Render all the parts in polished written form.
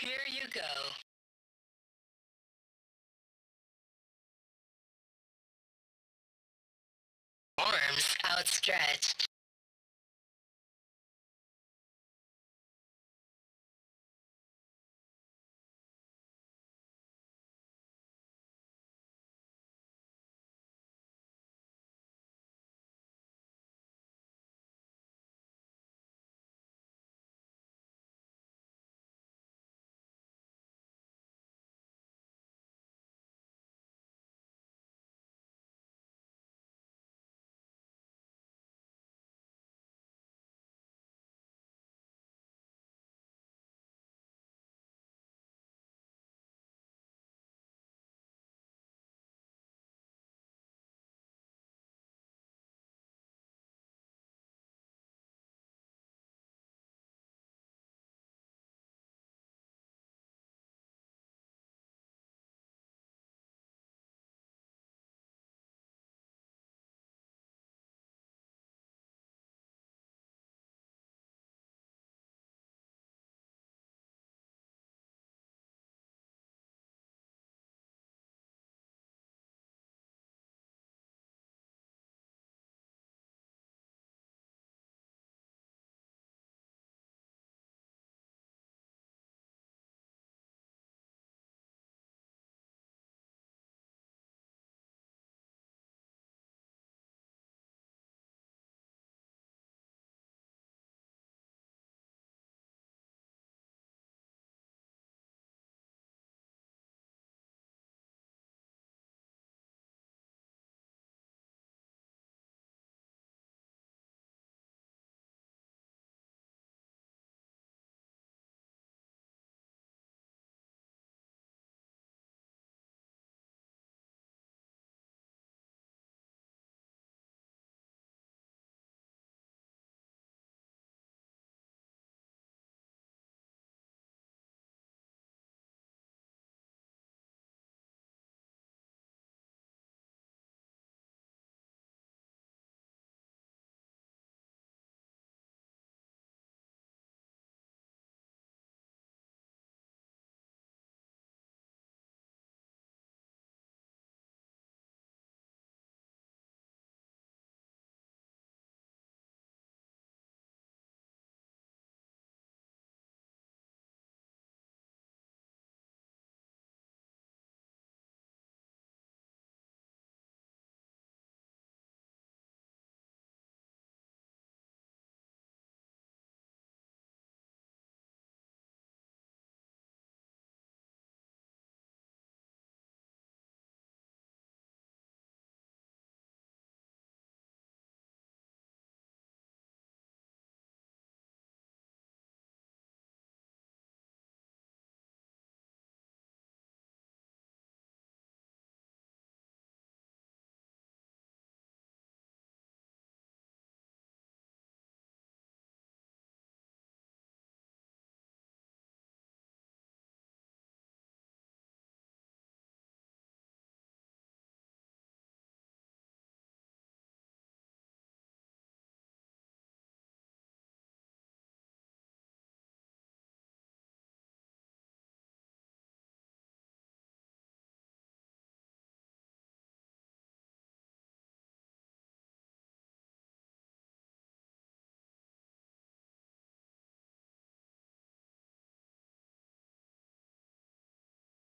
Here you go. Arms outstretched.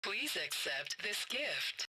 Please accept this gift.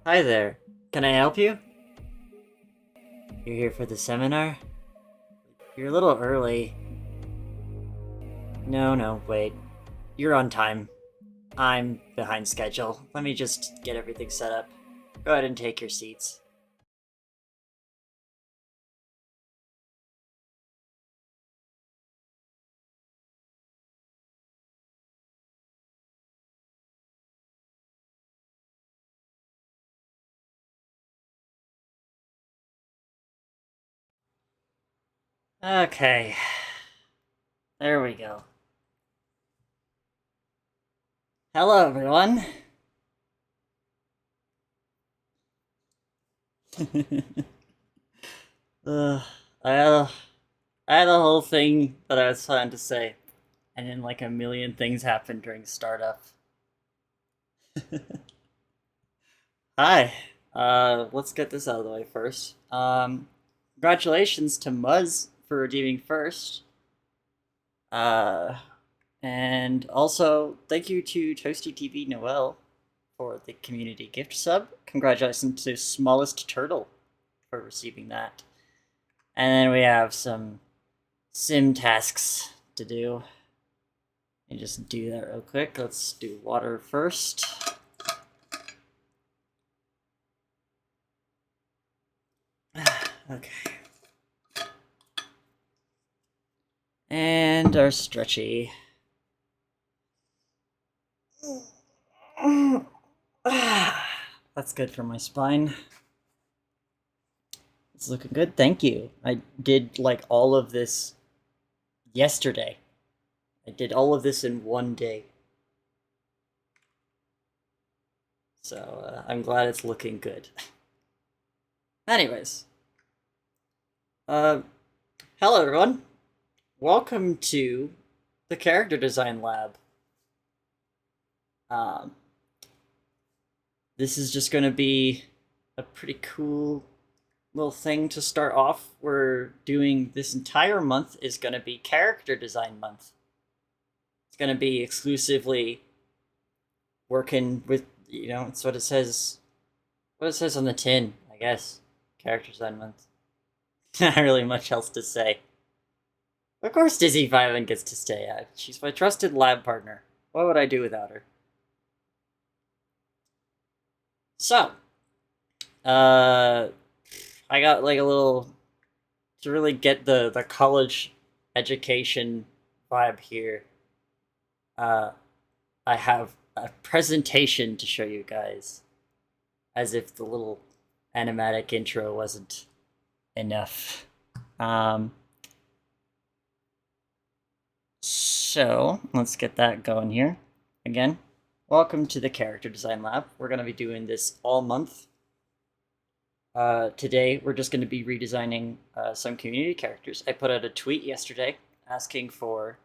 Hi there. Can I help you? You're here for the seminar? You're a little early. No, wait. You're on time. I'm behind schedule. Let me just get everything set up. Go ahead and take your seats. Okay. There we go. Hello, everyone. uh, I had a, I had a whole thing that I was planning to say, and then like a million things happened during startup. Hi. Let's get this out of the way first. Congratulations to Muzz for redeeming first. Uh, and also thank you to Toasty TV Noel for the community gift sub. Congratulations to Smallest Turtle for receiving that. And then we have some sim tasks to do. And just do that real quick. Let's do water first. Okay. And our stretchy. That's good for my spine. It's looking good. Thank you. I did like all of this yesterday. I did all of this in one day. So I'm glad it's looking good. Anyways. Hello everyone. Welcome to the Character Design Lab. Um, this is just going to be a pretty cool little thing to start off. We're doing this entire month is going to be Character Design Month. It's going to be exclusively working with, it's what it says on the tin, I guess. Character Design Month. Not really much else to say. Of course Dizzy Violin gets to stay. She's my trusted lab partner. What would I do without her? So, I got like a little to really get the college education vibe here. I have a presentation to show you guys, as if the little animatic intro wasn't enough. So let's get that going here. Again, welcome to the Character Design Lab. We're going to be doing this all month. Today, we're just going to be redesigning some community characters. I put out a tweet yesterday asking for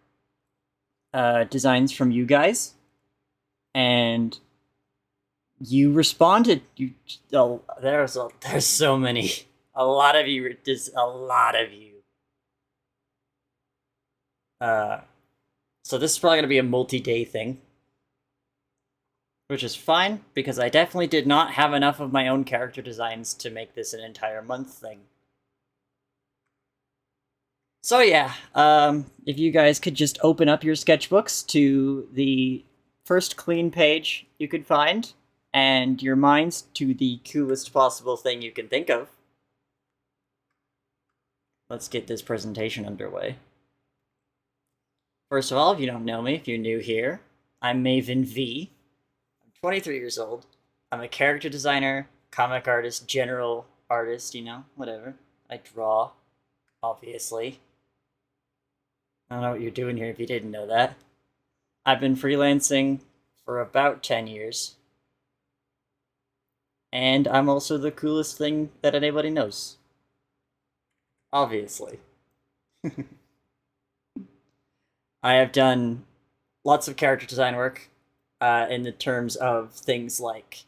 designs from you guys, and you responded. There's so many. A lot of you. So this is probably going to be a multi-day thing, which is fine, because I definitely did not have enough of my own character designs to make this an entire month thing. So yeah, if you guys could just open up your sketchbooks to the first clean page you could find, and your minds to the coolest possible thing you can think of. Let's get this presentation underway. First of all, if you don't know me, if you're new here, I'm Maven V. I'm 23 years old. I'm a character designer, comic artist, general artist, whatever. I draw, obviously. I don't know what you're doing here if you didn't know that. I've been freelancing for about 10 years. And I'm also the coolest thing that anybody knows. Obviously. I have done lots of character design work in the terms of things like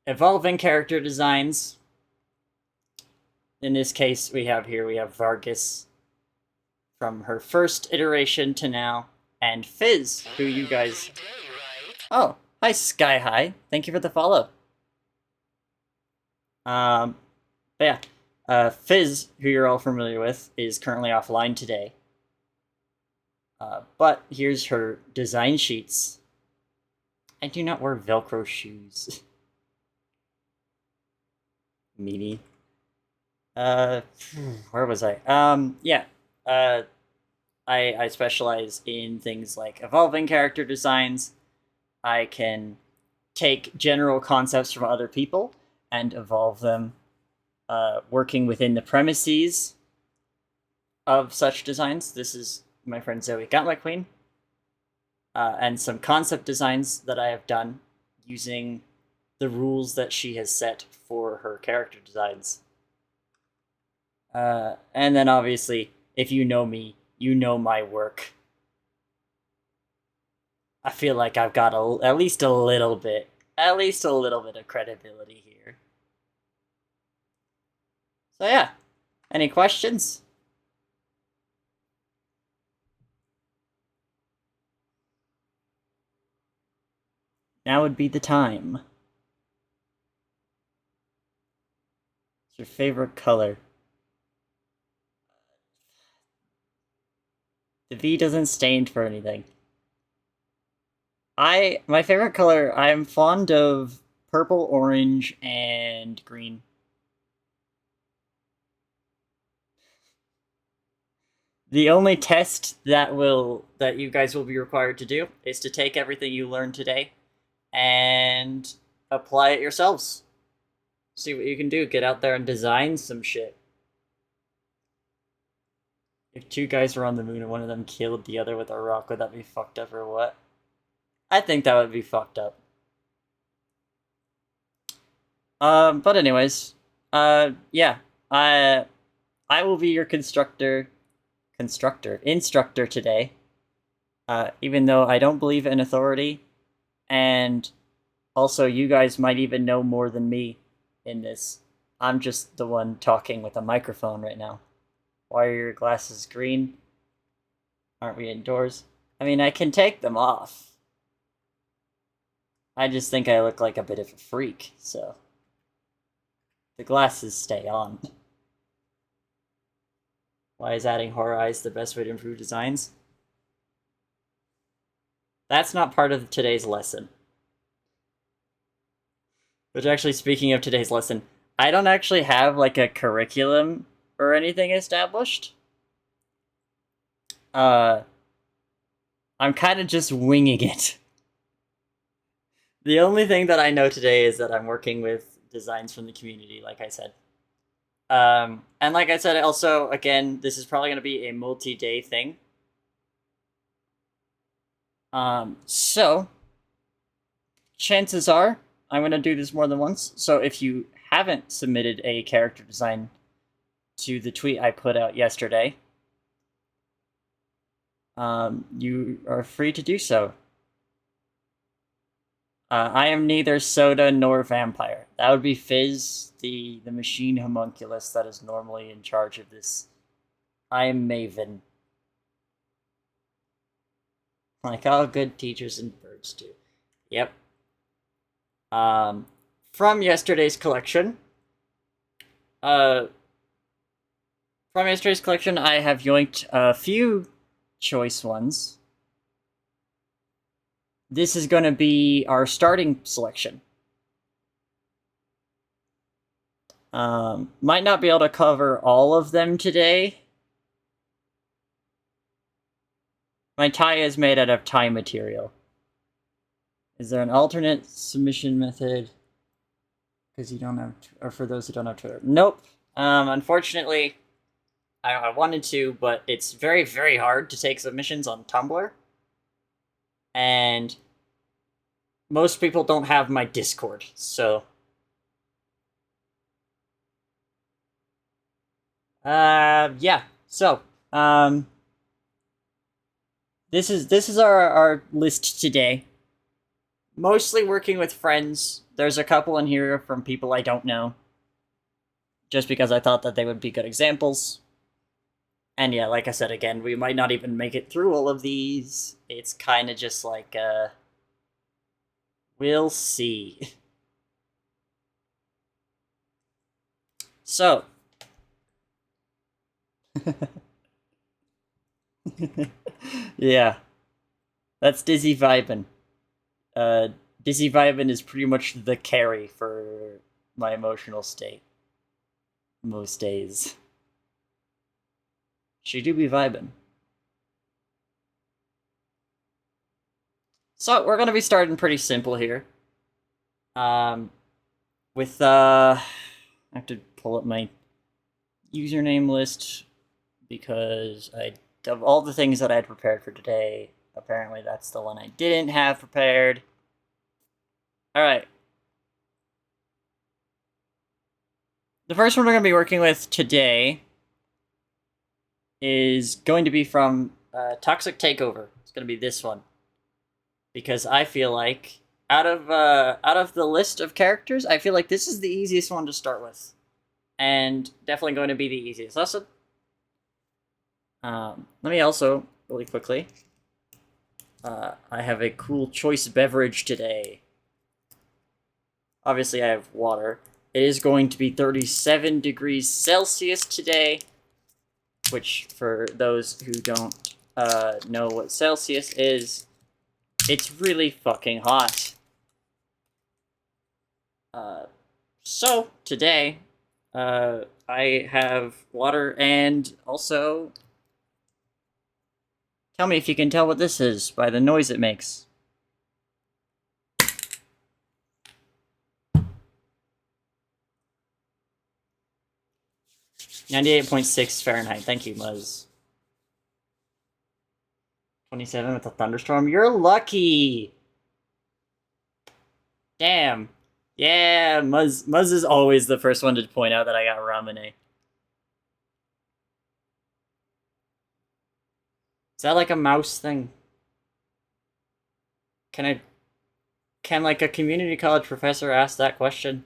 evolving character designs. In this case, we have Vargas from her first iteration to now, and Fizz, who you guys... Oh, hi Sky High. Thank you for the follow. Um, but yeah, Fizz, who you're all familiar with, is currently offline today. But here's her design sheets. I do not wear Velcro shoes. Meanie. Uh, where was I? Yeah. Uh, I specialize in things like evolving character designs. I can take general concepts from other people and evolve them, working within the premises of such designs. This is my friend Zoe Gauntlet Queen, and some concept designs that I have done using the rules that she has set for her character designs. And then obviously, if you know me, you know my work. I feel like I've got at least a little bit, of credibility here. So yeah, any questions? Now would be the time. What's your favorite color? The V doesn't stand for anything. My favorite color, I'm fond of purple, orange, and green. The only test that you guys will be required to do is to take everything you learned today and apply it yourselves. See what you can do. Get out there and design some shit. If two guys were on the moon and one of them killed the other with a rock, would that be fucked up or what? I think that would be fucked up. But anyways, yeah, I will be your instructor today. Even though I don't believe in authority, and also you guys might even know more than me in this. I'm just the one talking with a microphone right now. Why are your glasses green? Aren't we indoors? I mean, I can take them off. I just think I look like a bit of a freak, so the glasses stay on. Why is adding horror eyes the best way to improve designs? That's not part of today's lesson. Which actually, speaking of today's lesson, I don't actually have like a curriculum or anything established. Uh, I'm kind of just winging it. The only thing that I know today is that I'm working with designs from the community, like I said. And like I said, also, again, this is probably going to be a multi-day thing. So, chances are I'm going to do this more than once. So if you haven't submitted a character design to the tweet I put out yesterday, you are free to do so. I am neither soda nor vampire. That would be Fizz, the machine homunculus that is normally in charge of this. I am Maven. Like all good teachers and birds do. Yep. From yesterday's collection, uh, I have yoinked a few choice ones. This is going to be our starting selection. Might not be able to cover all of them today. My tie is made out of tie material. Is there an alternate submission method? Because you don't have, or for those who don't have Twitter. Nope. Unfortunately, I wanted to, but it's very, very hard to take submissions on Tumblr. And most people don't have my Discord, so. Yeah. So, this is our list today. Mostly working with friends. There's a couple in here from people I don't know. Just because I thought that they would be good examples. And yeah, like I said again, we might not even make it through all of these. It's kind of just like, we'll see. So, yeah, that's Dizzy Vibin. Uh, Dizzy Vibin is pretty much the carry for my emotional state most days. She do be vibin'. So we're gonna be starting pretty simple here. Um, with I have to pull up my username list because I of all the things that I had prepared for today, apparently that's the one I didn't have prepared. All right. The first one we're going to be working with today is going to be from Toxic Takeover. It's going to be this one because I feel like out of the list of characters, I feel like this is the easiest one to start with, and definitely going to be the easiest. Also, let me also really quickly. I have a cool choice beverage today. Obviously, I have water. It is going to be 37 degrees Celsius today, which, for those who don't know what Celsius is, it's really fucking hot. So, today, I have water and also... Tell me if you can tell what this is by the noise it makes. 98.6 Fahrenheit. Thank you, Muzz. 27 with a thunderstorm. You're lucky! Damn. Yeah, Muzz is always the first one to point out that I got Ramune. Is that like a mouse thing? Can like a community college professor ask that question?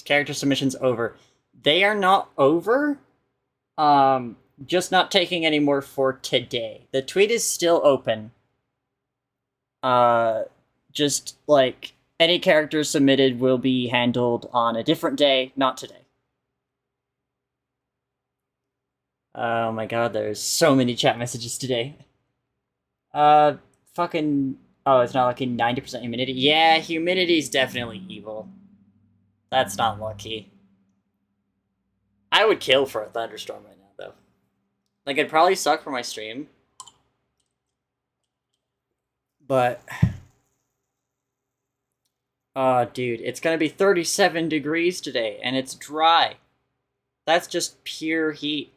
Character submissions over. They are not over. Just not taking any more for today. The tweet is still open. Just like any characters submitted will be handled on a different day, not today. Oh my god, there's so many chat messages today. Fucking... Oh, it's not lucky. 90% humidity. Yeah, humidity's definitely evil. That's not lucky. I would kill for a thunderstorm right now, though. Like, it'd probably suck for my stream. But... Oh, dude, it's gonna be 37 degrees today, and it's dry. That's just pure heat.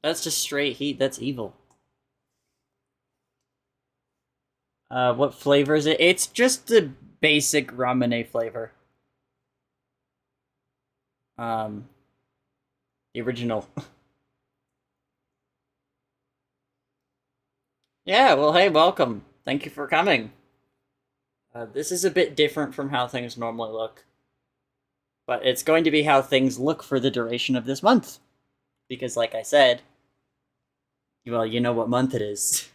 That's just straight heat. That's evil. What flavor is it? It's just the basic Ramune flavor. The original. Yeah, well, hey, welcome. Thank you for coming. This is a bit different from how things normally look. But it's going to be how things look for the duration of this month. Because, like I said, well, you know what month it is.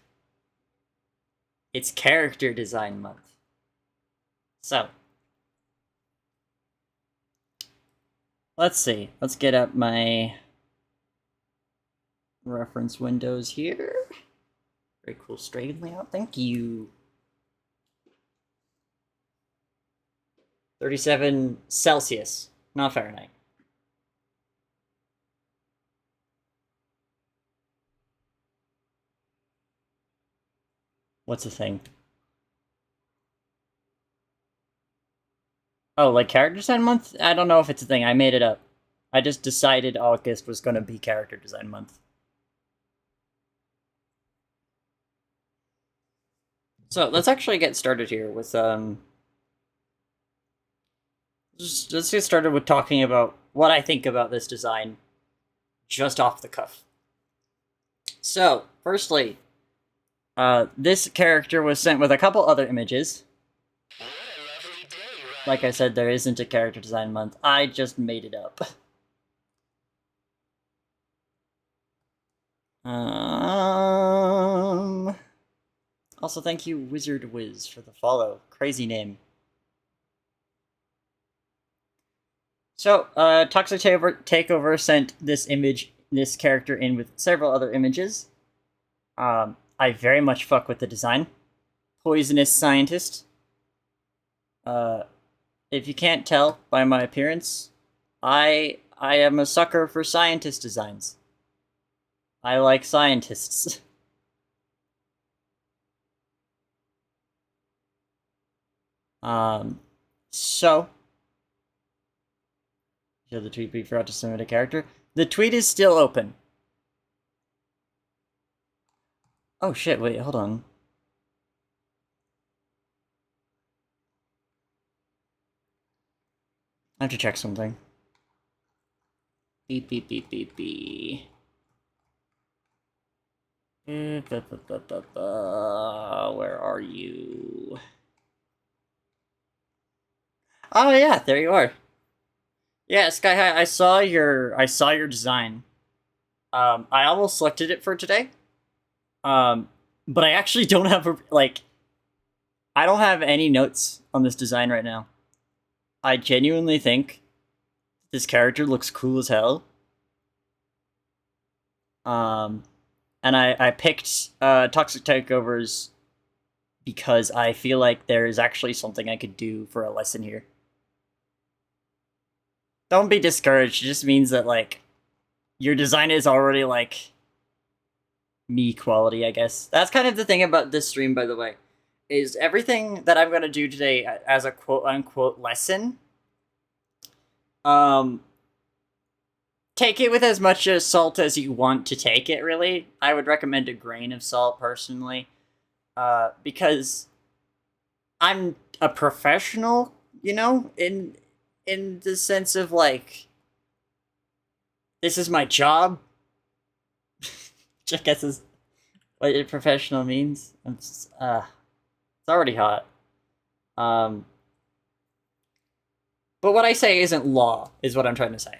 It's character design month. So, let's see. Let's get up my reference windows here. Very cool straight layout. Thank you. 37 Celsius, not Fahrenheit. What's the thing? Oh, like character design month? I don't know if it's a thing. I made it up. I just decided August was going to be character design month. So let's actually get started here with let's get started with talking about what I think about this design, just off the cuff. So, firstly, this character was sent with a couple other images. What a lovely day, right? Like I said, there isn't a character design month. I just made it up. Also, thank you, Wizard Wiz, for the follow. Crazy name. So, Toxic Takeover sent this character in with several other images. I very much fuck with the design. Poisonous scientist. Uh, if you can't tell by my appearance, I am a sucker for scientist designs. I like scientists. um, so show the tweet, but you forgot to submit a character. The tweet is still open. Oh shit! Wait, hold on. I have to check something. Beep beep beep beep beep. Where are you? Oh yeah, there you are. Yeah, Sky High, I saw your design. I almost selected it for today. Um, but I actually don't have I don't have any notes on this design right now. I genuinely think this character looks cool as hell. Um, and I picked Toxic Takeovers because I feel like there is actually something I could do for a lesson here. Don't be discouraged. It just means that like your design is already like me quality, I guess. That's kind of the thing about this stream, by the way, is everything that I'm gonna do today as a quote unquote lesson. Um, take it with as much salt as you want to take it. Really, I would recommend a grain of salt personally, because I'm a professional, you know, in the sense of like this is my job, which I guess is what a professional means. It's already hot. Um, but what I say isn't law, is what I'm trying to say.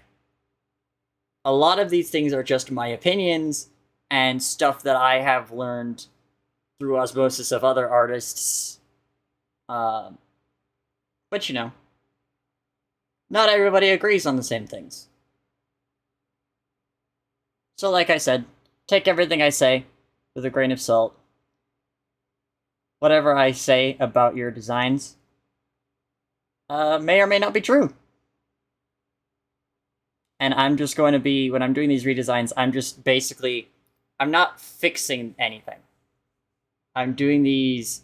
A lot of these things are just my opinions and stuff that I have learned through osmosis of other artists. Um, but you know, not everybody agrees on the same things. So, like I said, take everything I say with a grain of salt. Whatever I say about your designs may or may not be true. And I'm just going to be, when I'm doing these redesigns, I'm just basically, I'm not fixing anything. I'm doing these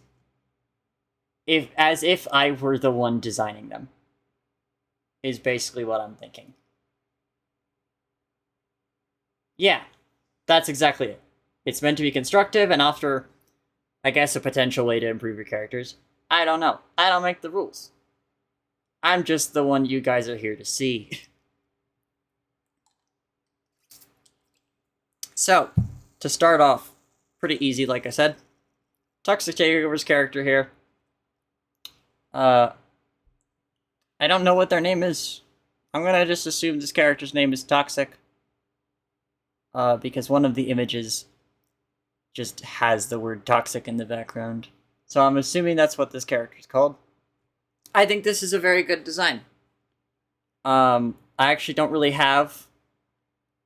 as if I were the one designing them, is basically what I'm thinking. Yeah, that's exactly it. It's meant to be constructive and offer, I guess, a potential way to improve your characters. I don't know. I don't make the rules. I'm just the one you guys are here to see. So, to start off, pretty easy, like I said. Toxic Takeover's character here. I don't know what their name is. I'm gonna just assume this character's name is Toxic. Because one of the images just has the word toxic in the background. So I'm assuming that's what this character's called. I think this is a very good design. I actually don't really have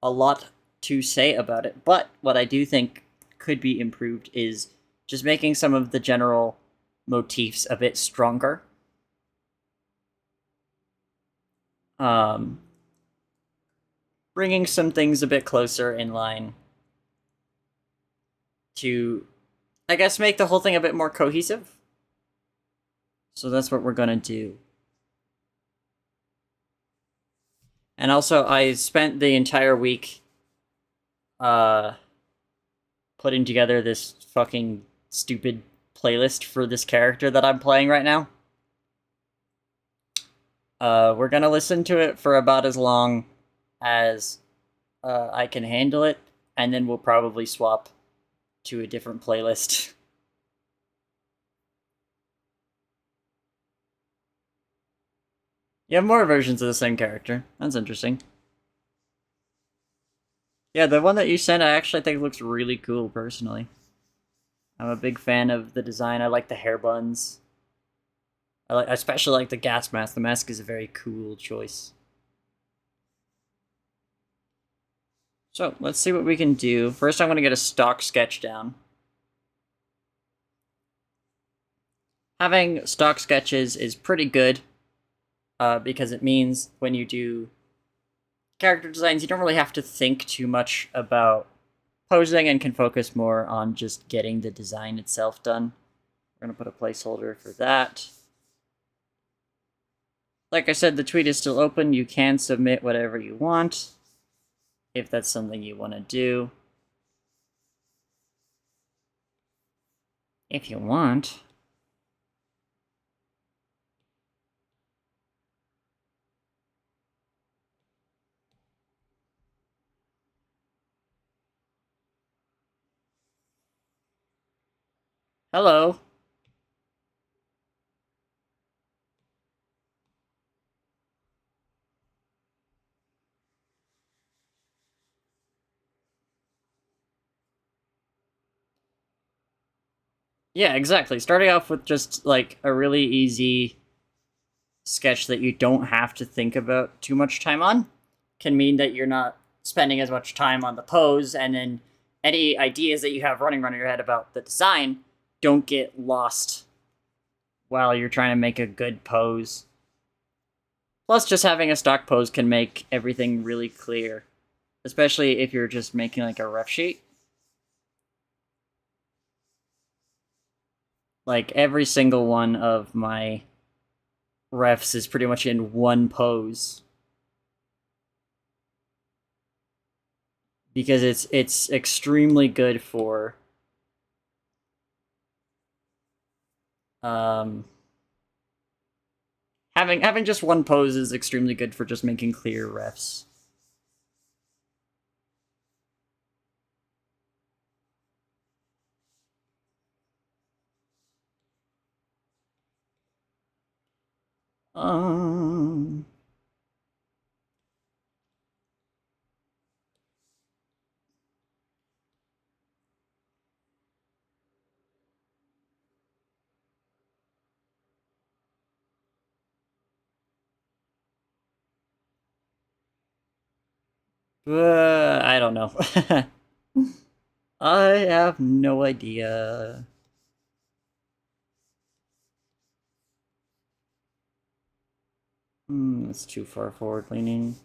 a lot to say about it, but what I do think could be improved is just making some of the general motifs a bit stronger. Bringing some things a bit closer in line to, I guess, make the whole thing a bit more cohesive. So that's what we're gonna do. And also, I spent the entire week putting together this fucking stupid playlist for this character that I'm playing right now. We're gonna listen to it for about as long as I can handle it, and then we'll probably swap to a different playlist. You have more versions of the same character. That's interesting. Yeah, the one that you sent, I actually think looks really cool, personally. I'm a big fan of the design. I like the hair buns. I especially like the gas mask. The mask is a very cool choice. So let's see what we can do. First, I'm going to get a stock sketch down. Having stock sketches is pretty good because it means when you do character designs, you don't really have to think too much about posing and can focus more on just getting the design itself done. We're going to put a placeholder for that. Like I said, the tweet is still open. You can submit whatever you want if that's something you want to do. If you want. Hello. Yeah, exactly. Starting off with just like a really easy sketch that you don't have to think about too much time on can mean that you're not spending as much time on the pose, and then any ideas that you have running around your head about the design don't get lost while you're trying to make a good pose. Plus, just having a stock pose can make everything really clear, especially if you're just making like a ref sheet. Like every single one of my refs is pretty much in one pose because it's extremely good for um having just one pose is extremely good for just making clear refs. Um I don't know. I have no idea. That's too far forward leaning.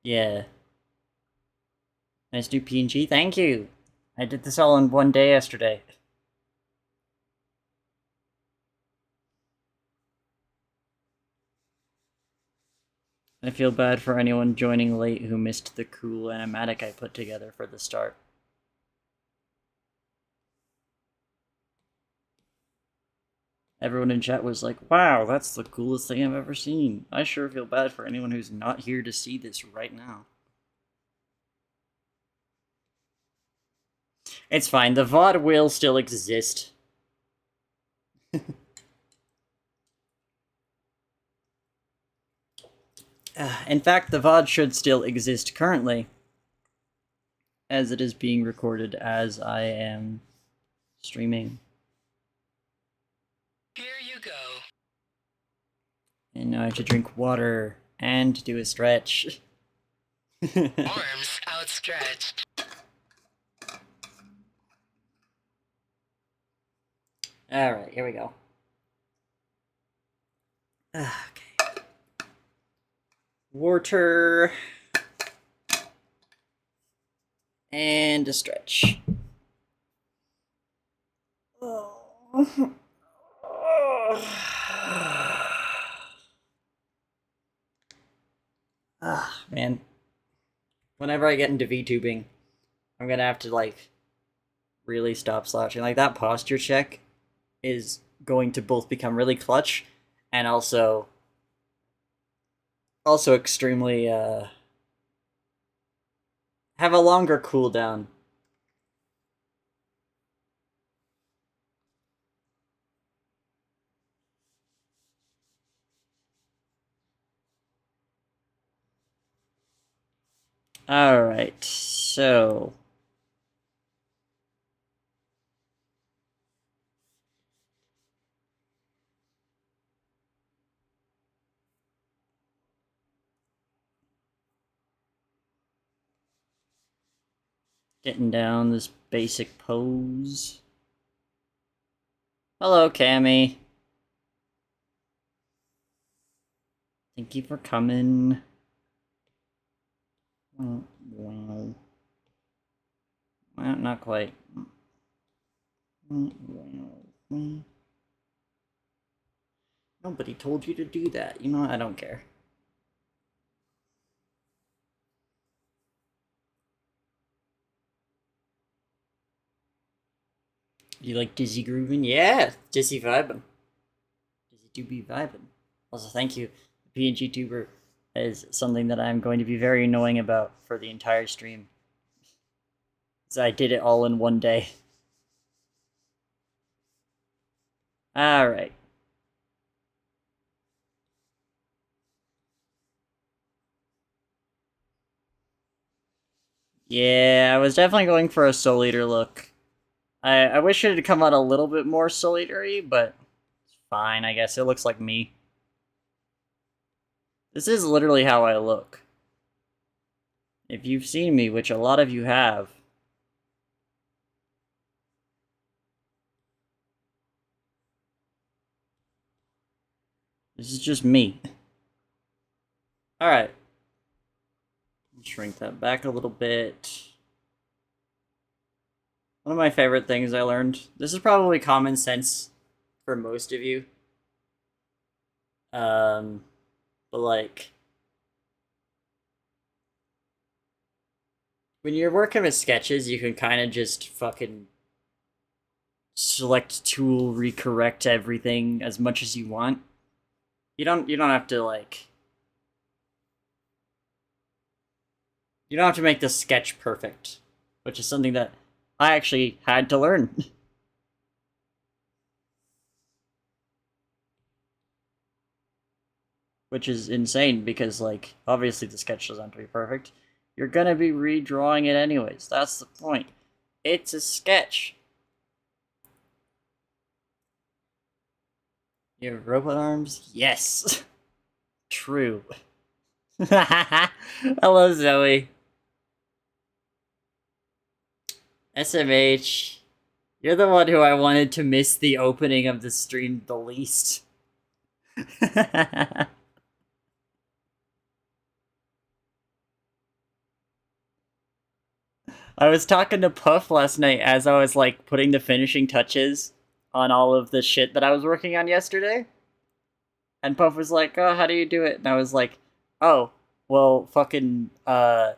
Yeah. Nice new PNG. Thank you. I did this all in one day yesterday. I feel bad for anyone joining late who missed the cool animatic I put together for the start. Everyone in chat was like, wow, that's the coolest thing I've ever seen. I sure feel bad for anyone who's not here to see this right now. It's fine, the VOD will still exist. In fact, the VOD should still exist currently, as it is being recorded as I am streaming. Here you go. And now I have to drink water and do a stretch. Arms outstretched. Alright, here we go. Okay. Water. And a stretch. Oh. Ah, man. Whenever I get into VTubing, I'm gonna have to, like, really stop slouching. Like, that posture check is going to both become really clutch and also extremely, have a longer cooldown. Alright, so... Getting down this basic pose. Hello, Cammy. Thank you for coming. Oh, wow. Well, not quite. Nobody told you to do that. You know what? I don't care. You like Dizzy grooving? Yeah, Dizzy vibing. Dizzy do be vibing. Also, thank you. The PNG tuber is something that I'm going to be very annoying about for the entire stream. So I did it all in one day. Alright. Yeah, I was definitely going for a Soul Eater look. I wish it had come out a little bit more Soul Eater-y, but it's fine, I guess. It looks like me. This is literally how I look. If you've seen me, which a lot of you have. This is just me. Alright. Shrink that back a little bit. One of my favorite things I learned. This is probably common sense for most of you. But like... When you're working with sketches, you can kind of just fucking select tool, recorrect everything as much as you want. You don't have to like you don't have to make the sketch perfect, which is something that I actually had to learn. Which is insane because like obviously the sketch doesn't have to be perfect. You're gonna be redrawing it anyways. That's the point. It's a sketch. You have robot arms? Yes. True. Hello, Zoe. SMH. You're the one who I wanted to miss the opening of the stream the least. I was talking to Puff last night as I was like putting the finishing touches on all of the shit that I was working on yesterday. And Puff was like, "Oh, how do you do it?" And I was like, "Oh, well, fucking I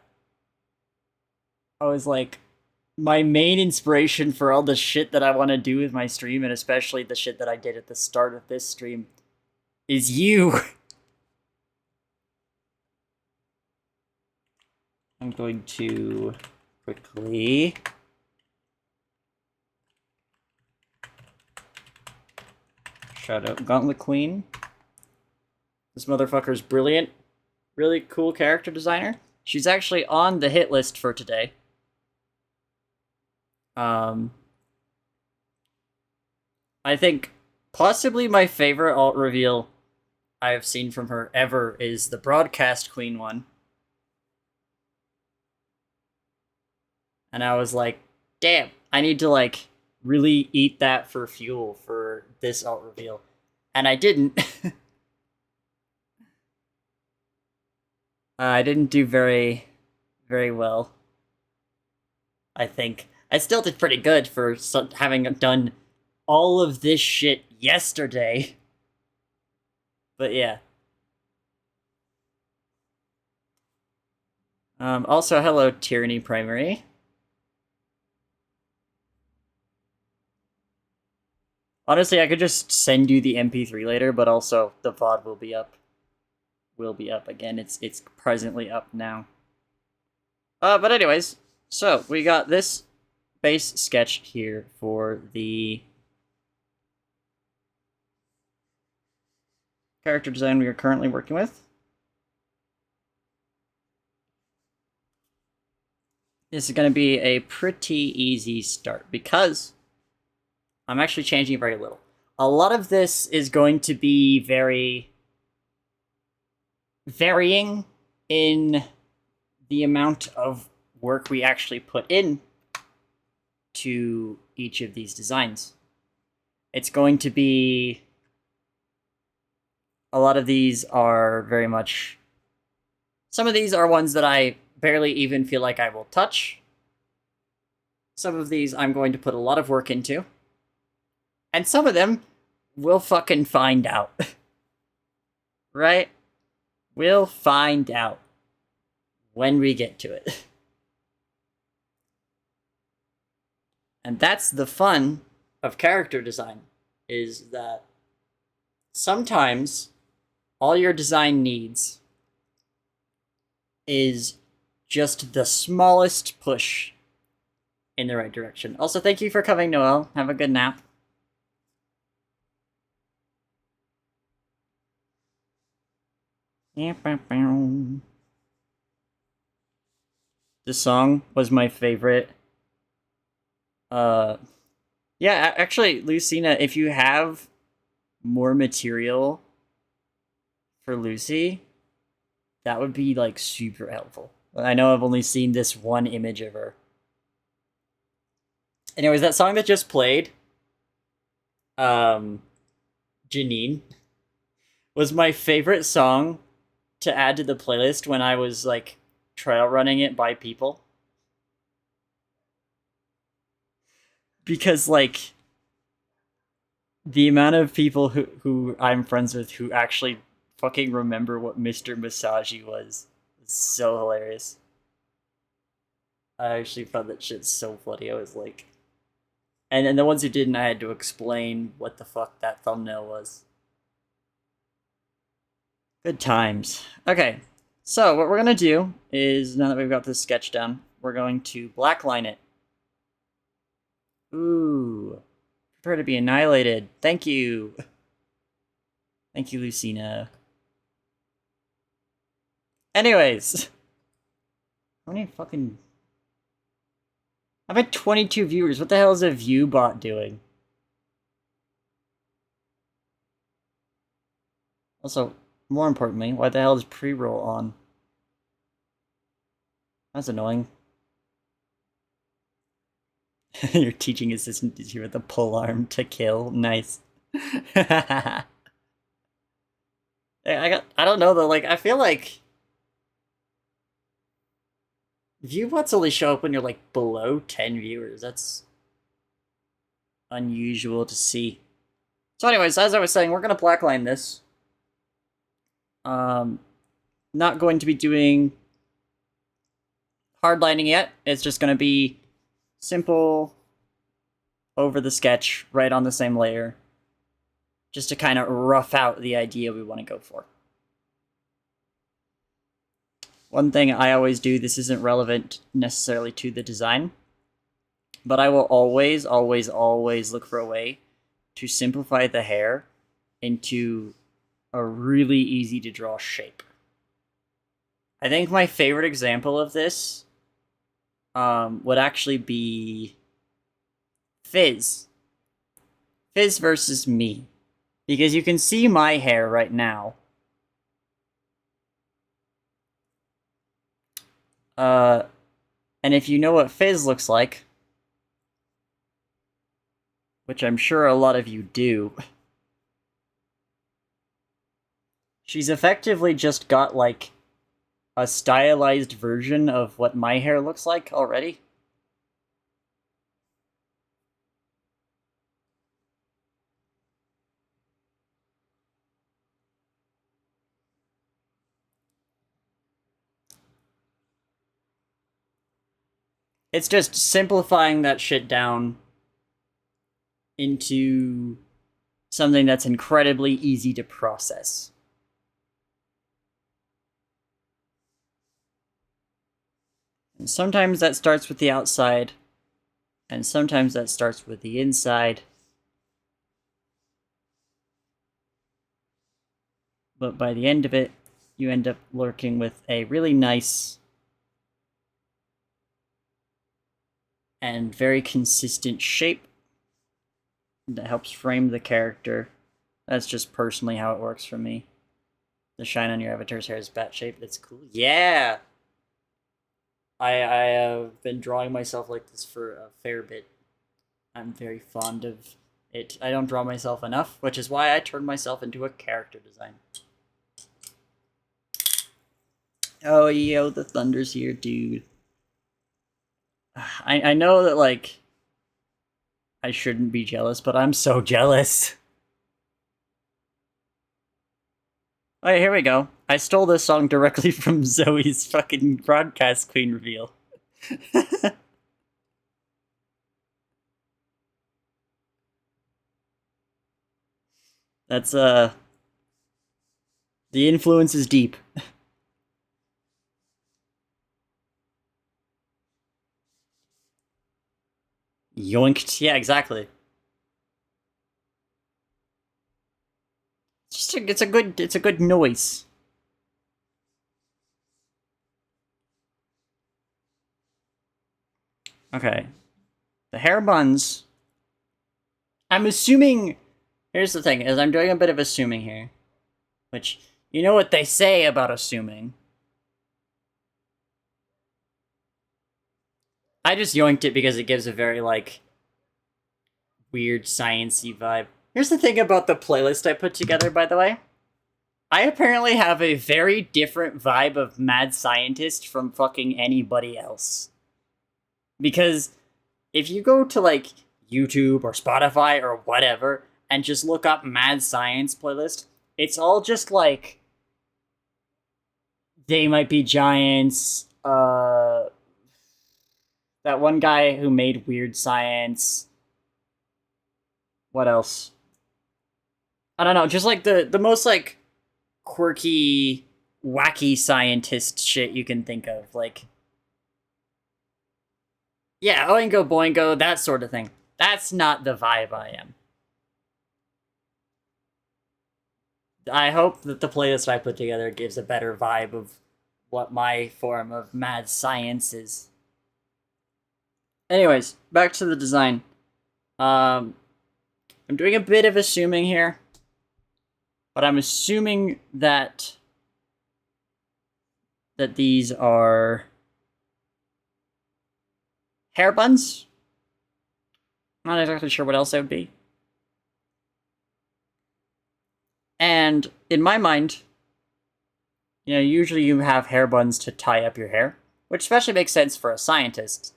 was like my main inspiration for all the shit that I want to do with my stream and especially the shit that I did at the start of this stream is you." I'm going to quickly shout out Gauntlet Queen. This motherfucker's brilliant. Really cool character designer. She's actually on the hit list for today. I think possibly my favorite alt reveal I've seen from her ever is the Broadcast Queen one. And I was like, damn, I need to like really eat that for fuel for this alt reveal. And I didn't. I didn't do very well, I think. I still did pretty good for having done all of this shit yesterday. But yeah. Also, hello, Tyranny Primary. Honestly, I could just send you the MP3 later, but also the VOD will be up. Will be up again. It's presently up now. But anyways, so we got this base sketch here for the character design we are currently working with. this is going to be a pretty easy start because I'm actually changing very little. A lot of this is going to be very varying in the amount of work we actually put in to each of these designs. It's going to be a lot of these are very much, some of these are ones that I barely even feel like I will touch. Some of these I'm going to put a lot of work into. And some of them we'll fucking find out. Right? We'll find out when we get to it. And that's the fun of character design, is that sometimes all your design needs is just the smallest push in the right direction. Also, thank you for coming, Noel. Have a good nap. This song was my favorite. Yeah, actually, Lucina, if you have more material for Lucy, that would be like super helpful. I know I've only seen this one image of her. Anyways, that song that just played, um, Janine, was my favorite song to add to the playlist when I was like trail running it by people. Because like the amount of people who I'm friends with who actually fucking remember what Mr. Masagi was is so hilarious. I actually found that shit so funny. I was like, and then the ones who didn't, I had to explain what the fuck that thumbnail was. Good times. Okay, so what we're gonna do is, now that we've got this sketch done, we're going to blackline it. Ooh, prepare to be annihilated. Thank you. Thank you, Lucina. Anyways, how many fucking... I've had 22 viewers. What the hell is a view bot doing? Also, more importantly, why the hell is pre-roll on? That's annoying. Your teaching assistant is here with a pole arm to kill. Nice. I don't know though, like I feel like viewbots only show up when you're like below 10 viewers. That's unusual to see. So anyways, as I was saying, we're gonna blackline this. Not going to be doing hardlining yet. It's just gonna be simple over the sketch, right on the same layer, just to kind of rough out the idea we want to go for. One thing I always do, this isn't relevant necessarily to the design, but I will always, always, always look for a way to simplify the hair into a really easy to draw shape. I think my favorite example of this would actually be Fizz. Fizz versus me. Because you can see my hair right now. And if you know what Fizz looks like, which I'm sure a lot of you do, she's effectively just got, like, a stylized version of what my hair looks like already. It's just simplifying that shit down into something that's incredibly easy to process. And sometimes that starts with the outside, and sometimes that starts with the inside. But by the end of it, you end up working with a really nice and very consistent shape that helps frame the character. That's just personally how it works for me. The shine on your avatar's hair is bat shaped. That's cool. Yeah! I have been drawing myself like this for a fair bit. I'm very fond of it. I don't draw myself enough, which is why I turned myself into a character designer. Oh, yo, the thunder's here, dude. I know that, like, I shouldn't be jealous, but I'm so jealous. Oh, here we go. I stole this song directly from Zoe's fucking broadcast queen reveal. That's, the influence is deep. Yoinked. Yeah, exactly. It's a good noise. Okay. The hair buns. I'm assuming. Here's the thing: is I'm doing a bit of assuming here, which you know what they say about assuming. I just yoinked it because it gives a very like weird sciencey vibe. Here's the thing about the playlist I put together, by the way. I apparently have a very different vibe of mad scientist from fucking anybody else. Because if you go to like YouTube or Spotify or whatever and just look up mad science playlist, it's all just like They Might Be Giants, that one guy who made Weird Science. What else? I don't know, just like the most like quirky, wacky scientist shit you can think of. Like, yeah, Oingo Boingo, that sort of thing. That's not the vibe I am. I hope that the playlist I put together gives a better vibe of what my form of mad science is. Anyways, back to the design. I'm doing a bit of assuming here, but I'm assuming that these are hair buns. Not exactly sure what else it would be. And in my mind, you know, usually you have hair buns to tie up your hair, which especially makes sense for a scientist.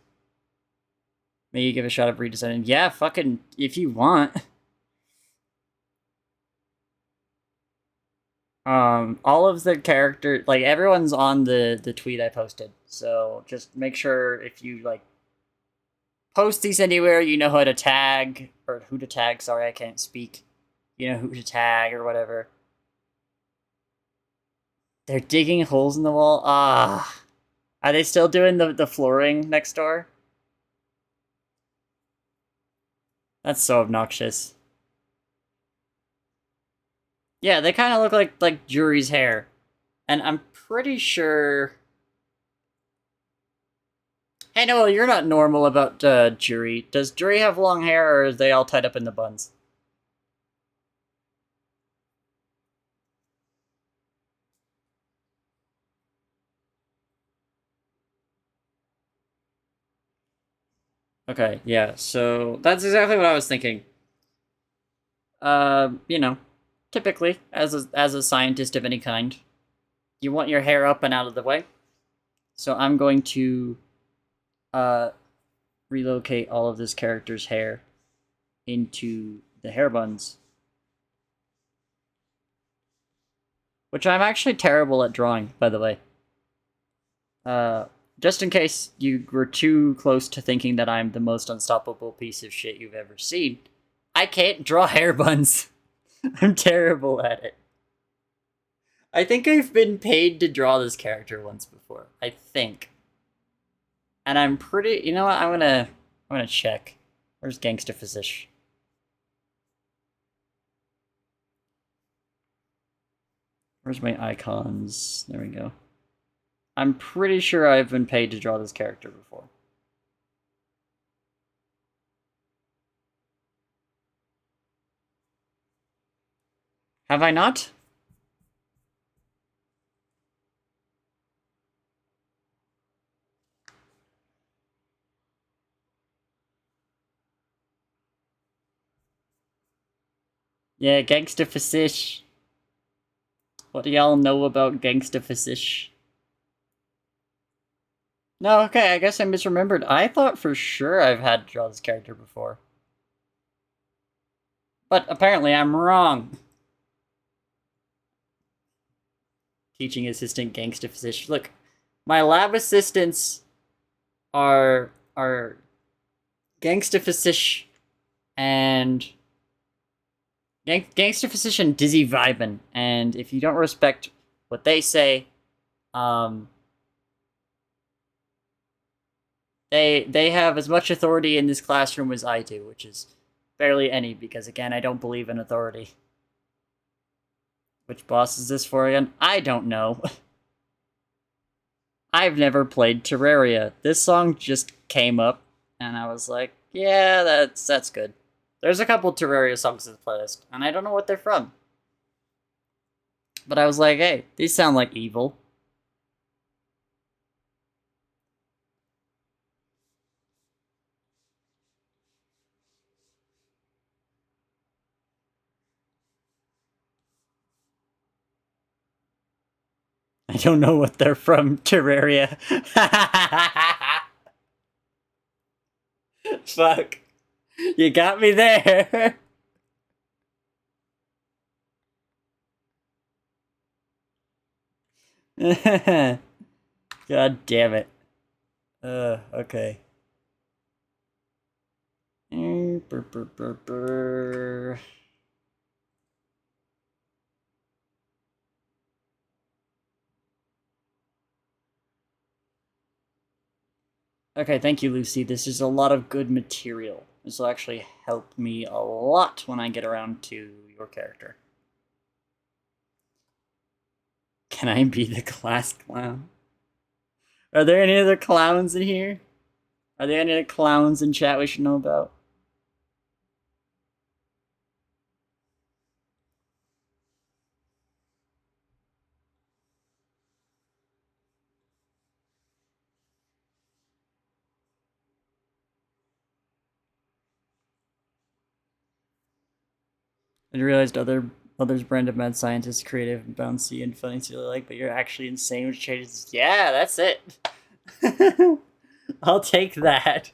Maybe give a shot of redesigning. Yeah, fucking, if you want. All of the characters, like, everyone's on the tweet I posted. So just make sure if you, like, post these anywhere, you know how to tag, or who to tag, sorry, I can't speak. You know who to tag, or whatever. They're digging holes in the wall? Ah. Are they still doing the flooring next door? That's so obnoxious. Yeah, they kind of look like Jury's hair. And I'm pretty sure... Hey, no, you're not normal about Jury. Does Jury have long hair, or are they all tied up in the buns? Okay, yeah, so that's exactly what I was thinking. You know, typically, as a scientist of any kind, you want your hair up and out of the way. So I'm going to uh, relocate all of this character's hair into the hair buns. Which I'm actually terrible at drawing, by the way. Just in case you were too close to thinking that I'm the most unstoppable piece of shit you've ever seen, I can't draw hair buns. I'm terrible at it. I think I've been paid to draw this character once before. I think. And I'm pretty... You know what? I'm gonna check. Where's Gangsta Physician? Where's my icons? There we go. I'm pretty sure I've been paid to draw this character before. Have I not? Yeah, Gangsta Fasish. What do y'all know about Gangsta Fasish? No, okay, I guess I misremembered. I thought for sure I've had to draw this character before. But apparently I'm wrong. Teaching assistant Gangsta Fasish. Look, my lab assistants are Gangsta Fasish and Gangster Physician Dizzy Vibin, and if you don't respect what they say, um, they have as much authority in this classroom as I do, which is barely any, because again, I don't believe in authority. Which boss is this for again? I don't know. I've never played Terraria. This song just came up, and I was like, yeah, that's good. There's a couple Terraria songs in the playlist, and I don't know what they're from. But I was like, hey, these sound like evil. I don't know what they're from, Terraria. Fuck. You got me there. God damn it. Okay. Okay, thank you, Lucy. This is a lot of good material. This will actually help me a lot when I get around to your character. Can I be the class clown? Are there any other clowns in here? Are there any other clowns in chat we should know about? I realized others brand of mad scientists, creative, bouncy, and funny to like, but you're actually insane, which changes. Yeah, that's it. I'll take that.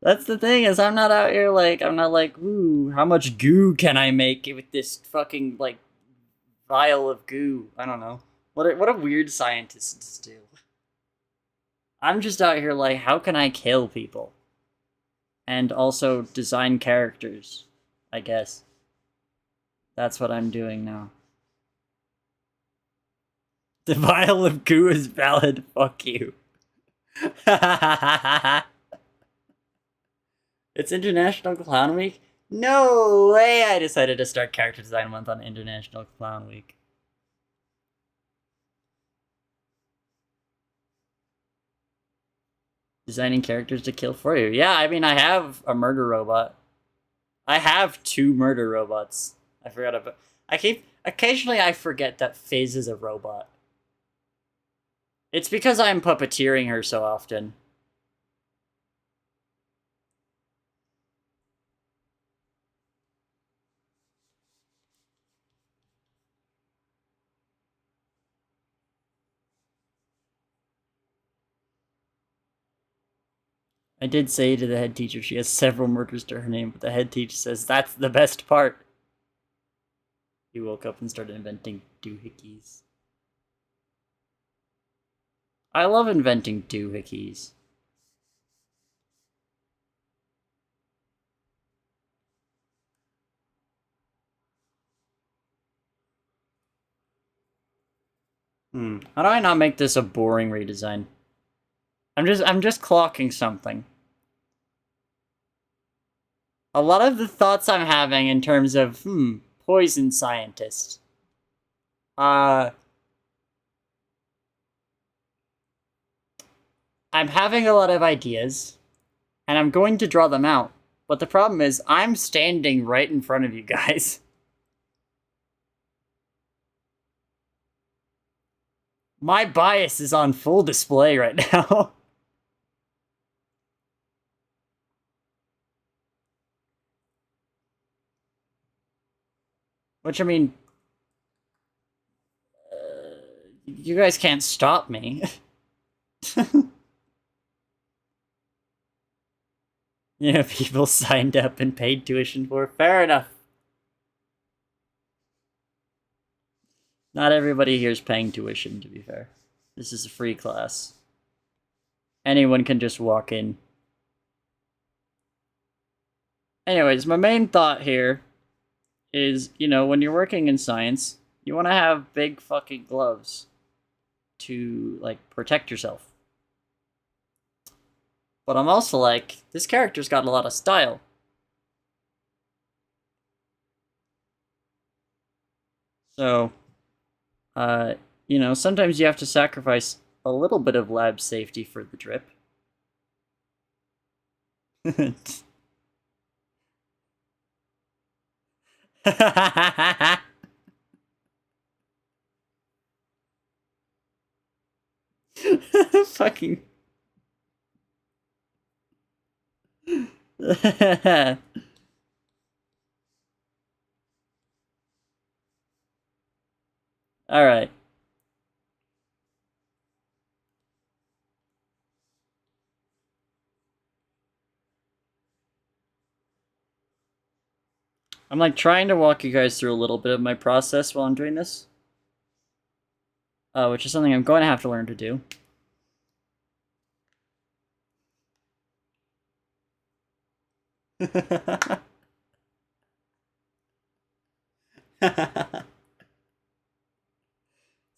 That's the thing, is I'm not out here like, I'm not like, ooh, how much goo can I make with this fucking, like, vial of goo? I don't know. What a weird scientists do. I'm just out here like, how can I kill people? And also design characters, I guess. That's what I'm doing now. The vial of goo is valid. Fuck you. It's International Clown Week? No way I decided to start Character Design Month on International Clown Week. Designing characters to kill for you. Yeah, I mean, I have a murder robot. I have 2 murder robots. I forgot about... Occasionally I forget that Fizz is a robot. It's because I'm puppeteering her so often. I did say to the head teacher she has several murders to her name, but the head teacher says that's the best part. He woke up and started inventing doohickeys. I love inventing doohickeys. How do I not make this a boring redesign? I'm just clocking something. A lot of the thoughts I'm having in terms of, poison scientist. I'm having a lot of ideas, and I'm going to draw them out. But the problem is, I'm standing right in front of you guys. My bias is on full display right now. Which, I mean, you guys can't stop me. You know, people signed up and paid tuition for. Fair enough. Not everybody here is paying tuition, to be fair. This is a free class. Anyone can just walk in. Anyways, my main thought here is, you know, when you're working in science, you want to have big fucking gloves to, like, protect yourself. But I'm also like, this character's got a lot of style. So, you know, sometimes you have to sacrifice a little bit of lab safety for the drip. Fucking. All right. I'm like trying to walk you guys through a little bit of my process while I'm doing this, which is something I'm going to have to learn to do.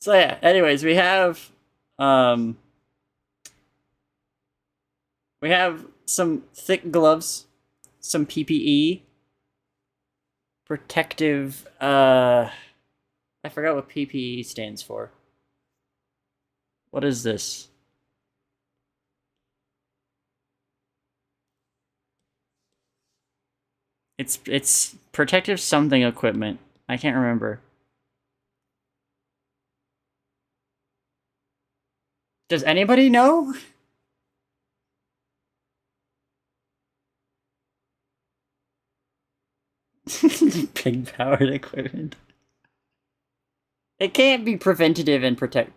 So yeah, anyways, um we have some thick gloves, some PPE, protective I forgot what PPE stands for. What is this? It's protective something equipment. I can't remember. Does anybody know? Pig powered equipment. It can't be preventative and protect.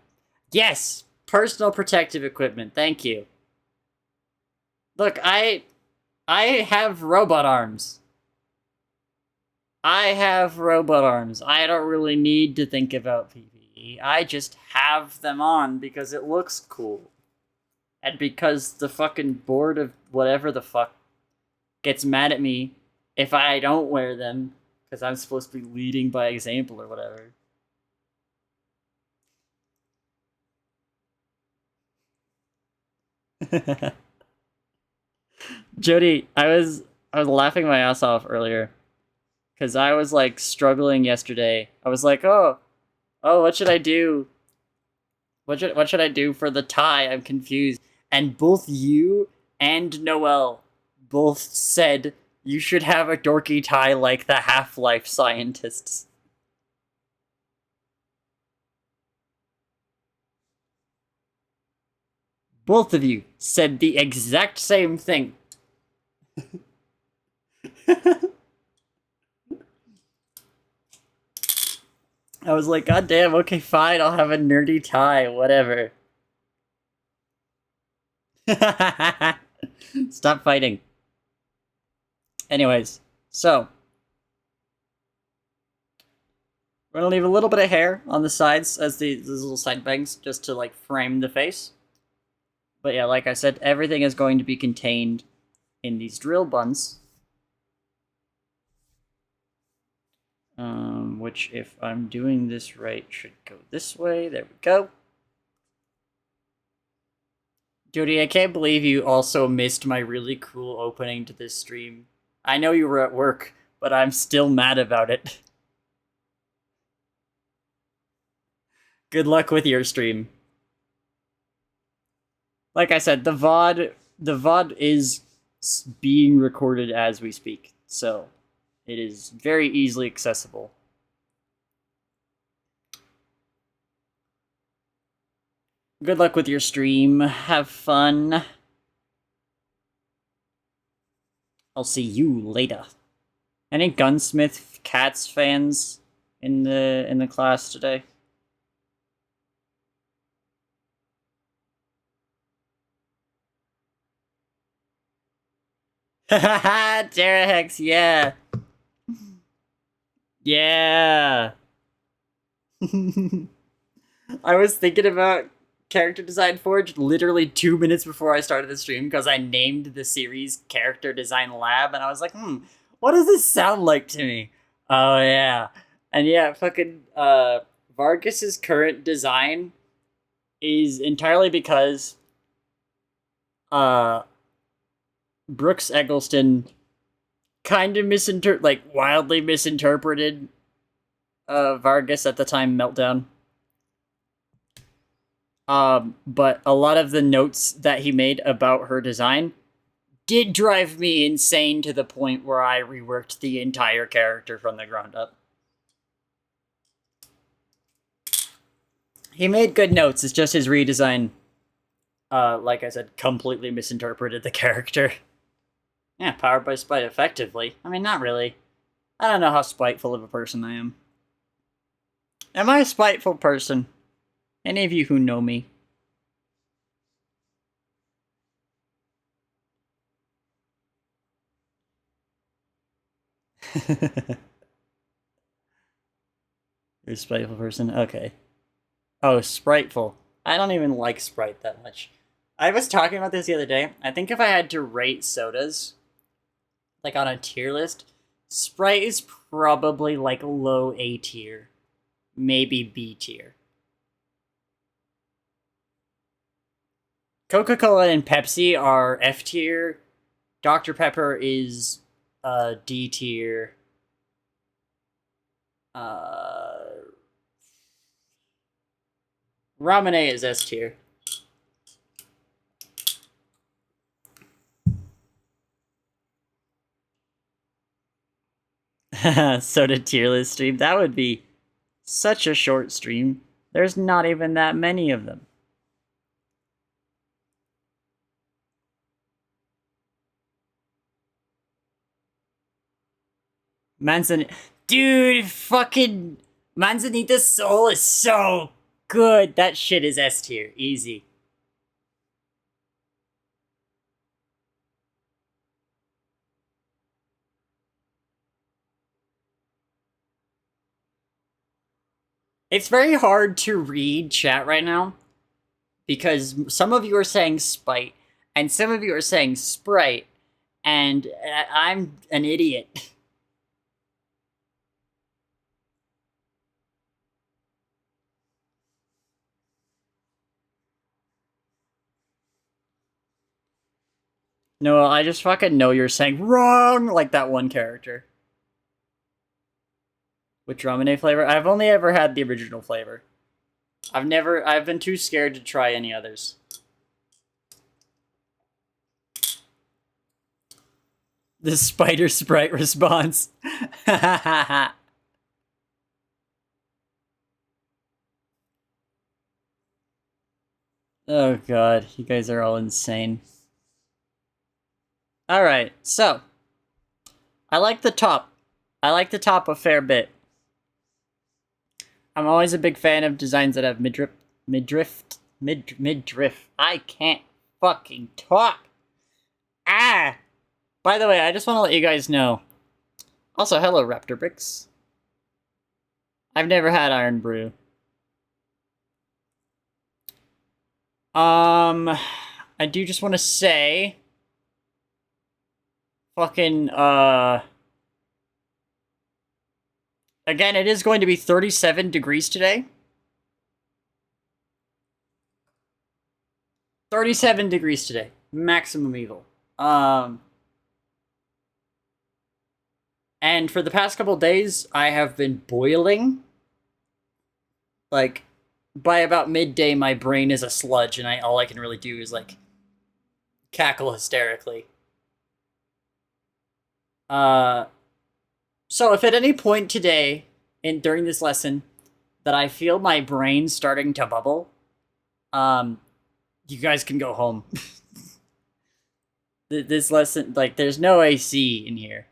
Yes, personal protective equipment. Thank you. Look, I have robot arms. I have robot arms. I don't really need to think about PPE. I just have them on because it looks cool. And because the fucking board of whatever the fuck gets mad at me if I don't wear them because I'm supposed to be leading by example or whatever. Jody, I was laughing my ass off earlier because I was like struggling yesterday. I was like, oh, what should I do? What should I do for the tie? I'm confused. And both you and Noel both said you should have a dorky tie like the Half-Life scientists. Both of you said the exact same thing. I was like, God damn, okay, fine, I'll have a nerdy tie, whatever. Stop fighting. Anyways, so we're gonna leave a little bit of hair on the sides as these little side bangs just to like frame the face. But yeah, like I said, everything is going to be contained in these drill buns. Which, if I'm doing this right, should go this way. There we go. Jody, I can't believe you also missed my really cool opening to this stream. I know you were at work, but I'm still mad about it. Good luck with your stream. Like I said, the VOD is being recorded as we speak. So it is very easily accessible. Good luck with your stream. Have fun. I'll see you later. Any Gunsmith Cats fans in the class today? Haha, Terahex, yeah. Yeah. I was thinking about Character Design Forge literally 2 minutes before I started the stream because I named the series Character Design Lab, and I was like, what does this sound like to me? Oh yeah. And yeah, fucking Vargas's current design is entirely because uh Brooks Eggleston kind of wildly misinterpreted Vargas at the time Meltdown. But a lot of the notes that he made about her design did drive me insane to the point where I reworked the entire character from the ground up. He made good notes, it's just his redesign, like I said, completely misinterpreted the character. Yeah, powered by spite effectively. I mean, not really. I don't know how spiteful of a person I am. Am I a spiteful person? Any of you who know me? You're a spiteful person? Okay. Oh, spriteful. I don't even like Sprite that much. I was talking about this the other day. I think if I had to rate sodas, like on a tier list, Sprite is probably like low A tier, maybe B tier. Coca-Cola and Pepsi are F tier. Dr. Pepper is D tier. Ramen is S tier. Soda tier list stream. That would be such a short stream. There's not even that many of them. Dude, fucking Manzanita Soul is so good. That shit is S tier. Easy. It's very hard to read chat right now because some of you are saying spite and some of you are saying sprite, and I'm an idiot. No, I just fucking know you're saying wrong like that one character. Which ramen flavor? I've only ever had the original flavor. I've been too scared to try any others. The spider sprite response. Oh god, you guys are all insane. Alright, so. I like the top. I like the top a fair bit. I'm always a big fan of designs that have midriff. I can't fucking talk. Ah! By the way, I just want to let you guys know. Also, hello, Raptor Bricks. I've never had Iron Brew. I do just want to say, fucking, again, it is going to be 37 degrees today. 37 degrees today. Maximum evil. And for the past couple days, I have been boiling. Like, by about midday, my brain is a sludge, and all I can really do is, like, cackle hysterically. Uh, so if at any point today in during this lesson that I feel my brain starting to bubble, um, you guys can go home. This lesson, like, there's no AC in here.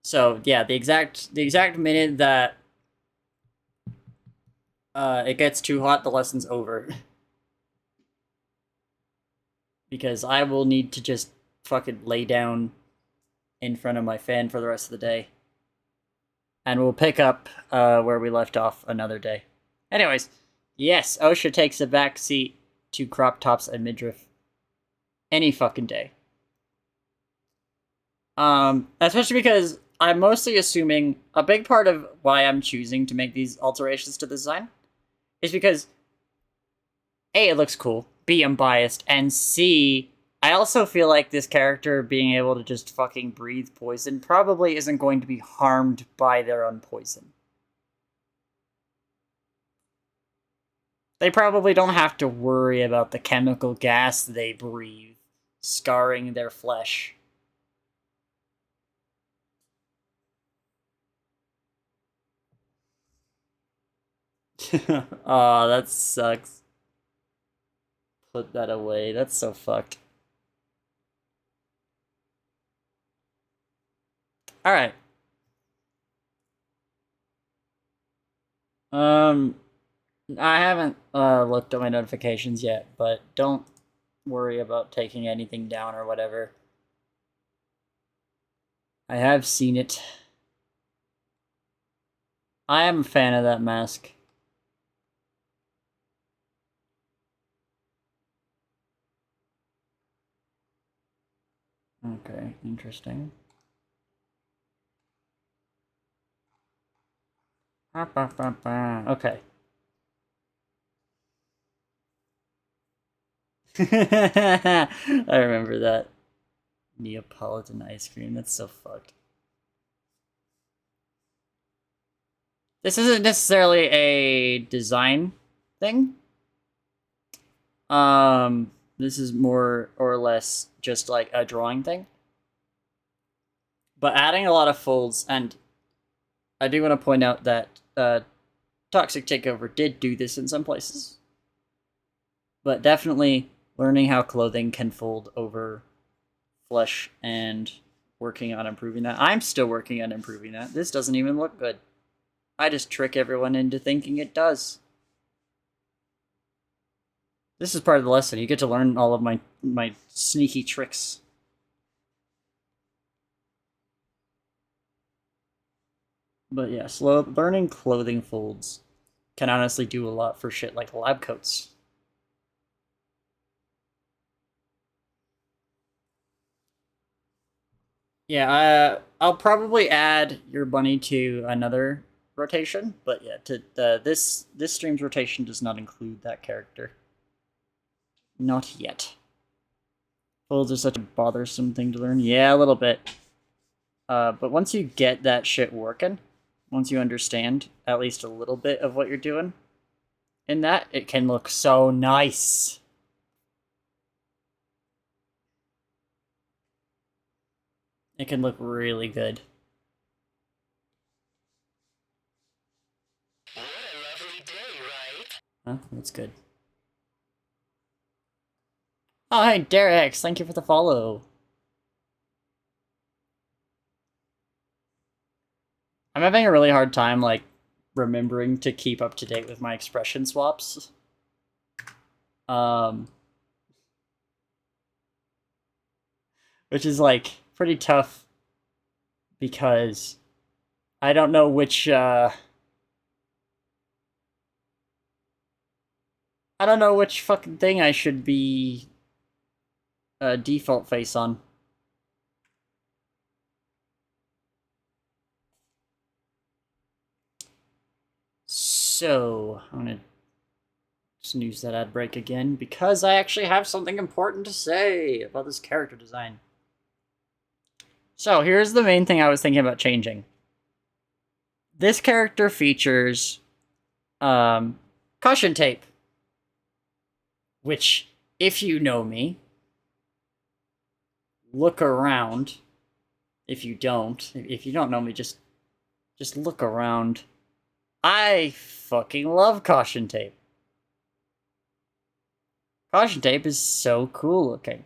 So yeah, the exact minute that it gets too hot, the lesson's over. Because I will need to just fucking lay down in front of my fan for the rest of the day. And we'll pick up where we left off another day. Anyways, yes, OSHA takes a back seat to crop tops and midriff any fucking day. Especially because I'm mostly assuming a big part of why I'm choosing to make these alterations to the design is because A, it looks cool, B, I'm biased, and C, I also feel like this character being able to just fucking breathe poison probably isn't going to be harmed by their own poison. They probably don't have to worry about the chemical gas they breathe scarring their flesh. Aw, that sucks. Put that away. That's so fucked. Alright. Um, I haven't looked at my notifications yet, but don't worry about taking anything down or whatever. I have seen it. I am a fan of that mask. Okay, interesting. Okay. I remember that. Neapolitan ice cream. That's so fucked. This isn't necessarily a design thing. This is more or less just like a drawing thing. But adding a lot of folds, and I do want to point out that Toxic Takeover did do this in some places. But definitely learning how clothing can fold over flesh and working on improving that. I'm still working on improving that. This doesn't even look good. I just trick everyone into thinking it does. This is part of the lesson. You get to learn all of my sneaky tricks. But yeah, learning clothing folds can honestly do a lot for shit like lab coats. Yeah, I'll probably add your bunny to another rotation, but yeah, to this stream's rotation does not include that character. Not yet. Folds are such a bothersome thing to learn. Yeah, a little bit. But once you get that shit working, once you understand at least a little bit of what you're doing in that, it can look so nice. It can look really good. What a lovely day, right? Huh? That's good. Oh, hey, Derex, thank you for the follow. I'm having a really hard time, like, remembering to keep up to date with my expression swaps. Um, which is, like, pretty tough because I don't know which, I don't know which fucking thing I should be default face on. So, I'm gonna snooze that ad break again because I actually have something important to say about this character design. So, here's the main thing I was thinking about changing. This character features caution tape, which, if you know me, look around, if you don't know me, just look around. I fucking love caution tape. Caution tape is so cool looking.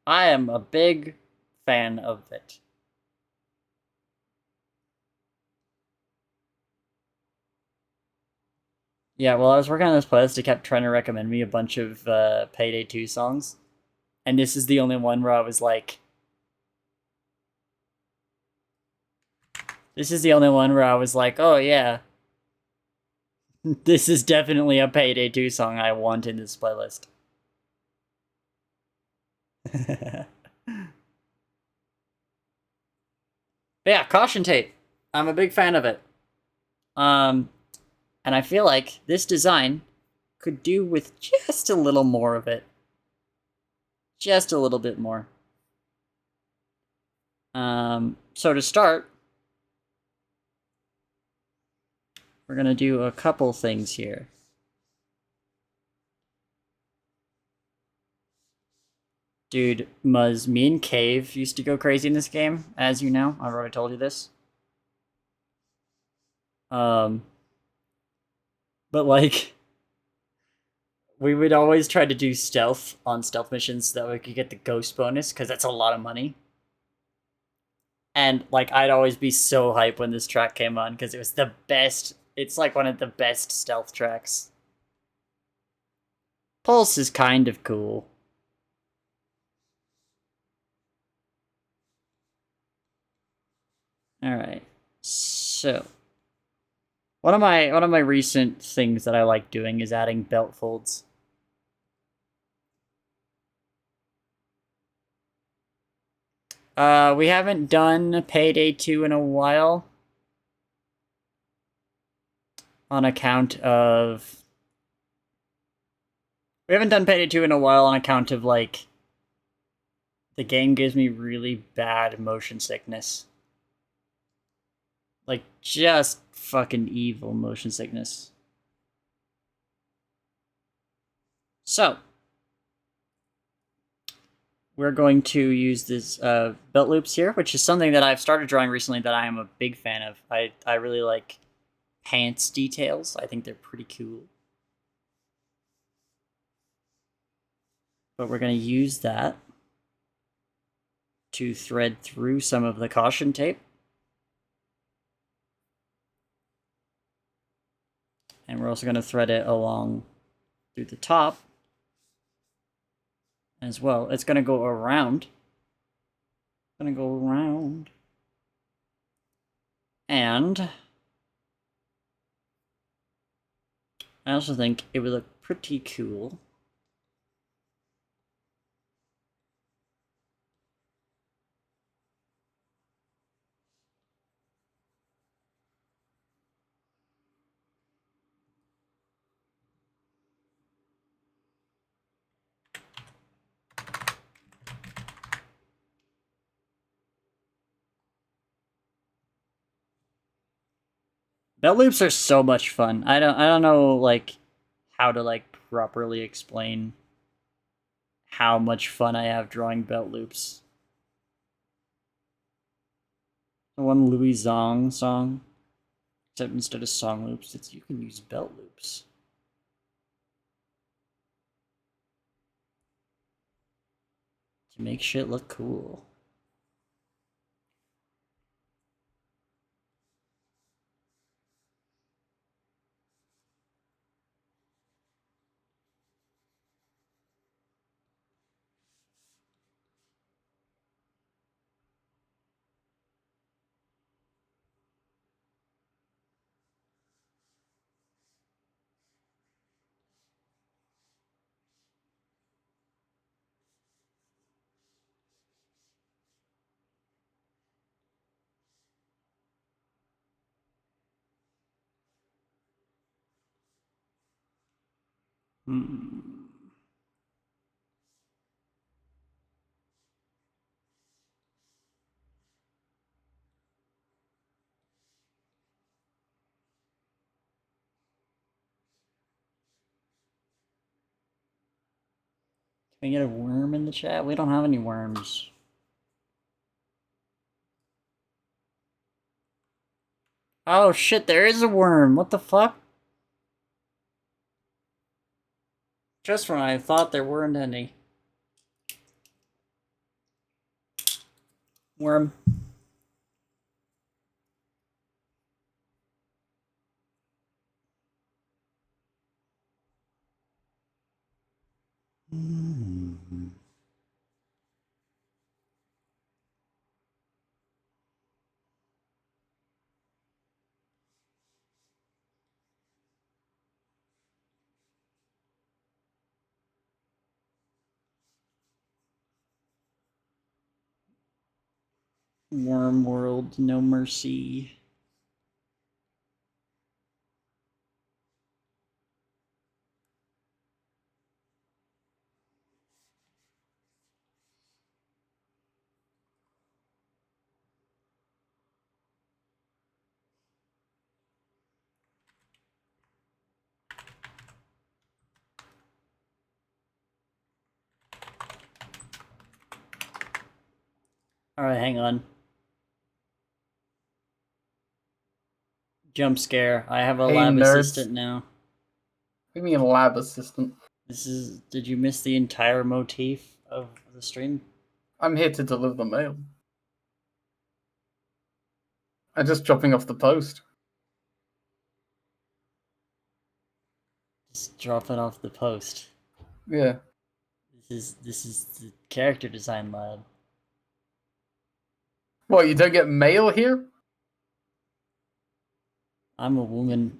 I am a big fan of it. Yeah, while I was working on this playlist, it kept trying to recommend me a bunch of Payday 2 songs. And this is the only one where I was like, oh yeah, this is definitely a Payday 2 song I want in this playlist. But yeah, caution tape. I'm a big fan of it. Um, and I feel like this design could do with just a little more of it. Just a little bit more. So to start, we're gonna do a couple things here. Dude, Muzz, me and Cave used to go crazy in this game, as you know. I've already told you this. Um, but like, we would always try to do stealth on stealth missions so that we could get the ghost bonus, because that's a lot of money. And like, I'd always be so hyped when this track came on, because it was the best. It's like one of the best stealth tracks. Pulse is kind of cool. All right, so one of my recent things that I like doing is adding belt folds. We haven't done Payday 2 in a while on account of... We haven't done Payday 2 in a while on account of, like, the game gives me really bad motion sickness. Like, just fucking evil motion sickness. So, we're going to use this belt loops here, which is something that I've started drawing recently that I am a big fan of. I really like pants details. I think they're pretty cool. But we're going to use that to thread through some of the caution tape. And we're also going to thread it along through the top as well. It's going to go around. It's going to go around. And I also think it would look pretty cool belt loops are so much fun. I don't know like how to like properly explain how much fun I have drawing belt loops. The one Louis Zong song, except instead of song loops, it's you can use belt loops to make shit look cool. Hmm. Can we get a worm in the chat? We don't have any worms. Oh shit, there is a worm. What the fuck? Just when I thought there weren't any. Worm. Worm world, no mercy. Alright, hang on. Jump scare. I have a Hey, lab nerds. assistant now. Give me a lab assistant. This is. Did you miss the entire motif of the stream? I'm here to deliver the mail. I'm just dropping off the post. Just drop it off the post. Yeah. This is the character design lab. What, you don't get mail here? I'm a woman.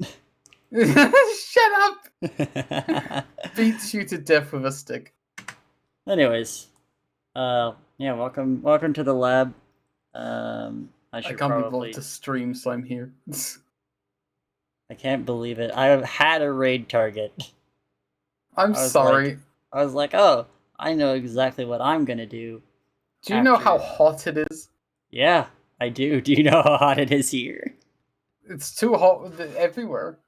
Shut up! Beats you to death with a stick. Anyways, yeah, welcome to the lab. I I should can't be probably. bothered to stream, so I'm here. I can't believe it. I had a raid target. I'm I was sorry. I was like, oh, I know exactly what I'm gonna do. Do you know how after- hot it is? Yeah, I do. Do you know how hot it is here? It's too hot everywhere.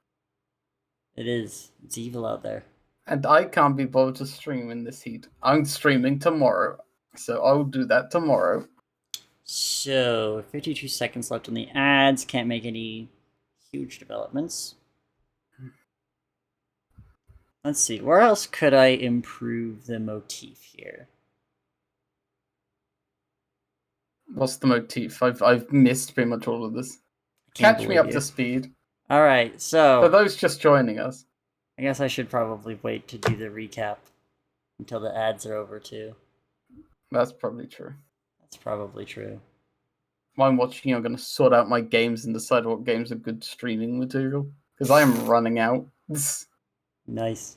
It is. It's evil out there. And I can't be bothered to stream in this heat. I'm streaming tomorrow, so I'll do that tomorrow. So, 52 seconds left on the ads. Can't make any huge developments. Let's see. Where else could I improve the motif here? What's the motif? I've missed pretty much all of this. Catch me up to speed. Alright, so... For those just joining us. I guess I should probably wait to do the recap until the ads are over, too. That's probably true. That's probably true. While I'm watching, I'm going to sort out my games and decide what games are good streaming material. Because I am running out. Nice.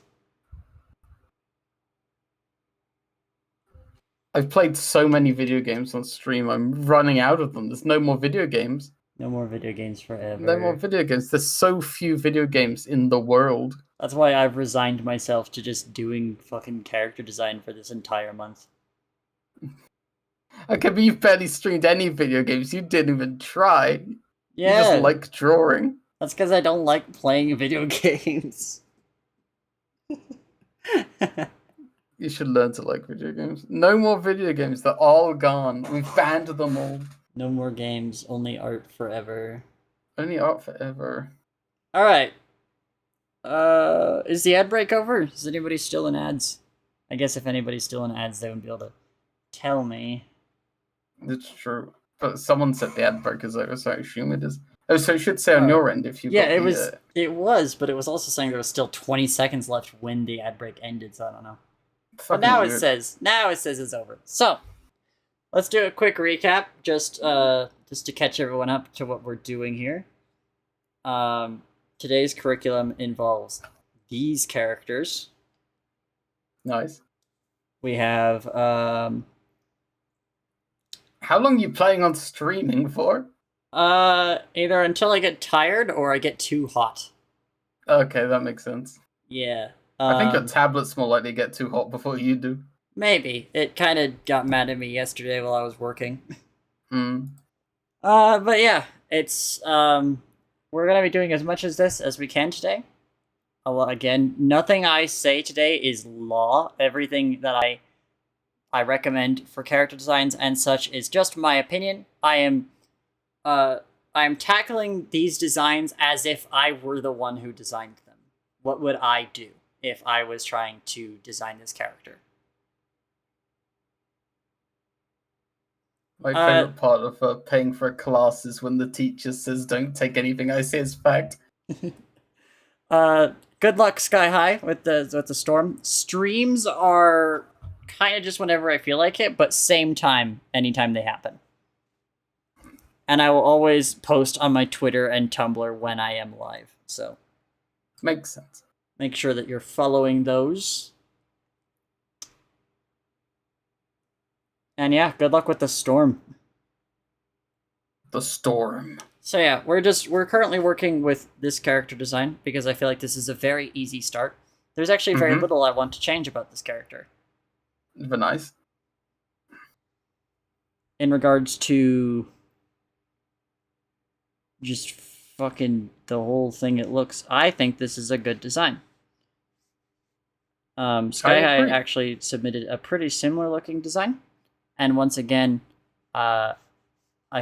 I've played so many video games on stream, I'm running out of them. There's no more video games. No more video games forever. No more video games. There's so few video games in the world. That's why I've resigned myself to just doing fucking character design for this entire month. Okay, but you've barely streamed any video games. You didn't even try. Yeah. You just like drawing. That's because I don't like playing video games. You should learn to like video games. No more video games. They're all gone. We've banned them all. No more games. Only art forever. Only art forever. Alright. Is the ad break over? Is anybody still in ads? I guess if anybody's still in ads, they wouldn't be able to tell me. It's true. But someone said the ad break is over, so I assume it is. Oh, so it should say on your end if you Yeah, got it was, but it was also saying there was still 20 seconds left when the ad break ended, so I don't know. But now it says it's over. So let's do a quick recap, just to catch everyone up to what we're doing here. Today's curriculum involves these characters. Nice. We have How long are you planning on streaming for? either until I get tired or I get too hot. Okay, that makes sense. Yeah. I think your tablet's more likely to get too hot before you do. Maybe. It kind of got mad at me yesterday while I was working. Hmm. But yeah, it's, we're gonna be doing as much as this as we can today. Again, nothing I say today is law. Everything that I recommend for character designs and such is just my opinion. I am, I'm tackling these designs as if I were the one who designed them. What would I do if I was trying to design this character? My favorite part of paying for a class is when the teacher says, "Don't take anything I say as fact." Good luck, Sky High, with the storm. Streams are kind of just whenever I feel like it, but same time, anytime they happen. And I will always post on my Twitter and Tumblr when I am live. So makes sense. Make sure that you're following those. And yeah, good luck with the storm. The storm. So yeah, we're currently working with this character design because I feel like this is a very easy start. There's actually very little I want to change about this character. Very nice. In regards to just fucking the whole thing it looks, I think this is a good design. Sky High actually submitted a pretty similar looking design. And once again, I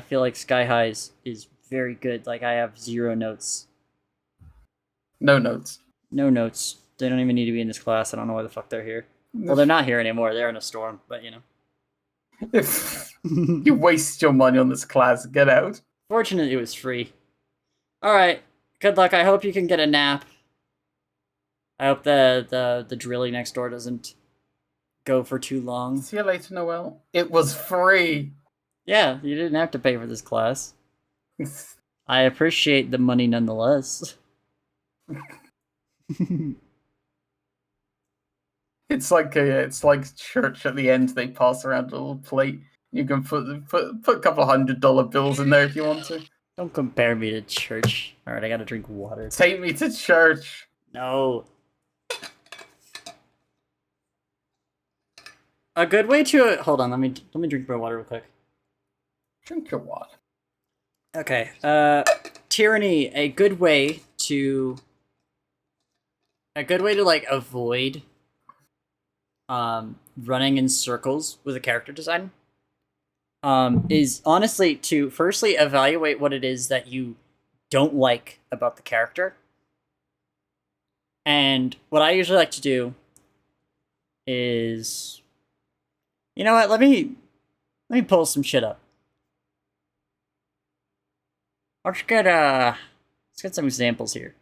feel like Sky High's is very good. Like, I have 0 notes. No notes. No notes. They don't even need to be in this class. I don't know why the fuck they're here. Well, they're not here anymore. They're in a storm, but you know. If you waste your money on this class, get out. Fortunately, it was free. Alright. Good luck. I hope you can get a nap. I hope the drilling next door doesn't go for too long. See you later, Noel. It was free. Yeah, you didn't have to pay for this class. I appreciate the money nonetheless. It's like church at the end. They pass around a little plate. You can put a couple of $100 bills in there if you want to. Don't compare me to church. All right, I gotta drink water. Take me to church. No. A good way to hold on. Let me drink my water real quick. Drink your water. Okay. Tyranny. A good way to like avoid running in circles with a character design is honestly to firstly evaluate what it is that you don't like about the character. And what I usually like to do is, you know what, let me pull some shit up. Let's get some examples here.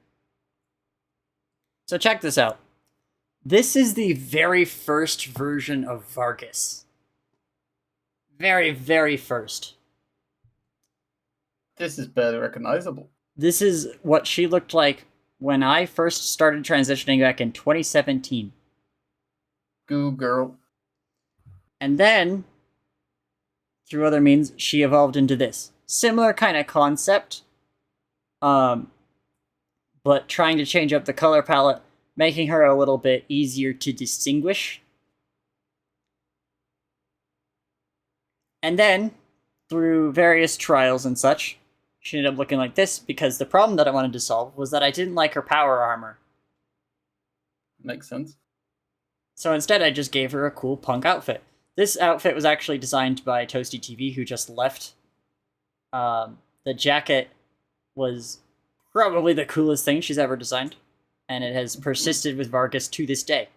So check this out. This is the very first version of Vargas. Very, very first. This is barely recognizable. This is what she looked like when I first started transitioning back in 2017. Goo girl. And then, through other means, she evolved into this. Similar kind of concept. But trying to change up the color palette, making her a little bit easier to distinguish. And then, through various trials and such, she ended up looking like this because the problem that I wanted to solve was that I didn't like her power armor. Makes sense. So instead, I just gave her a cool punk outfit. This outfit was actually designed by Toasty TV, who just left. The jacket was probably the coolest thing she's ever designed, and it has persisted with Vargas to this day.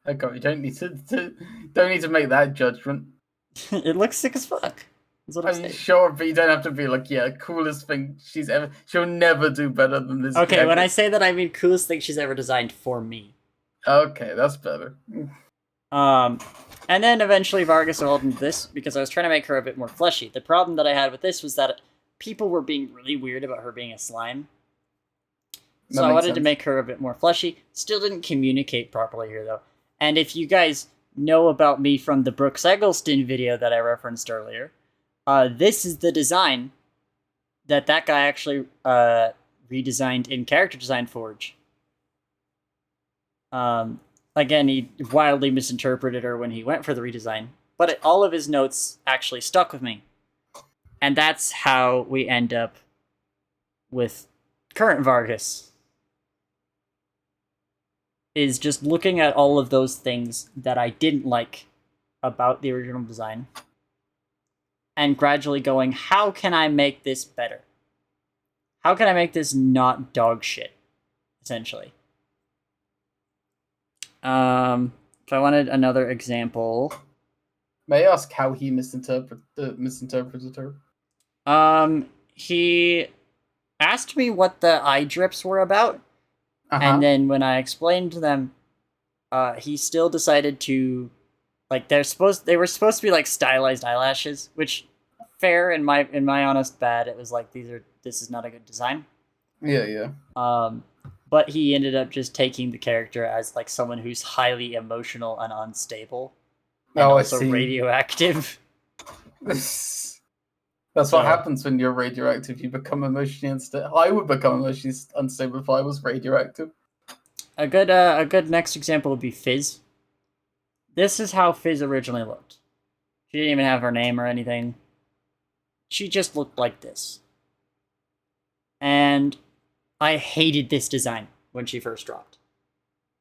Okay, you don't need to make that judgment. It looks sick as fuck. That's what I'm saying. Sure, but you don't have to be like, yeah, coolest thing she's ever. She'll never do better than this. Okay, jacket. when I say that, I mean coolest thing she's ever designed for me. Okay, that's better. And then eventually Vargas evolved into this because I was trying to make her a bit more fleshy. The problem that I had with this was that people were being really weird about her being a slime. So I wanted to make her a bit more fleshy. Still didn't communicate properly here, though. And if you guys know about me from the Brooks Eggleston video that I referenced earlier, this is the design that guy actually redesigned in Character Design Forge. Again, he wildly misinterpreted her when he went for the redesign, but all of his notes actually stuck with me. And that's how we end up with current Vargas. Is just looking at all of those things that I didn't like about the original design and gradually going, how can I make this better? How can I make this not dog shit, essentially? If I wanted another example, May I ask how he misinterpreted her? he asked me what the eye drips were about, and then when I explained to them, he still decided to, like, they were supposed to be like stylized eyelashes, which fair in my honest bad, it was like this is not a good design. Yeah. But he ended up just taking the character as like someone who's highly emotional and unstable, and also radioactive. That's what happens when you're radioactive. You become emotionally unstable. I would become emotionally unstable if I was radioactive. A good next example would be Fizz. This is how Fizz originally looked. She didn't even have her name or anything. She just looked like this. And I hated this design when she first dropped.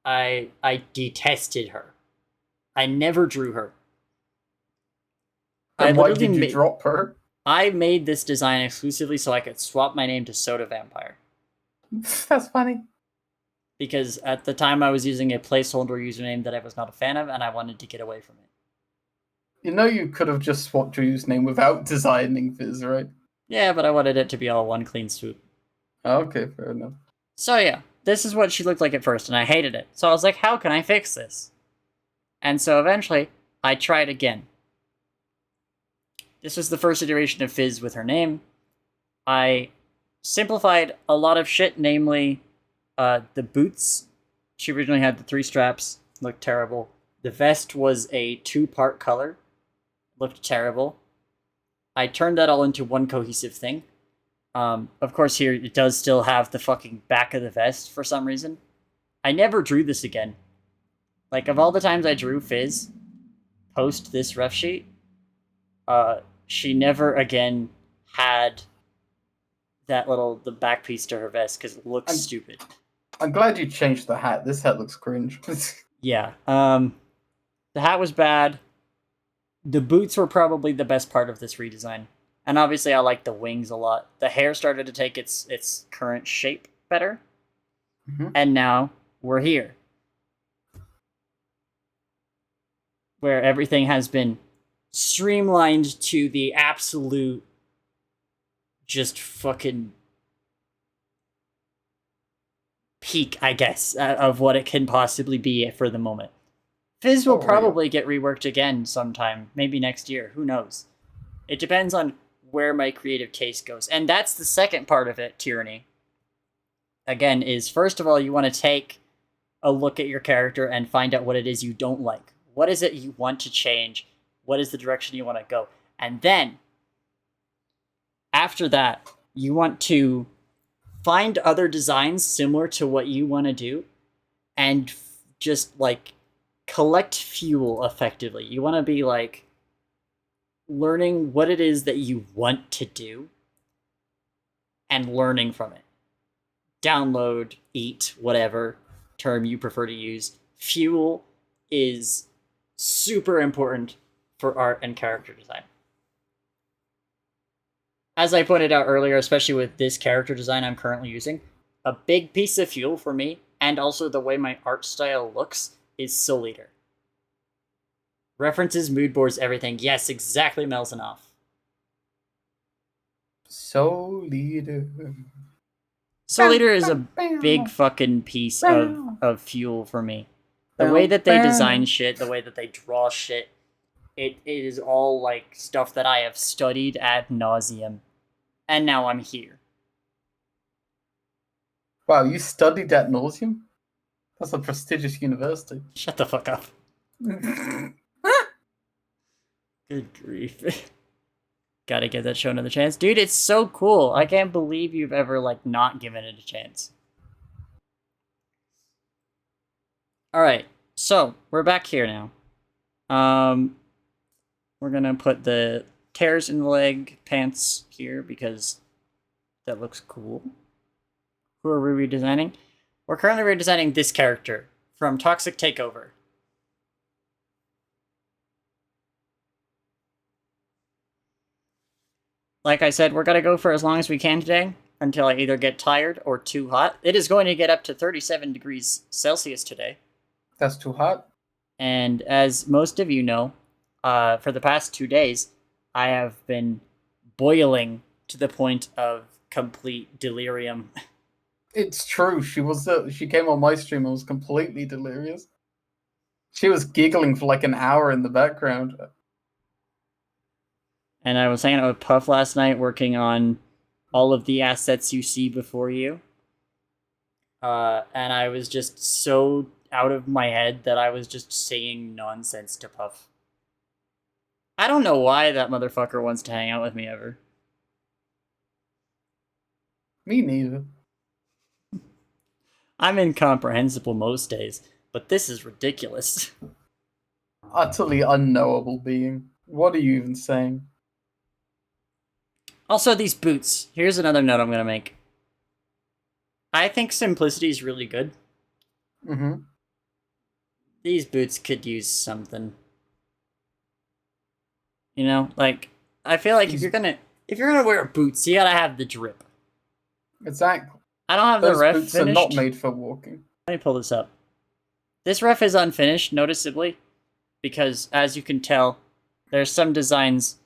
I detested her. I never drew her. Then why did you drop her? I made this design exclusively so I could swap my name to Soda Vampire. That's funny. Because at the time I was using a placeholder username that I was not a fan of, and I wanted to get away from it. You know you could have just swapped your username without designing Fizz, right? Yeah, but I wanted it to be all one clean swoop. Okay, fair enough. So yeah, this is what she looked like at first, and I hated it. So I was like, how can I fix this? And so eventually, I tried again. This was the first iteration of Fizz with her name. I simplified a lot of shit, namely the boots. She originally had the 3 straps, looked terrible. The vest was a 2-part color, looked terrible. I turned that all into one cohesive thing. Of course, here it does still have the fucking back of the vest for some reason. I never drew this again. Like, of all the times I drew Fizz post this ref sheet, she never again had the back piece to her vest because it looks stupid. I'm glad you changed the hat. This hat looks cringe. Yeah. The hat was bad. The boots were probably the best part of this redesign. And obviously I like the wings a lot. The hair started to take its current shape better. Mm-hmm. And now we're here. Where everything has been streamlined to the absolute just fucking peak, I guess, of what it can possibly be for the moment. Fizz will probably get reworked again sometime, maybe next year, who knows. It depends on where my creative taste goes. And that's the second part of it, Tyranny. Again, is first of all, you want to take a look at your character and find out what it is you don't like. What is it you want to change? What is the direction you want to go? And then, after that, you want to find other designs similar to what you want to do and just, like, collect fuel effectively. You want to be, like, learning what it is that you want to do and learning from it. Download, eat, whatever term you prefer to use. Fuel is super important for art and character design. As I pointed out earlier, especially with this character design I'm currently using, a big piece of fuel for me, and also the way my art style looks, is Soul Eater. References, mood boards, everything. Yes, exactly, Melzinoff. Soul Eater. Soul Eater is a big fucking piece of fuel for me. The way that they design shit, the way that they draw shit, it is all like stuff that I have studied ad nauseum. And now I'm here. Wow, you studied ad nauseum? That's a prestigious university. Shut the fuck up. Good grief. Gotta give that show another chance. Dude, it's so cool. I can't believe you've ever, like, not given it a chance. Alright, so, we're back here now. We're gonna put the tears in the leg pants here because that looks cool. Who are we redesigning? We're currently redesigning this character from Toxic Takeover. like I said, we're going to go for as long as we can today until I either get tired or too hot. It is going to get up to 37 degrees Celsius today. That's too hot. And as most of you know, for the past 2 days, I have been boiling to the point of complete delirium. It's true. She came on my stream and was completely delirious. She was giggling for like an hour in the background. And I was hanging out with Puff last night working on all of the assets you see before you. And I was just so out of my head that I was just saying nonsense to Puff. I don't know why that motherfucker wants to hang out with me ever. Me neither. I'm incomprehensible most days, but this is ridiculous. Utterly unknowable being. What are you even saying? Also, these boots. Here's another note I'm going to make. I think simplicity is really good. Mm-hmm. These boots could use something. You know, like, I feel like if you're gonna wear boots, you gotta have the drip. Exactly. I don't have Those the ref boots finished. are not made for walking. Let me pull this up. This ref is unfinished, noticeably, because as you can tell, there's some designs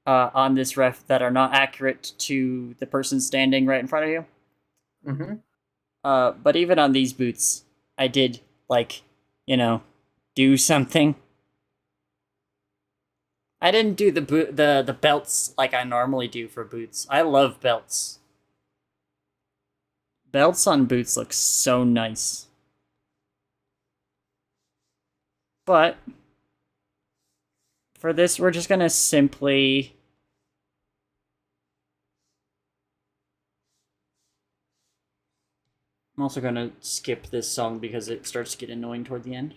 on this ref that are not accurate to the person standing right in front of you. Mm-hmm. But even on these boots, I did, like, you know, do something. I didn't do the belts like I normally do for boots. I love belts. Belts on boots look so nice. But for this, we're just gonna simply... I'm also gonna skip this song because it starts to get annoying toward the end.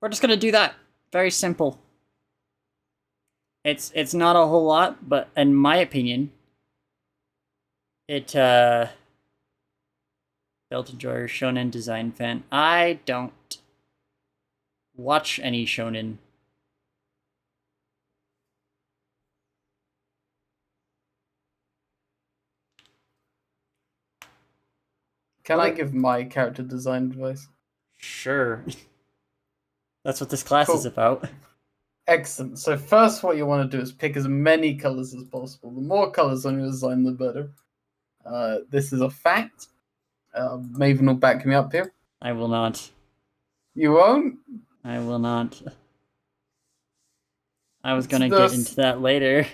We're just gonna do that. Very simple. It's not a whole lot, but in my opinion, it belt enjoyer, shonen design fan. I don't watch any shonen. Can I give my character design advice? Sure. That's what this class Cool. is about. Excellent. So first what you want to do is pick as many colors as possible. The more colors on your design, the better. This is a fact. Maven will back me up here. I will not. You won't? I will not. I was gonna get into that later.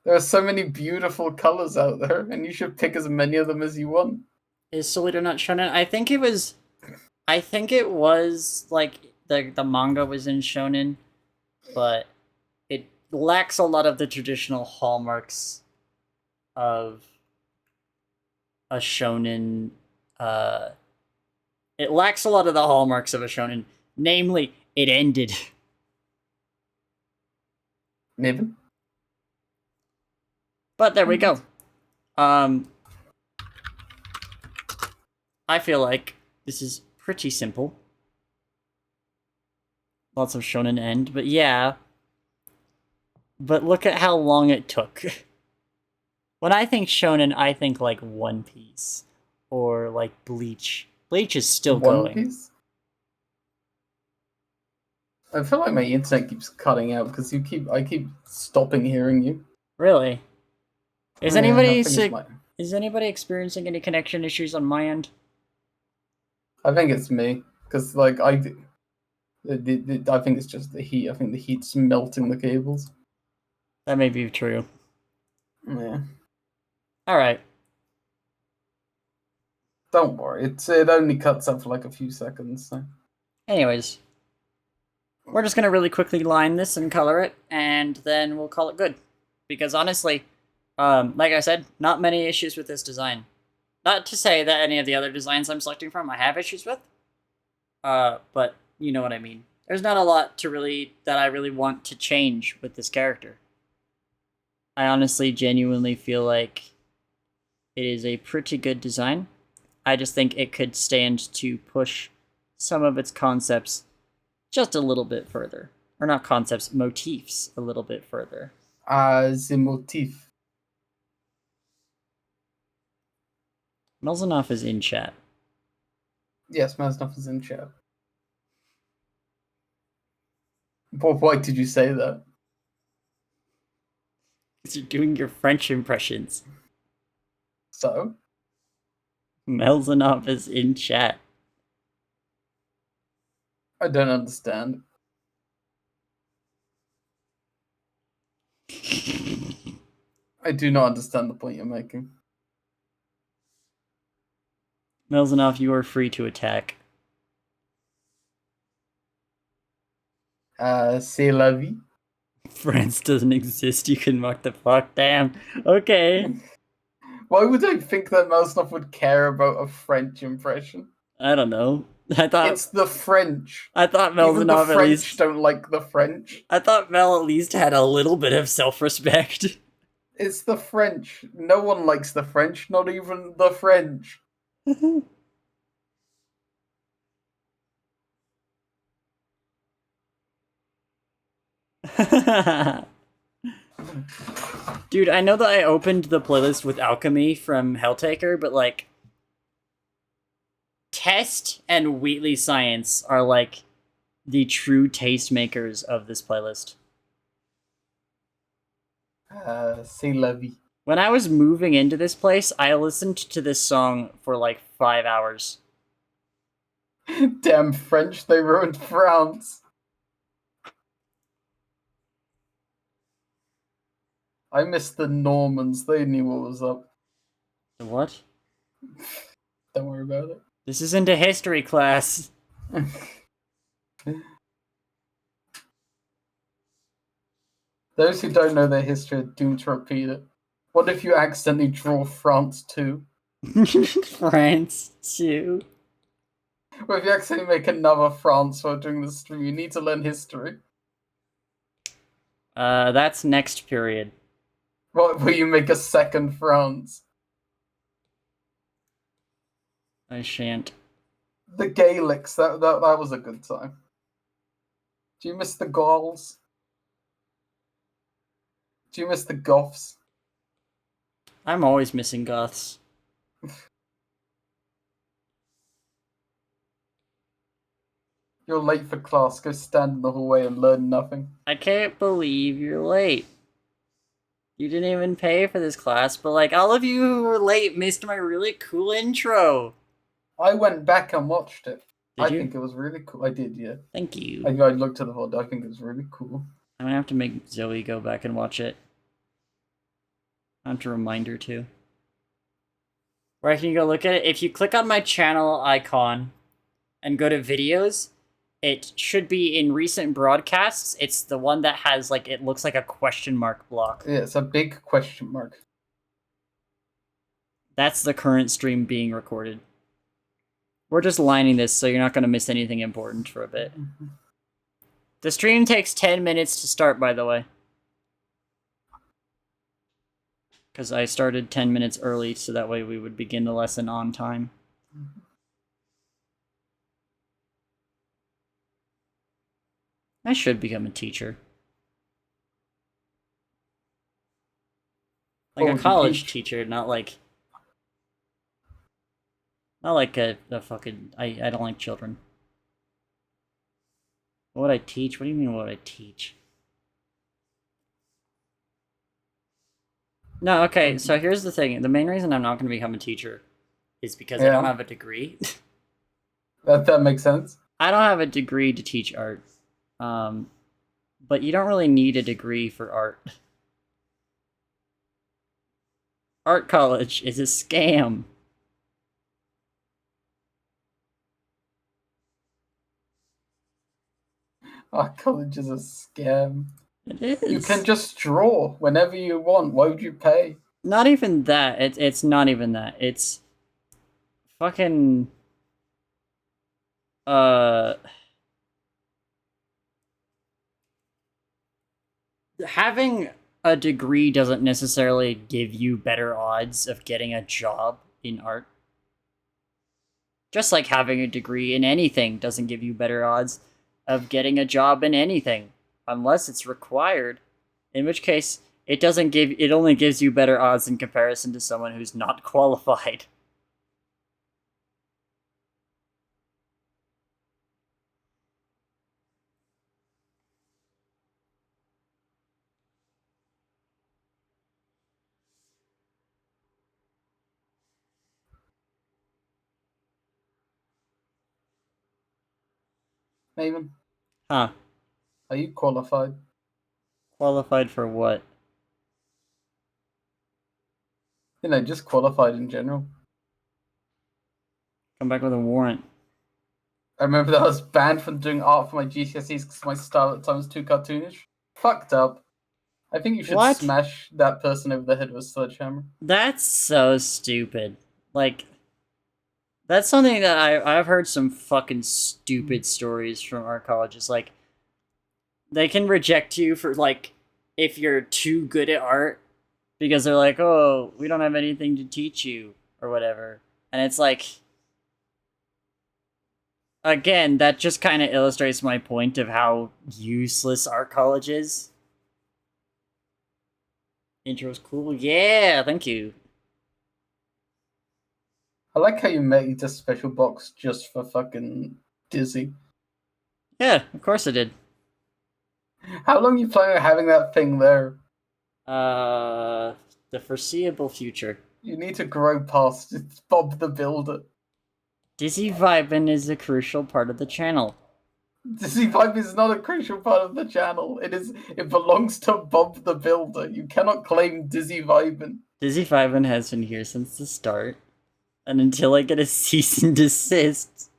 There are so many beautiful colors out there, and you should pick as many of them as you want. Is Solito not shonen? I think it was like the manga was in shonen, but it lacks a lot of the traditional hallmarks of a shonen. It lacks a lot of the hallmarks of a shonen. Namely, it ended. Niven? But there we go. I feel like this is pretty simple. Lots of shonen end, but yeah. But look at how long it took. When I think shonen, I think like One Piece or like Bleach. Bleach is still One going. Piece? I feel like my internet keeps cutting out because I keep stopping hearing you. Really? Is Yeah, anybody I think is anybody experiencing any connection issues on my end? I think it's me because like I think it's just the heat. I think the heat's melting the cables. That may be true. Yeah. All right. Don't worry. It only cuts out for like a few seconds. So. Anyways, we're just gonna really quickly line this and color it, and then we'll call it good. Because honestly, like I said, not many issues with this design. Not to say that any of the other designs I'm selecting from I have issues with. But you know what I mean. There's not a lot that I really want to change with this character. I honestly, genuinely feel like it is a pretty good design. I just think it could stand to push some of its concepts just a little bit further. or not concepts, motifs a little bit further. The motif. Melzanoff is in chat. Yes, Maznov is in chat. But why did you say that? Because you're doing your French impressions. So? Melzanoff is in chat. I don't understand. I do not understand the point you're making. Melzanoff, you are free to attack. C'est la vie. France doesn't exist, you can mark the fuck. Damn. Okay. Why would I think that Maznov would care about a French impression? I don't know. It's the French. I thought Even the Melzanoff at French least. don't like the French. I thought Mel at least had a little bit of self-respect. It's the French. No one likes the French, not even the French. Dude, I know that I opened the playlist with Alchemy from Helltaker, but like Test and Wheatley Science are like the true tastemakers of this playlist. C'est la vie. When I was moving into this place, I listened to this song for like 5 hours. Damn French, they ruined France. I miss the Normans, they knew what was up. What? Don't worry about it. This isn't a history class. Those who don't know their history are doomed to repeat it. What if you accidentally draw France too? France, too. What if you accidentally make another France while doing the stream? You need to learn history. That's next period. What, will you make a second France? I shan't. The Gaelics, that was a good time. Do you miss the Gauls? Do you miss the Goths? I'm always missing Goths. You're late for class, go stand in the hallway and learn nothing. I can't believe you're late. You didn't even pay for this class, but like all of you who were late missed my really cool intro. I went back and watched it. Did you? think it was really cool. I did, yeah. Thank you. I looked at the VOD. I think it was really cool. I'm gonna have to make Zoe go back and watch it. I have to remind her to. Where can you go look at it? If you click on my channel icon and go to videos, it should be in recent broadcasts. It's the one that has like, it looks like a question mark block. Yeah, it's a big question mark. That's the current stream being recorded. We're just lining this so you're not going to miss anything important for a bit. The stream takes 10 minutes to start, by the way. Because I started 10 minutes early, so that way we would begin the lesson on time. I should become a teacher. Like a college teacher, not like a fucking... I don't like children. What would I teach? What do you mean, what would I teach? No, okay, so here's the thing. The main reason I'm not going to become a teacher is because I don't have a degree. That makes sense. I don't have a degree to teach art. But you don't really need a degree for art. Art college is a scam. Art college is a scam. It is. You can just draw whenever you want. Why would you pay? Not even that. It's not even that. It's fucking having a degree doesn't necessarily give you better odds of getting a job in art. Just like having a degree in anything doesn't give you better odds of getting a job in anything. unless it's required. In which case, it only gives you better odds in comparison to someone who's not qualified. Maven, Huh. are you qualified? Qualified for what? Just qualified in general. Come back with a warrant. I remember that I was banned from doing art for my GCSEs because my style at times was too cartoonish. Fucked up. I think you should What? smash that person over the head with a sledgehammer. That's so stupid. Like, that's something that I've heard some fucking stupid stories from our colleges. Like, they can reject you for, like, if you're too good at art because they're like, oh, we don't have anything to teach you or whatever. And it's like, again, that just kind of illustrates my point of how useless art college is. Intro's cool. Yeah, thank you. I like how you made a special box just for fucking Dizzy. Yeah, of course I did. How long you planning on having that thing there? The foreseeable future. You need to grow past it. Bob the Builder. Dizzy Vibin is a crucial part of the channel. Dizzy Vibe is not a crucial part of the channel. It belongs to Bob the Builder. You cannot claim Dizzy Vibin. Dizzy Vibin has been here since the start. And until I get a cease and desist,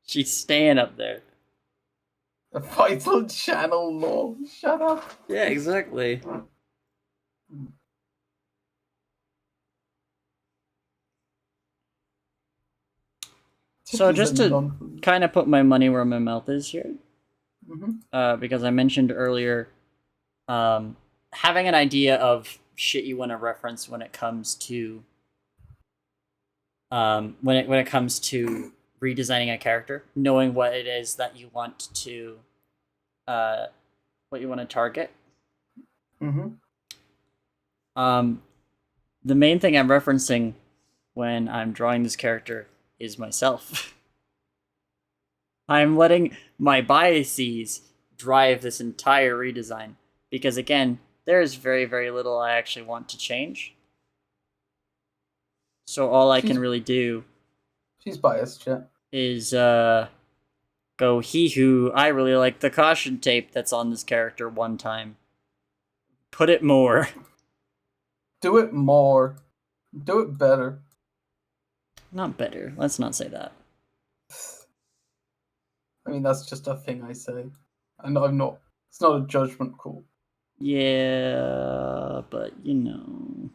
she's staying up there. A vital channel law. Shut up. Yeah, exactly. So just to kind of put my money where my mouth is here, because I mentioned earlier, having an idea of shit you want to reference when it comes to when it comes to redesigning a character, knowing what it is that you want to what you want to target. The main thing I'm referencing when I'm drawing this character is myself. I'm letting my biases drive this entire redesign because, again, there's very, very little I actually want to change. So all I can really do... She's biased, chat. ...is go, he-hoo, I really like the caution tape that's on this character one time. Put it more. Do it more. Do it better. Not better. Let's not say that. I mean, that's just a thing I say. And I'm not... It's not a judgment call. Yeah, but, you know...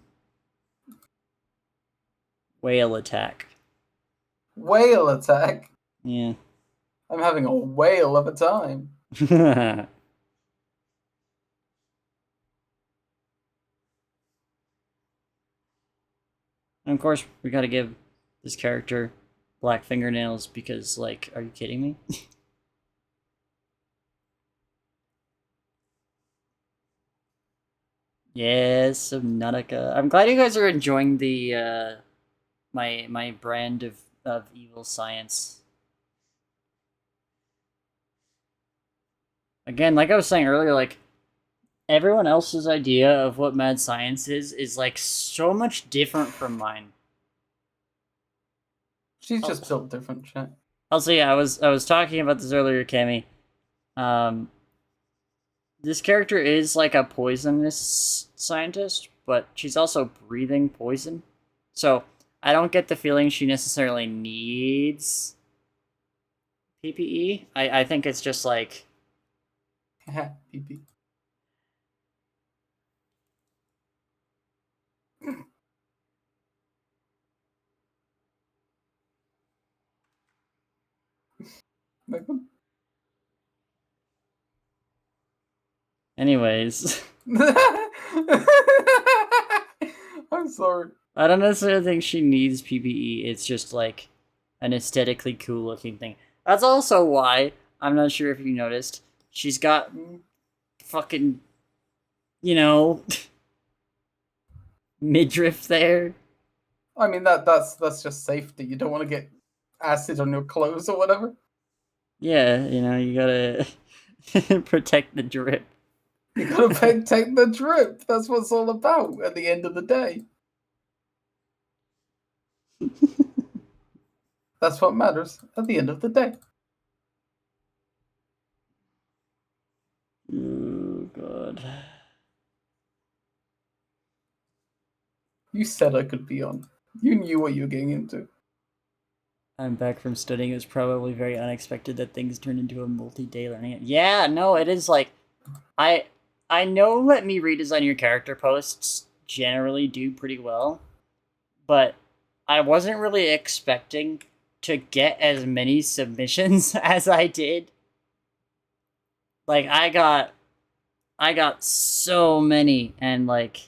Whale attack. Whale attack? Yeah. I'm having a whale of a time. And of course, we gotta give this character black fingernails because, like, are you kidding me? Yes, Subnautica. I'm glad you guys are enjoying the my brand of evil science. Again, like I was saying earlier, like everyone else's idea of what mad science is like so much different from mine. She's just built different, chat. Also, yeah, I was talking about this earlier, Cammy. This character is like a poisonous scientist, but she's also breathing poison. So I don't get the feeling she necessarily needs PPE. I think it's just like... PP. Anyways. I'm sorry. I don't necessarily think she needs PPE. It's just like an aesthetically cool looking thing. That's also why, I'm not sure if you noticed, she's got fucking, you know, midriff there. I mean that's just safety. You don't want to get acid on your clothes or whatever. Yeah, you gotta protect the drip. You gotta take the drip. That's what it's all about at the end of the day. That's what matters at the end of the day. Oh, God. You said I could be on. You knew what you were getting into. I'm back from studying. It was probably very unexpected that things turned into a multi-day learning. Yeah, no, it is like I I know let me redesign your character posts generally do pretty well, but I wasn't really expecting to get as many submissions as I did. Like I got so many, and like,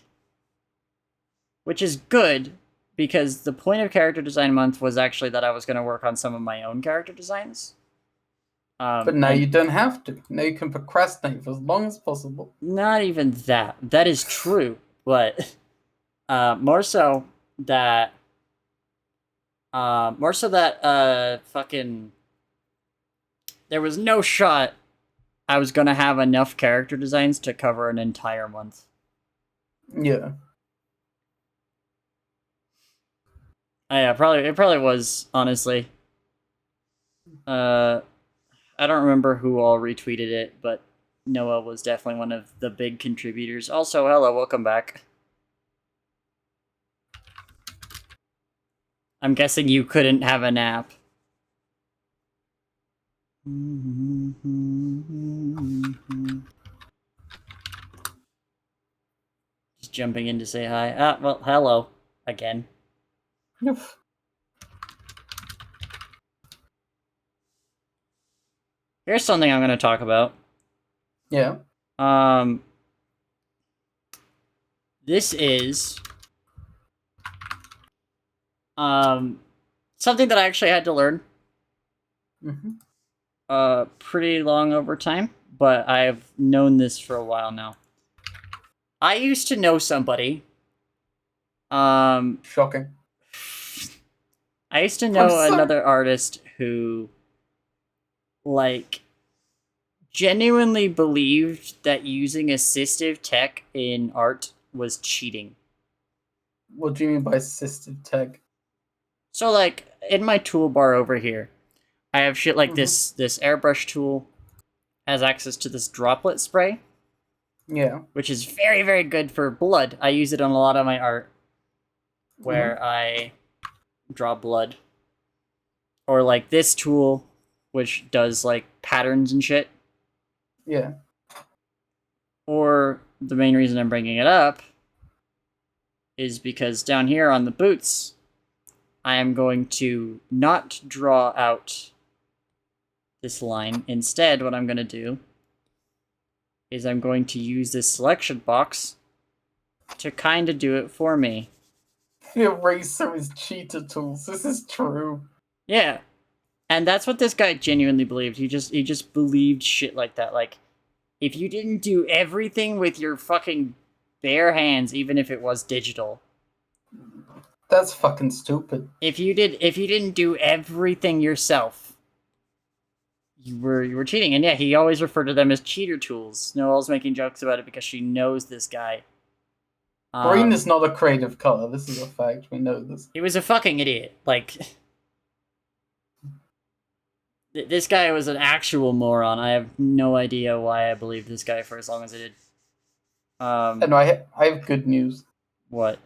which is good because the point of character design month was actually that I was going to work on some of my own character designs. But now And you don't have to. Now you can procrastinate for as long as possible. not even that. That is true, but more so that fucking there was no shot I was gonna have enough character designs to cover an entire month. Yeah. Yeah, it probably was, honestly. I don't remember who all retweeted it, but Noah was definitely one of the big contributors. Also, hello, welcome back. I'm guessing you couldn't have a nap. Just jumping in to say hi. Ah, well, hello. Again. Yep. Here's something I'm going to talk about. Yeah. This is something that I actually had to learn pretty long over time, but I've known this for a while now. I used to know somebody. Shocking. I used to know another artist who, like, genuinely believed that using assistive tech in art was cheating. What do you mean by assistive tech? So, like, in my toolbar over here, I have shit like this airbrush tool has access to this droplet spray. Yeah. Which is very, very good for blood. I use it on a lot of my art where I draw blood. Or like this tool, which does like patterns and shit. Yeah. Or the main reason I'm bringing it up is because down here on the boots, I am going to not draw out this line. Instead, what I'm going to do is I'm going to use this selection box to kind of do it for me. The eraser is cheater tools. This is true. Yeah. And that's what this guy genuinely believed. He just believed shit like that. Like, if you didn't do everything with your fucking bare hands, even if it was digital. That's fucking stupid. If you didn't do everything yourself, you were cheating. And yeah, he always referred to them as cheater tools. Noelle's making jokes about it because she knows this guy. Green is not a creative color. This is a fact. We know this. He was a fucking idiot. Like, this guy was an actual moron. I have no idea why I believed this guy for as long as I did. And I have good news. What?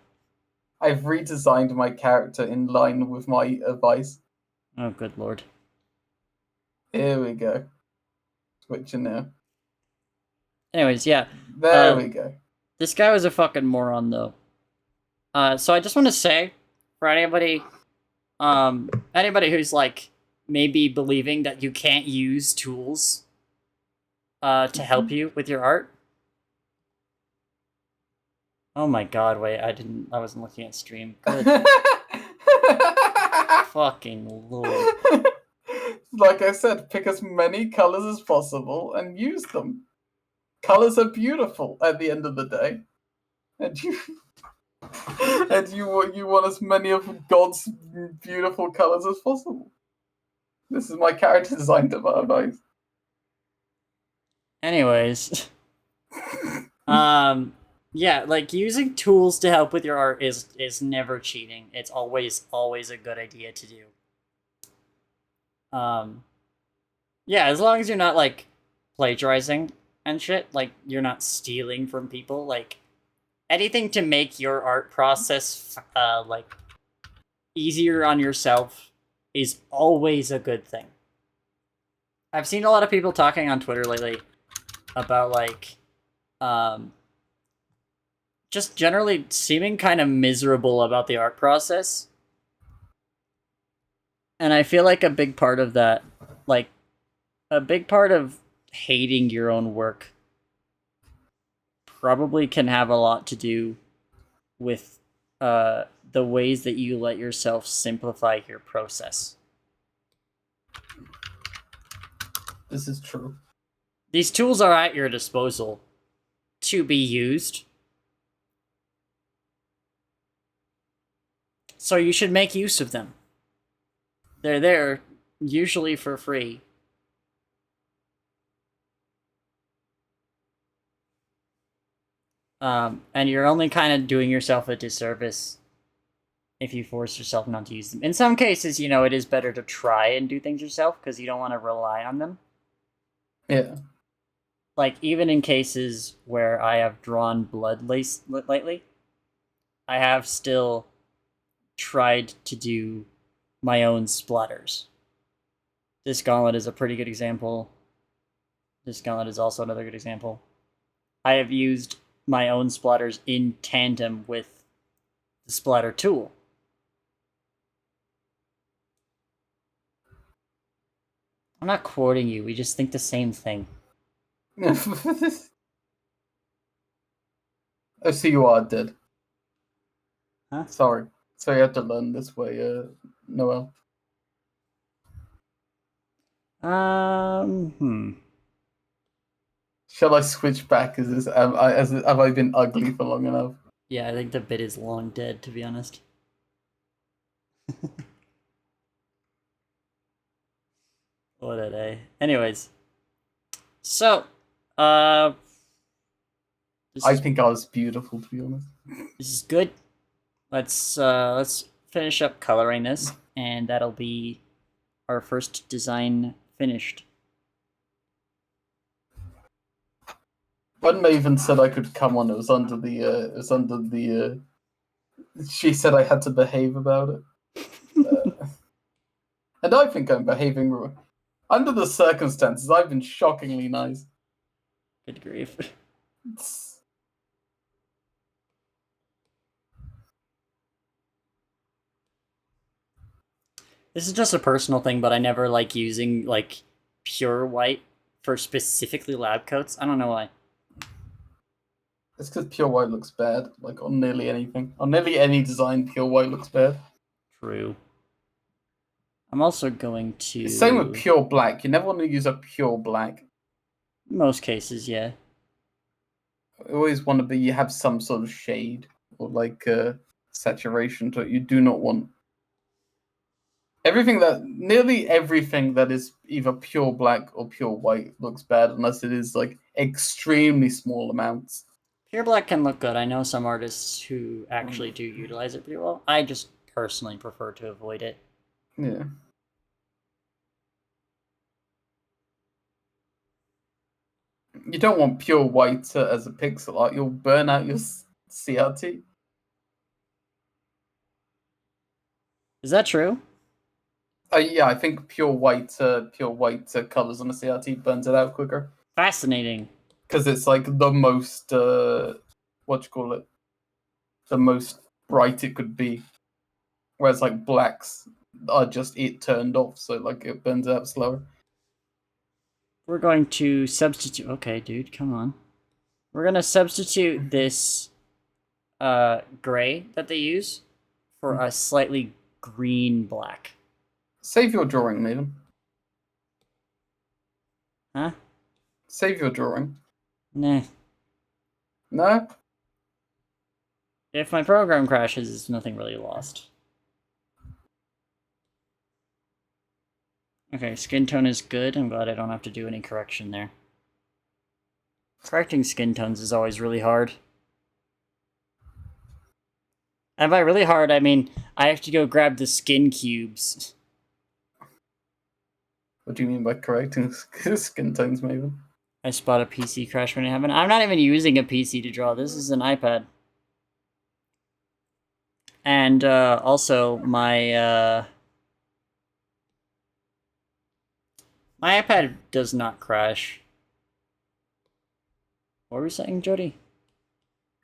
I've redesigned my character in line with my advice. Oh, good lord. Here we go. Switching now. Anyways, yeah. There we go. This guy was a fucking moron, though. So I just want to say, for anybody who's like maybe believing that you can't use tools to help you with your art. Oh my god, wait, I wasn't looking at stream. Good fucking lord. Like I said, pick as many colors as possible and use them. colors are beautiful at the end of the day, and you you want as many of God's beautiful colors as possible. This is my character design advice. Anyways, yeah, like using tools to help with your art is never cheating. It's always a good idea to do. Yeah, as long as you're not like plagiarizing and shit, like you're not stealing from people, like anything to make your art process like easier on yourself is always a good thing. I've seen a lot of people talking on Twitter lately about like just generally seeming kind of miserable about the art process. And I feel like a big part of that, like a big part of hating your own work probably can have a lot to do with the ways that you let yourself simplify your process. This is true. These tools are at your disposal to be used. So you should make use of them. They're there, usually for free. And you're only kind of doing yourself a disservice if you force yourself not to use them. In some cases, you know, it is better to try and do things yourself because you don't want to rely on them. Yeah. Like, even in cases where I have drawn blood lately, I have still tried to do my own splatters. This gauntlet is a pretty good example. This gauntlet is also another good example. I have used my own splatters in tandem with the splatter tool. I'm not quoting you, we just think the same thing. I see you are dead. Huh? Sorry. So you have to learn this way, Noel. Shall I switch back? Have I been ugly for long enough? Yeah, I think the bit is long dead, to be honest. What a day. Anyways. So, I think I was beautiful, to be honest. this is good. Let's finish up coloring this, and that'll be our first design finished. When Maven said I could come on, it was under the. She said I had to behave about it, and I think I'm behaving. Under the circumstances, I've been shockingly nice. Good grief. This is just a personal thing, but I never like using like pure white for specifically lab coats. I don't know why. It's because pure white looks bad, like on nearly anything. On nearly any design, pure white looks bad. True. I'm also going to... Same with pure black. You never want to use a pure black. Most cases, yeah. You always want to be, you have some sort of shade or like saturation to it. You do not want nearly everything that is either pure black or pure white looks bad unless it is like extremely small amounts. Pure black can look good. I know some artists who actually do utilize it pretty well. I just personally prefer to avoid it. Yeah. You don't want pure white as a pixel art. You'll burn out your CRT. Is that true? Yeah, I think pure white colors on a CRT burns it out quicker. Fascinating. Because it's like the most the most bright it could be. Whereas like blacks are just it turned off, so like it burns out slower. We're going to substitute... Okay, dude, come on. We're going to substitute this gray that they use for a slightly green black. Save your drawing, Maiden. Huh? Save your drawing. Nah. No? If my program crashes, nothing really lost. Okay, skin tone is good. I'm glad I don't have to do any correction there. Correcting skin tones is always really hard. And by really hard, I mean I have to go grab the skin cubes. What do you mean by correcting skin tones, Maven? I spot a PC crash when it happened. I'm not even using a PC to draw. This is an iPad. And also, my iPad does not crash. What were you saying, Jody?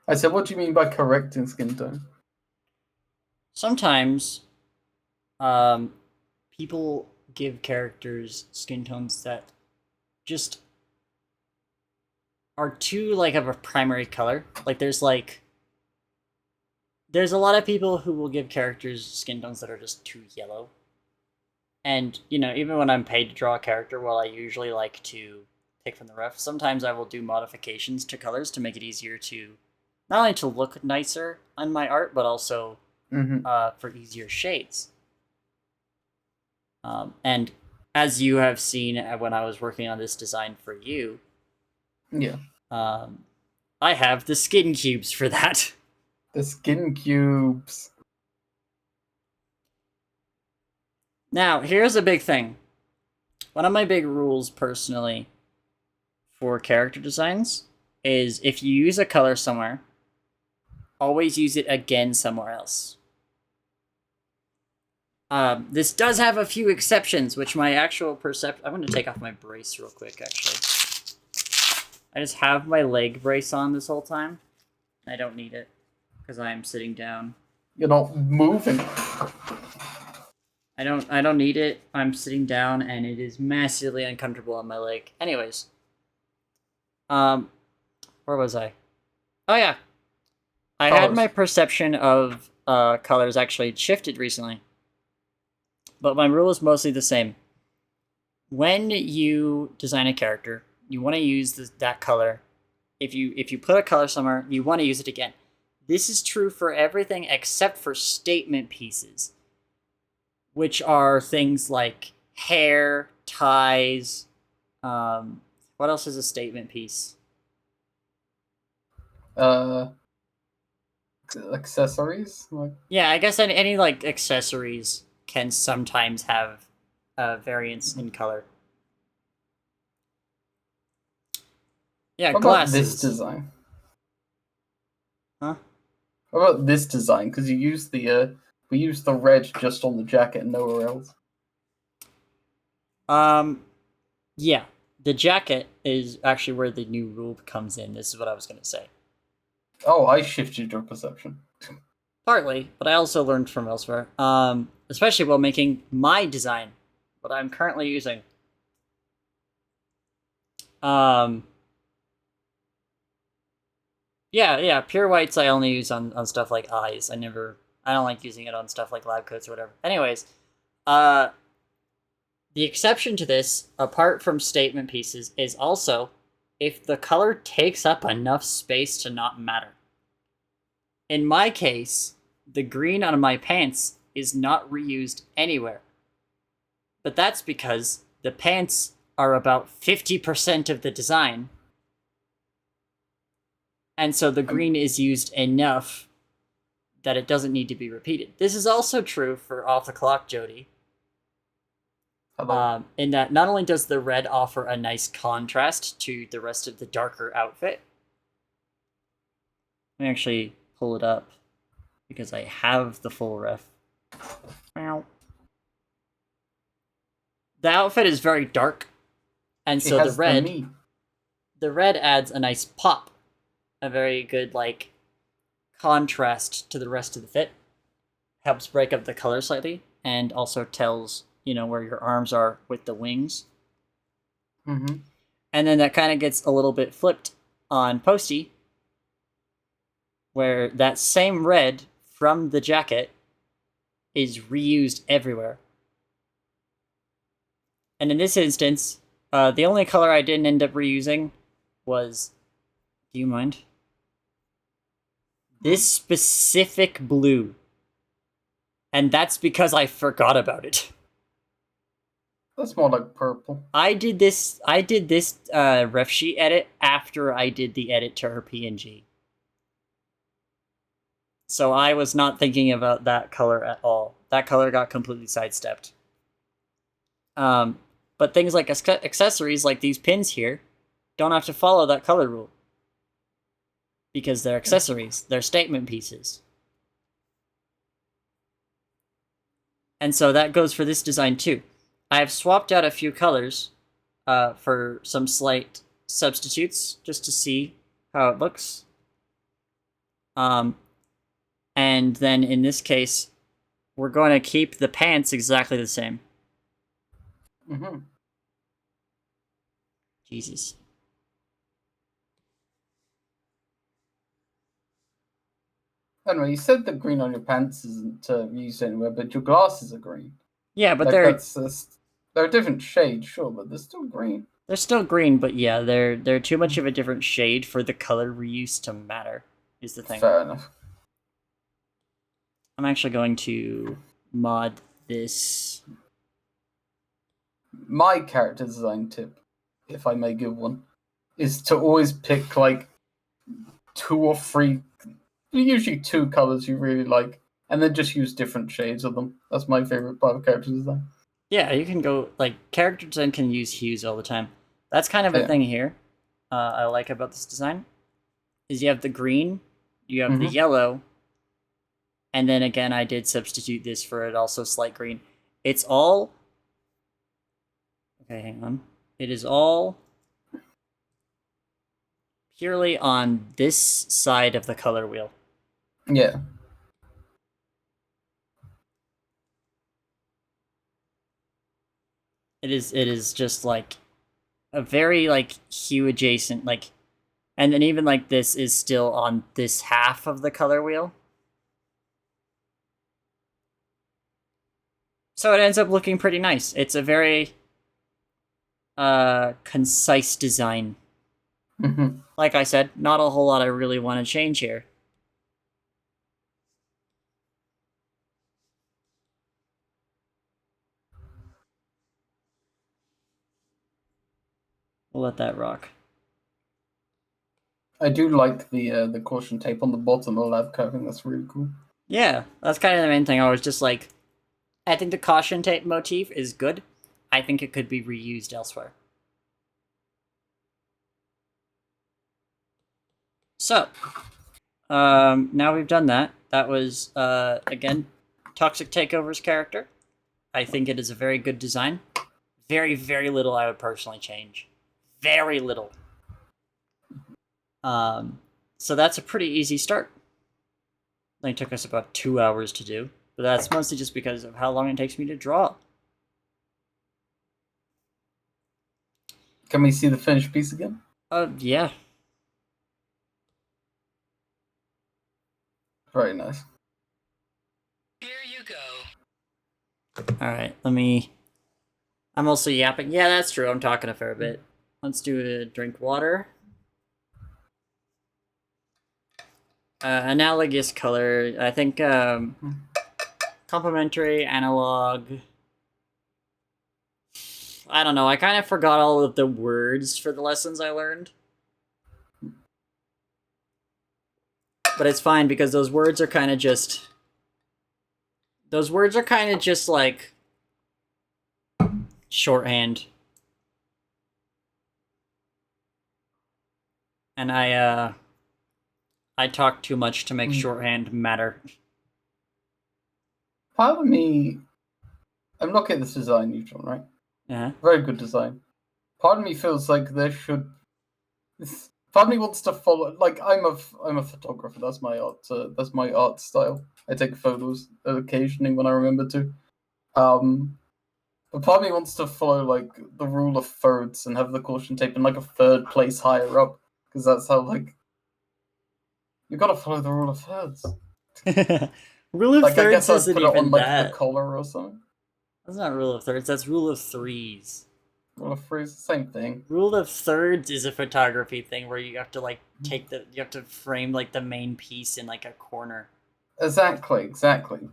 I said, what do you mean by correcting skin tone? Sometimes, people give characters skin tones that just are too, like, of a primary color. Like, there's a lot of people who will give characters skin tones that are just too yellow. And, you know, even when I'm paid to draw a character, while I usually like to pick from the ref, sometimes I will do modifications to colors to make it easier to, not only to look nicer on my art, but also for easier shades. And as you have seen when I was working on this design for you, yeah, I have the skin cubes for that. The skin cubes. Now, here's a big thing. One of my big rules, personally, for character designs is if you use a color somewhere, always use it again somewhere else. This does have a few exceptions, which my actual perception... I'm going to take off my brace real quick, actually. I just have my leg brace on this whole time. I don't need it, because I am sitting down. You're not moving. I don't need it. I'm sitting down, and it is massively uncomfortable on my leg. Anyways. Where was I? Oh, yeah. I had my perception of colors actually shifted recently. But my rule is mostly the same. When you design a character, you want to use that color. If you put a color somewhere, you want to use it again. This is true for everything except for statement pieces, which are things like hair, ties. What else is a statement piece? Accessories? Yeah, I guess any like accessories can sometimes have variance in color. Yeah, what glasses. About this design? Huh? What about this design? Because you use we use the red just on the jacket and nowhere else. Yeah, the jacket is actually where the new rule comes in. This is what I was going to say. Oh, I shifted your perception. Partly, but I also learned from elsewhere. Especially while making my design, what I'm currently using. Yeah, pure whites I only use on stuff like eyes. I don't like using it on stuff like lab coats or whatever. Anyways, the exception to this, apart from statement pieces, is also if the color takes up enough space to not matter. In my case, the green on my pants is not reused anywhere. But that's because the pants are about 50% of the design. And so the green is used enough that it doesn't need to be repeated. This is also true for Off the Clock Jody. In that not only does the red offer a nice contrast to the rest of the darker outfit. Let me actually pull it up because I have the full ref. The outfit is very dark, and so the red adds a nice pop, a very good like contrast to the rest of the fit. Helps break up the color slightly, and also tells where your arms are with the wings. Mm-hmm. And then that kind of gets a little bit flipped on Posty, where that same red from the jacket is reused everywhere. And in this instance, the only color I didn't end up reusing was Do you mind? This specific blue. And that's because I forgot about it. That's more like purple. I did this ref sheet edit after I did the edit to her PNG. So I was not thinking about that color at all. That color got completely sidestepped. But things like accessories, like these pins here, don't have to follow that color rule. Because they're accessories, they're statement pieces. And so that goes for this design too. I have swapped out a few colors for some slight substitutes, just to see how it looks. And then in this case, we're going to keep the pants exactly the same. Mm-hmm. Jesus. Anyway, you said the green on your pants isn't used anywhere, but your glasses are green. Yeah, but like they're a different shade, sure, but they're still green. They're still green, but yeah, they're too much of a different shade for the color reuse to matter, is the thing. Fair enough. I'm actually going to mod this. My character design tip, if I may give one, is to always pick like 2 or 3, usually 2 colors you really like, and then just use different shades of them. That's my favorite part of character design. Yeah, you can go, like, character design can use hues all the time. That's kind of a thing here I like about this design, is you have the green, you have the yellow, and then again I did substitute this for it also slight green. It's all... Okay, hang on. It is all purely on this side of the color wheel. Yeah. It is just like a very like hue adjacent, like, and then even like this is still on this half of the color wheel. So it ends up looking pretty nice. It's a very concise design. Mm-hmm. Like I said, not a whole lot I really want to change here. We'll let that rock. I do like the caution tape on the bottom of the lab coating. That's really cool. Yeah, that's kind of the main thing. I was just like, I think the caution tape motif is good. I think it could be reused elsewhere. So, now we've done that. That was, again, Toxic Takeover's character. I think it is a very good design. Very, very little I would personally change. Very little. So that's a pretty easy start. It only took us about 2 hours to do, but that's mostly just because of how long it takes me to draw. Can we see the finished piece again? Yeah. Very nice. Here you go. Alright, I'm also yapping. Yeah, that's true, I'm talking a fair bit. Let's do a drink water. Analogous color, I think, complementary, analog. I don't know, I kind of forgot all of the words for the lessons I learned. But it's fine, because those words are kind of just... Those words are kind of just, like, shorthand. And I talk too much to make shorthand matter. Part of me... I'm looking at this design, Neutron, right? Yeah. Very good design. Part of me feels like there should... Part of me wants to follow... Like, I'm a photographer. That's my art style. I take photos occasionally when I remember to. But part of me wants to follow, like, the rule of thirds and have the caution tape in, like, a third place higher up. Because that's how, like... You gotta follow the rule of thirds. Rule of like, thirds I guess I'd isn't put it even on, like, that. the collar or something. That's not rule of thirds, that's rule of threes. Rule of threes, same thing. Rule of thirds is a photography thing where you have to like you have to frame like the main piece in like a corner. Exactly.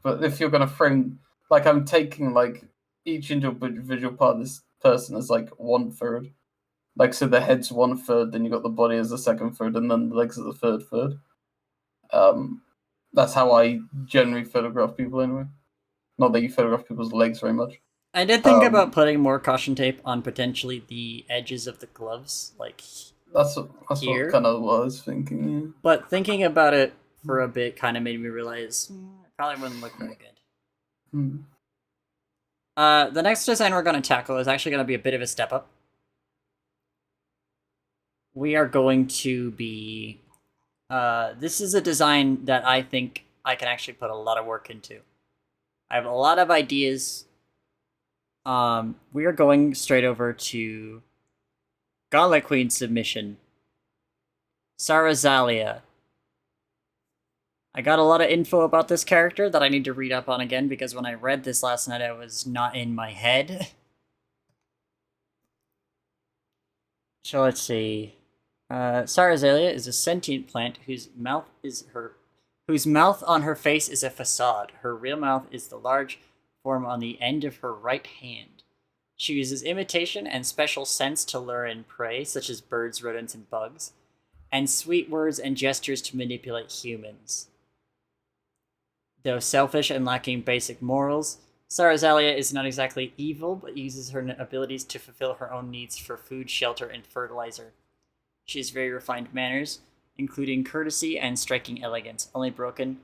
But if you're gonna frame, like, I'm taking like each individual part of this person as like 1/3. Like, so the head's 1/3, then you got the body as the second third, and then the legs are the third. Um, that's how I generally photograph people anyway. Not that you photograph people's legs very much. I did think about putting more caution tape on potentially the edges of the gloves, like That's here. what kind of what I was thinking. Yeah. But thinking about it for a bit kind of made me realize it probably wouldn't look very good. Hmm. The next design we're going to tackle is actually going to be a bit of a step up. We are going to be... this is a design that I think I can actually put a lot of work into. I have a lot of ideas. We are going straight over to Gauntlet Queen submission. Sarazalia. I got a lot of info about this character that I need to read up on again because when I read this last night, I was not in my head. So let's see. Sarazalia is a sentient plant whose mouth on her face is a facade. Her real mouth is the large form on the end of her right hand. She uses imitation and special sense to lure in prey, such as birds, rodents, and bugs, and sweet words and gestures to manipulate humans. Though selfish and lacking basic morals, Sarazalia is not exactly evil, but uses her abilities to fulfill her own needs for food, shelter, and fertilizer. She has very refined manners, including courtesy and striking elegance, only broken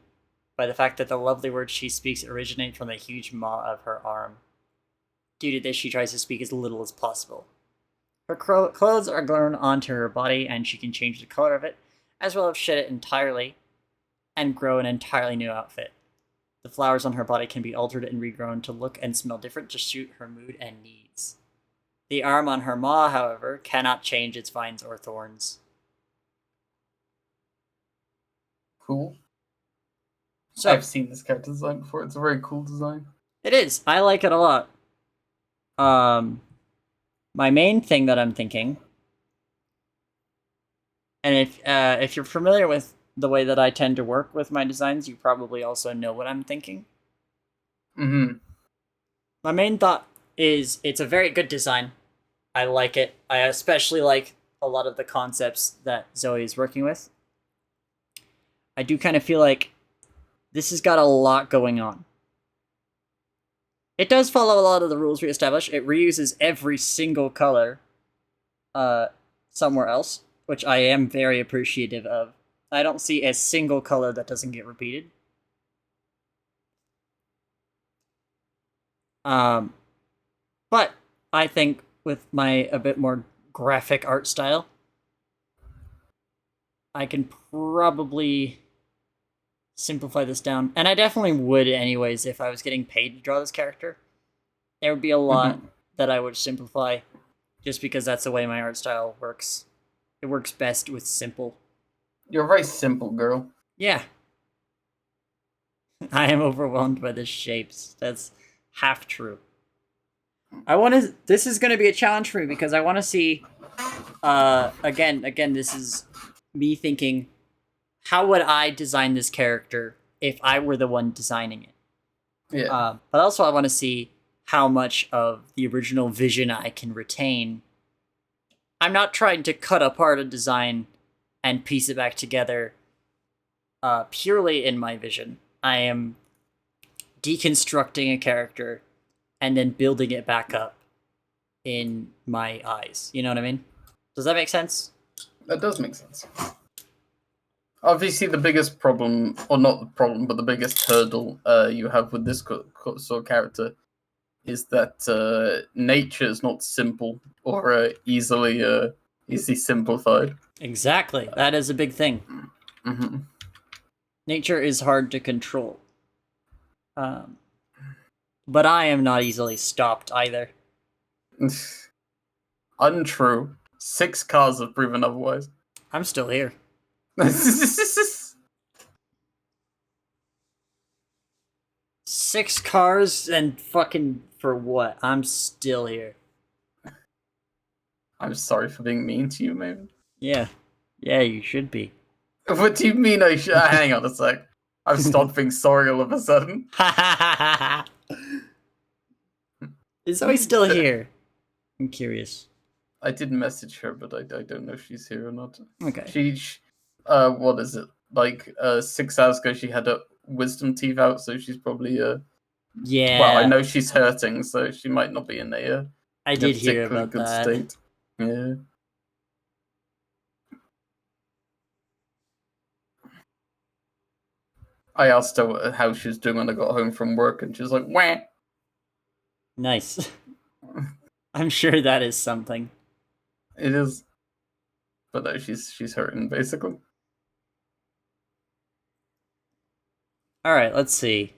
by the fact that the lovely words she speaks originate from the huge maw of her arm. Due to this, she tries to speak as little as possible. Her clothes are grown onto her body, and she can change the color of it, as well as shed it entirely and grow an entirely new outfit. The flowers on her body can be altered and regrown to look and smell different to suit her mood and needs. The arm on her maw, however, cannot change its vines or thorns. Cool. So, I've seen this character design before. It's a very cool design. It is. I like it a lot. My main thing that I'm thinking, and if you're familiar with the way that I tend to work with my designs, you probably also know what I'm thinking. Mm-hmm. My main thought is it's a very good design. I like it. I especially like a lot of the concepts that Zoe is working with. I do kind of feel like this has got a lot going on. It does follow a lot of the rules we established. It reuses every single color somewhere else, which I am very appreciative of. I don't see a single color that doesn't get repeated. But I think with my a bit more graphic art style, I can probably simplify this down. And I definitely would anyways if I was getting paid to draw this character. There would be a lot that I would simplify just because that's the way my art style works. It works best with simple. You're a very simple girl. Yeah. I am overwhelmed by the shapes. That's half true. This is going to be a challenge for me because I want to see, again, this is me thinking, how would I design this character if I were the one designing it? Yeah. But also I want to see how much of the original vision I can retain. I'm not trying to cut apart a design and piece it back together purely in my vision. I am deconstructing a character and then building it back up in my eyes. You know what I mean? Does that make sense? That does make sense. Obviously, the biggest problem, or not the problem, but the biggest hurdle you have with this sort of character is that nature is not simple or easily simplified. Exactly. That is a big thing. Mm-hmm. Nature is hard to control. But I am not easily stopped either. Untrue. 6 cars have proven otherwise. I'm still here. 6 cars and fucking for what? I'm still here. I'm sorry for being mean to you, Maven. Yeah. Yeah, you should be. What do you mean I should? Hang on a sec. I've stopped being sorry all of a sudden. Is Zoe still here? I'm curious. I did message her, but I don't know if she's here or not. Okay. She what is it? Like 6 hours ago, she had her wisdom teeth out, so she's probably Yeah. Well, I know she's hurting, so she might not be in I in a did hear particularly about good that. state. Yeah. I asked her how she was doing when I got home from work, and she was like, "Wah." Nice. I'm sure that is something. It is, but no, she's hurting basically. All right, let's see.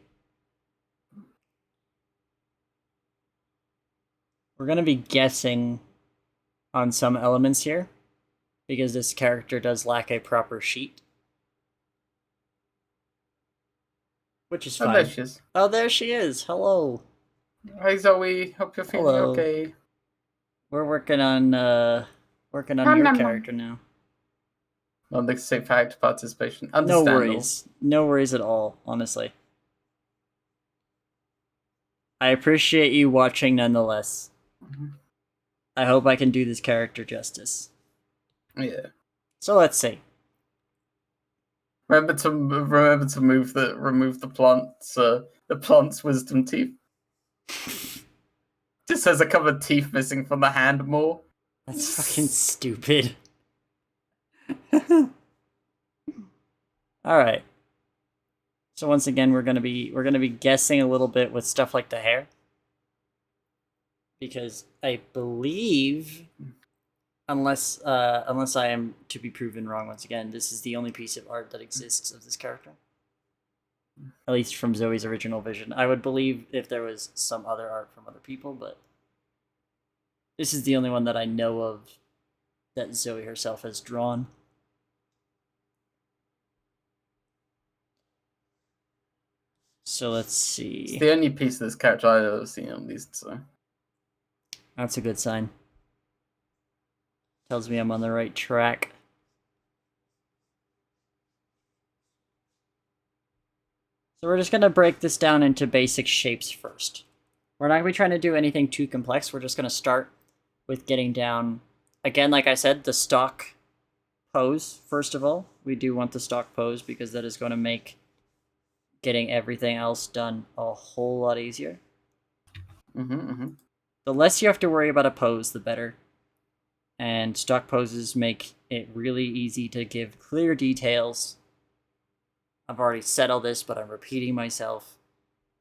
We're gonna be guessing on some elements here because this character does lack a proper sheet, which is fine. Oh, there she is. Oh, there she is. Hello. Hi Zoe, hope you're feeling Hello. okay. We're working on your character now. On the safe character participation. No Understandable. worries. No worries at all, honestly. I appreciate you watching nonetheless. I hope I can do this character justice. Yeah. So let's see. Remember to remove the plant's wisdom teeth. Just has a couple of teeth missing from the hand more. That's fucking stupid. All right. So once again, we're gonna be guessing a little bit with stuff like the hair, because I believe, unless I am to be proven wrong once again, this is the only piece of art that exists of this character. At least from Zoe's original vision. I would believe if there was some other art from other people, but this is the only one that I know of that Zoe herself has drawn. So let's see. It's the only piece of this character I've ever seen, at least. So That's a good sign. Tells me I'm on the right track. So we're just going to break this down into basic shapes first. We're not going to be trying to do anything too complex. We're just going to start with getting down, again, like I said, the stock pose, first of all. We do want the stock pose because that is going to make getting everything else done a whole lot easier. The less you have to worry about a pose, the better. And stock poses make it really easy to give clear details. I've already said all this, but I'm repeating myself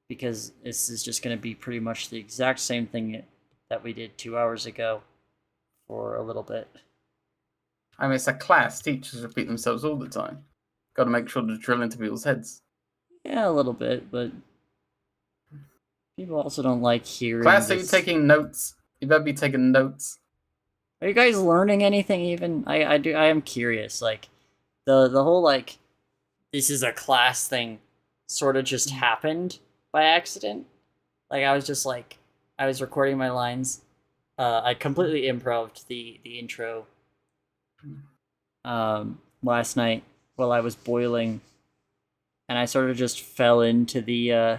because this is just going to be pretty much the exact same thing that we did 2 hours ago for a little bit. I mean, it's a class. Teachers repeat themselves all the time. Got to make sure to drill into people's heads. Yeah, a little bit, but people also don't like hearing Class, this. are you taking notes? You better be taking notes. Are you guys learning anything even? I am curious. Like, the whole, like, this is a class thing sort of just happened by accident. Like, I was just like, I was recording my lines. I completely improv'd the intro last night while I was boiling, and I sort of just fell into the I'm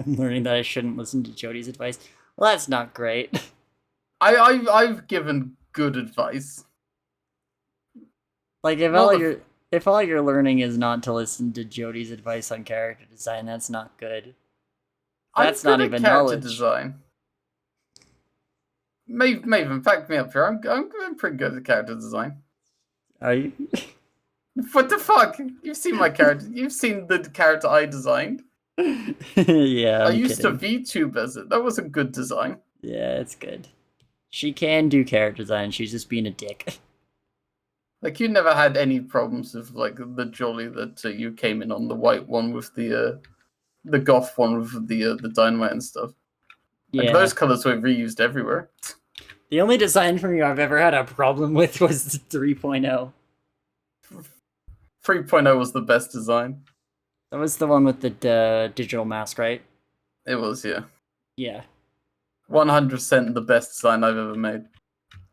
learning that I shouldn't listen to Jody's advice. Well, that's not great. I've given good advice. Like, if all you're learning is not to listen to Jody's advice on character design, that's not good. That's not even knowledge. Design. Maven, back me up here. I'm pretty good at character design. Are you? What the fuck? You've seen my character. You've seen the character I designed. Yeah, I used to VTube as it. That was a good design. Yeah, it's good. She can do character design. She's just being a dick. Like, you never had any problems with, like, the jolly that you came in on, the white one with the goth one with the dynamite and stuff. Yeah. Like, those colors were reused everywhere. The only design from you I've ever had a problem with was the 3.0. 3.0 was the best design. That was the one with the digital mask, right? It was, yeah. Yeah. 100% the best design I've ever made.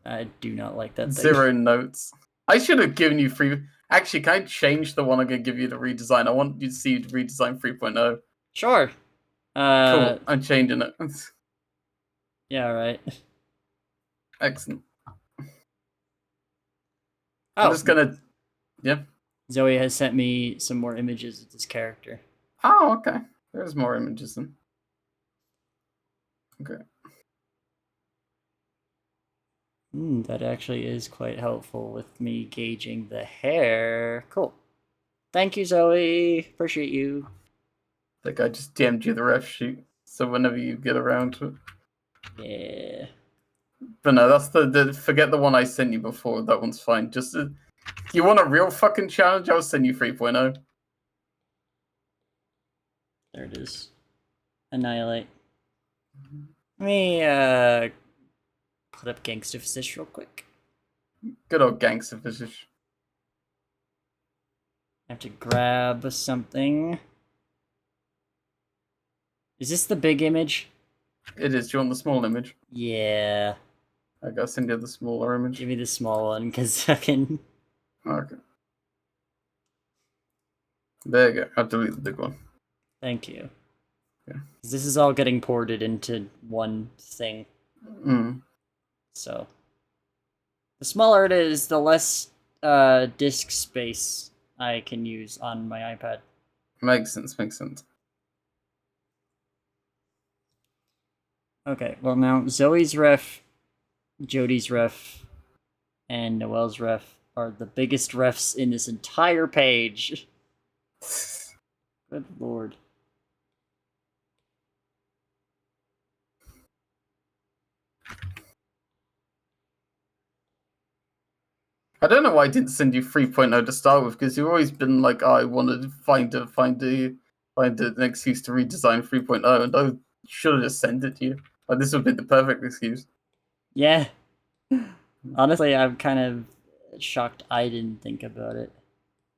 I do not like that thing. 0 notes. I should have given you free. Actually, can I change the one I'm gonna give you to redesign? I want you to see redesign 3.0. Sure. Cool. I'm changing it. Yeah, right. Excellent. Oh, I'm just gonna. Yeah. Zoe has sent me some more images of this character. Oh, okay. There's more images then. Okay. That actually is quite helpful with me gauging the hair. Cool. Thank you, Zoe. Appreciate you. Like I just DM'd you the ref sheet, so whenever you get around to it. Yeah. But no, that's the forget the one I sent you before. That one's fine. Just you want a real fucking challenge? I'll send you 3.0. There it is. Annihilate. Let me put up Gangsta Fish real quick. Good old gangster position. I have to grab something. Is this the big image? It is. Do you want the small image? Yeah. I gotta send you the smaller image. Give me the small one, because I can... Okay. There you go. I'll delete the big one. Thank you. Yeah. This is all getting ported into one thing. So... The smaller it is, the less disk space I can use on my iPad. Makes sense, makes sense. Okay, well now Zoe's ref, Jody's ref, and Noelle's ref are the biggest refs in this entire page. Good lord. I don't know why I didn't send you 3.0 to start with, because you've always been like, oh, I wanted to find an excuse to redesign 3.0, and I should have just sent it to you. Like, this would be the perfect excuse. Yeah. Honestly, I'm kind of shocked I didn't think about it.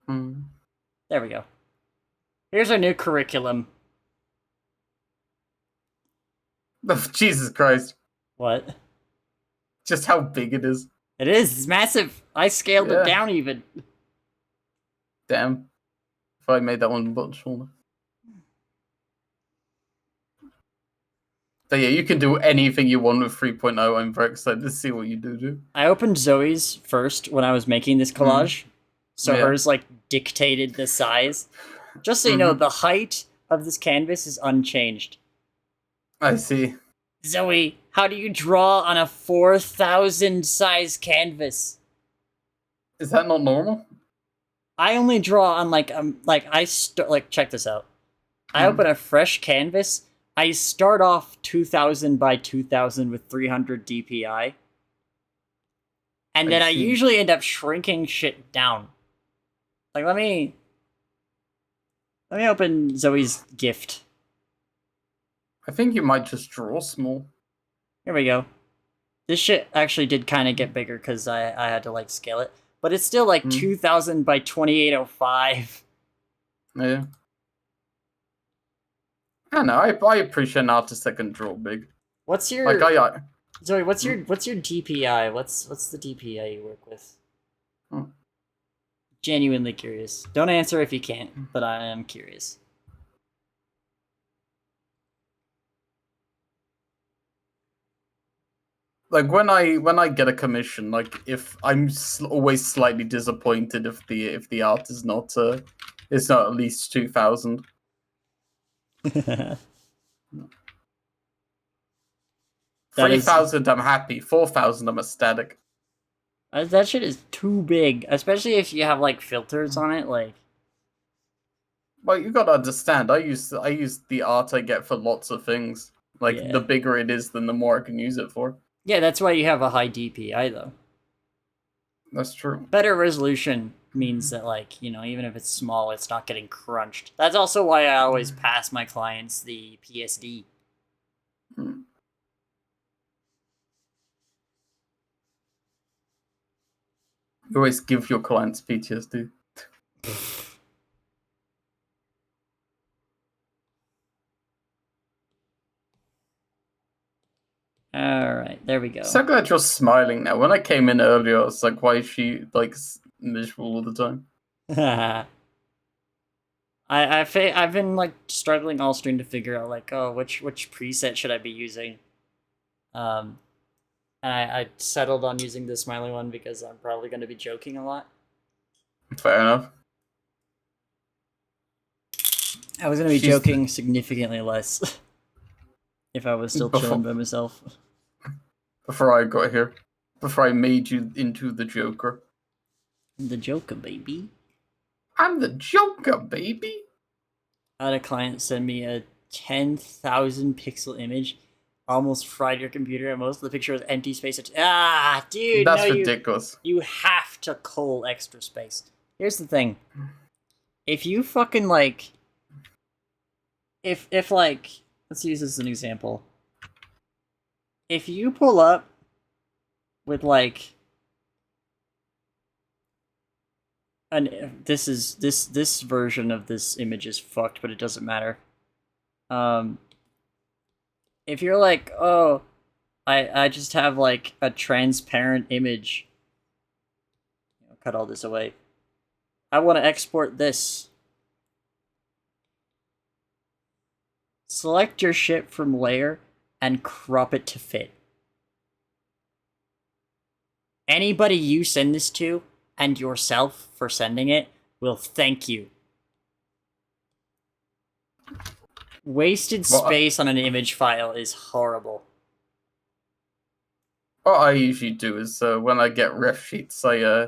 There we go. Here's our new curriculum. Oh, Jesus Christ. What? Just how big it is. It is. It's massive. I scaled it Yeah. down even. Damn. If I made that one much smaller. But yeah, you can do anything you want with 3.0. I'm very excited to see what you do. I opened Zoe's first when I was making this collage. So Yeah. hers, like, dictated the size. Just so you know, the height of this canvas is unchanged. I see. Zoe, how do you draw on a 4,000 size canvas? Is that not normal? I only draw on check this out. I open a fresh canvas. I start off 2,000 by 2,000 with 300 DPI. And then I usually end up shrinking shit down. Like, let me open Zoe's gift. I think you might just draw small. Here we go. This shit actually did kind of get bigger because I had to, like, scale it. But it's still, like, 2,000 by 2,805. Yeah. I don't know. I appreciate an artist that can draw big. What's your... Like, Zoe, what's your DPI? What's the DPI you work with? Genuinely curious. Don't answer if you can't, but I am curious. Like when I get a commission, like if I'm always slightly disappointed if the art is not at least 2,000. 3,000 I'm happy. 4,000 I'm ecstatic. That shit is too big, especially if you have like filters on it. Like, well, you gotta understand. I use the art I get for lots of things. Like the bigger it is, then the more I can use it for. Yeah, that's why you have a high DPI though. That's true. Better resolution means that, like, you know, even if it's small, it's not getting crunched. That's also why I always pass my clients the PSD. You always give your clients PTSD. There we go. So glad you're smiling now. When I came in earlier, I was like, why is she like miserable all the time? I've been like struggling all stream to figure out like, oh, which preset should I be using? And I settled on using the smiley one because I'm probably going to be joking a lot. Fair enough. I was going to be joking significantly less if I was still chilling by myself. Before I got here. Before I made you into the Joker. The Joker, baby. I'm the Joker, baby! I had a client send me a 10,000 pixel image, almost fried your computer, and most of the picture was empty space. Dude, that's ridiculous. You have to cull extra space. Here's the thing. If you fucking like... If like... Let's use this as an example. If you pull up with like... this version of this image is fucked, but it doesn't matter. If you're like, oh, I just have like a transparent image. I'll cut all this away. I want to export this. Select your shit from layer and crop it to fit. Anybody you send this to, and yourself for sending it, will thank you. Wasted space on an image file is horrible. What I usually do is when I get ref sheets, I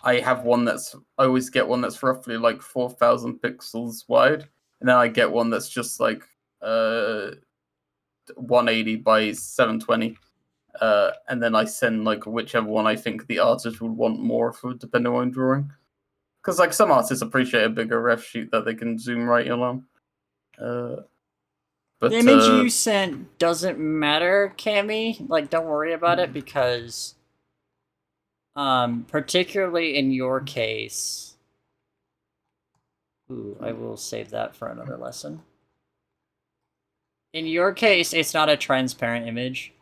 have one that's... I always get one that's roughly like 4,000 pixels wide, and then I get one that's just like 180 by 720. And then I send like whichever one I think the artist would want more for, depending on drawing. Because like some artists appreciate a bigger ref sheet that they can zoom right in on. But the image you sent doesn't matter, Cammy. Like, don't worry about it because, particularly in your case, ooh, I will save that for another lesson. In your case, it's not a transparent image.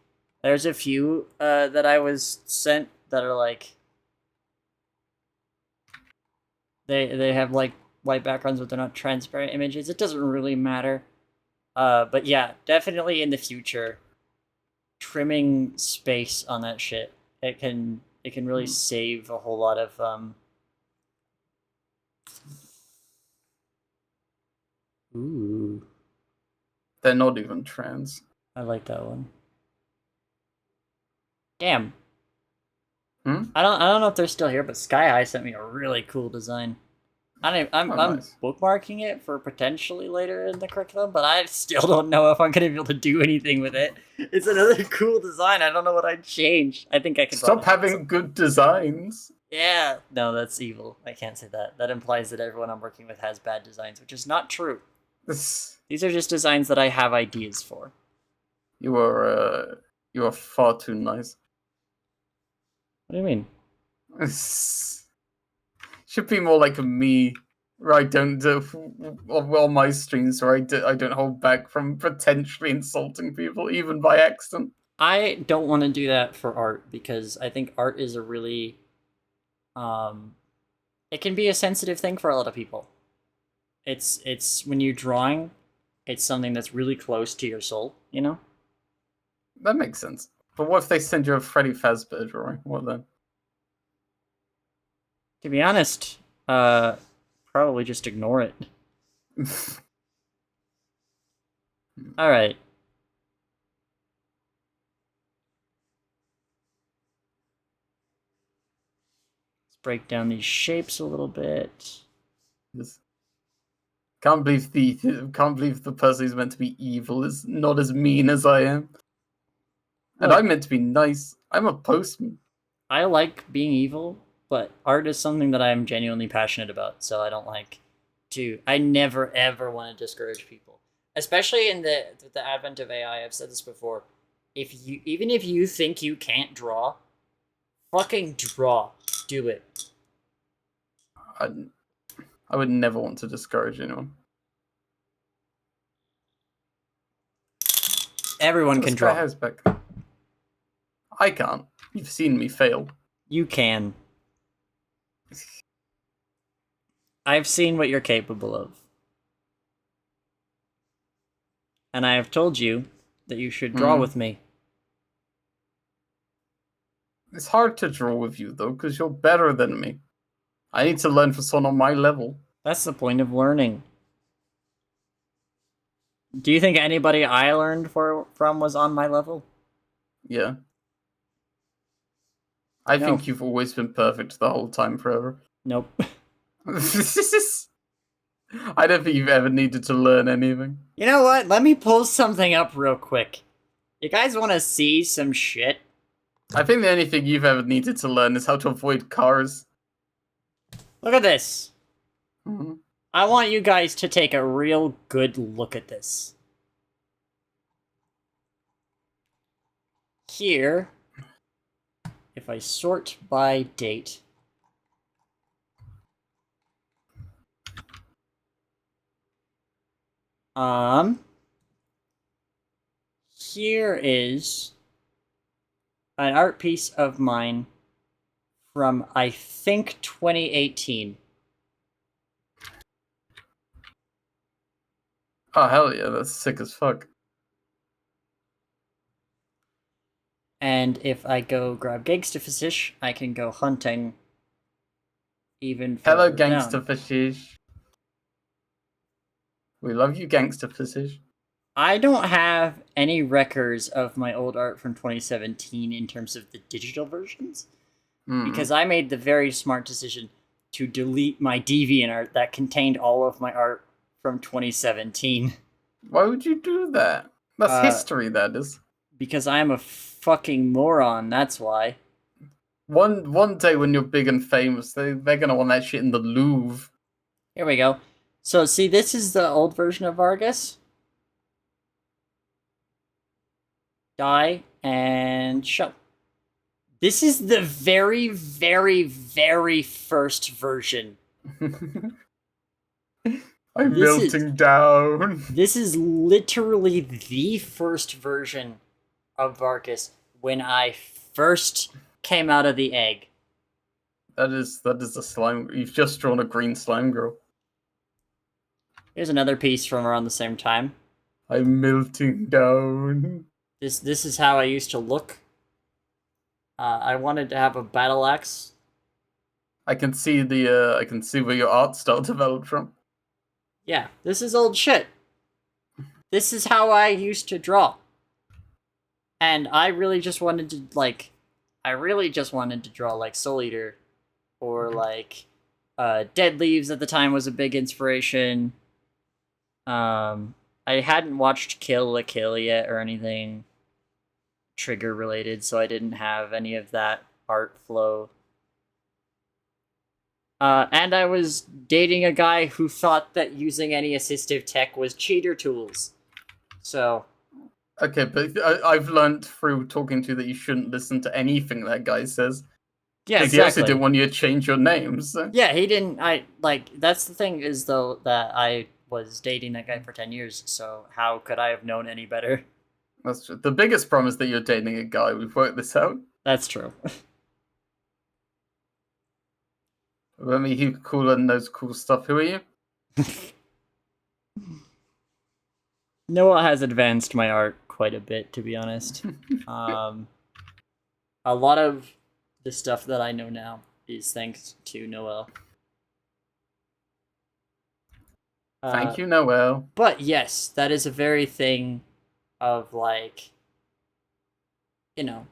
There's a few that I was sent that are like they have like white backgrounds, but they're not transparent images. It doesn't really matter. But yeah, definitely in the future, trimming space on that shit, it can really save a whole lot of Ooh. They're not even trans. I like that one. Damn. Hmm? I don't know if they're still here, but Sky High sent me a really cool design. I'm nice. bookmarking it for potentially later in the curriculum, but I still don't know if I'm gonna be able to do anything with it. It's another cool design. I don't know what I'd change. I think I could stop having good designs. Yeah, no, that's evil. I can't say that. That implies that everyone I'm working with has bad designs, which is not true. These are just designs that I have ideas for. You are far too nice. What do you mean? Should be more like me, where I don't do well my streams where I don't hold back from potentially insulting people even by accident. I don't want to do that for art because I think art is a really it can be a sensitive thing for a lot of people. It's when you're drawing, it's something that's really close to your soul, you know? That makes sense. But what if they send you a Freddy Fazbear drawing? What then? To be honest, probably just ignore it. All right. Let's break down these shapes a little bit. Yes. Can't believe the person who's meant to be evil is not as mean as I am. And Look, I'm meant to be nice. I'm a postman. I like being evil, but art is something that I'm genuinely passionate about, so I don't like to... I never, ever want to discourage people. Especially in the advent of AI, I've said this before. Even if you think you can't draw, fucking draw. Do it. I would never want to discourage anyone. Everyone can draw. Back. I can't. You've seen me fail. You can. I've seen what you're capable of. And I have told you that you should draw with me. It's hard to draw with you, though, because you're better than me. I need to learn for someone on my level. That's the point of learning. Do you think anybody I learned from was on my level? Yeah. I No. think you've always been perfect the whole time forever. Nope. I don't think you've ever needed to learn anything. You know what? Let me pull something up real quick. You guys want to see some shit? I think the only thing you've ever needed to learn is how to avoid cars. Look at this. Mm-hmm. I want you guys to take a real good look at this. Here, if I sort by date, here is an art piece of mine from, I think, 2018. Oh, hell yeah, that's sick as fuck. And if I go grab Gangsta Fish, I can go hunting even further Hello, Gangster down. Fishish. We love you, Gangster Fishish. I don't have any records of my old art from 2017 in terms of the digital versions, because I made the very smart decision to delete my DeviantArt that contained all of my art from 2017. Why would you do that? That's history, that is. Because I'm a fucking moron, that's why. One day when you're big and famous, they're gonna want that shit in the Louvre. Here we go. So, see, this is the old version of Vargas. Die and show. This is the very, very, very first version. I'm melting down. This is literally the first version of Vargas when I first came out of the egg. That is a slime. You've just drawn a green slime girl. Here's another piece from around the same time. I'm melting down. This is how I used to look. I wanted to have a battle axe. I can see where your art style developed from. Yeah, this is old shit. This is how I used to draw. And I really just wanted to draw like Soul Eater, or like Dead Leaves at the time was a big inspiration. I hadn't watched Kill la Kill yet or anything trigger related, so I didn't have any of that art flow. And I was dating a guy who thought that using any assistive tech was cheater tools. So... Okay, but I've learned through talking to you that you shouldn't listen to anything that guy says. Yeah, exactly. He also didn't want you to change your names. So. Yeah, he didn't. That's the thing is, though, that I was dating that guy for 10 years, so how could I have known any better? That's true. The biggest problem is that you're dating a guy. We've worked this out. That's true. I mean, he's cool and knows cool stuff. Who are you? Noah has advanced my art quite a bit, to be honest. A lot of the stuff that I know now is thanks to Noel. Thank you, Noel. But yes, that is a very thing of, like, you know,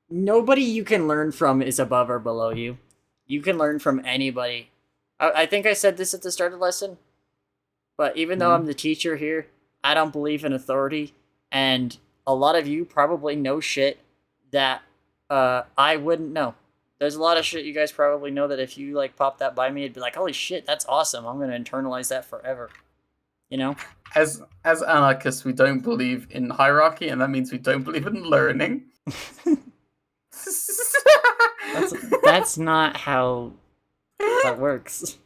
nobody you can learn from is above or below you. You can learn from anybody. I think I said this at the start of the lesson, but even though I'm the teacher here, I don't believe in authority, and a lot of you probably know shit that I wouldn't know. There's a lot of shit you guys probably know that if you, like, pop that by me, it'd be like, holy shit, that's awesome. I'm going to internalize that forever. You know? As anarchists, we don't believe in hierarchy, and that means we don't believe in learning. That's not how that works.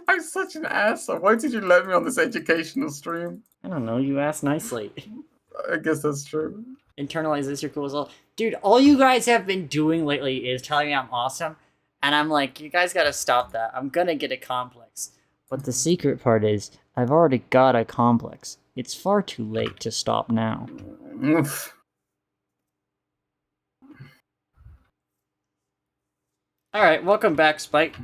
I'm such an asshole. Why did you let me on this educational stream? I don't know, you asked nicely. I guess that's true. internalize this, you're cool as well. Dude, all you guys have been doing lately is telling me I'm awesome, and I'm like, you guys gotta stop that. I'm gonna get a complex. But the secret part is, I've already got a complex. It's far too late to stop now. Oof. Alright, welcome back, Spike.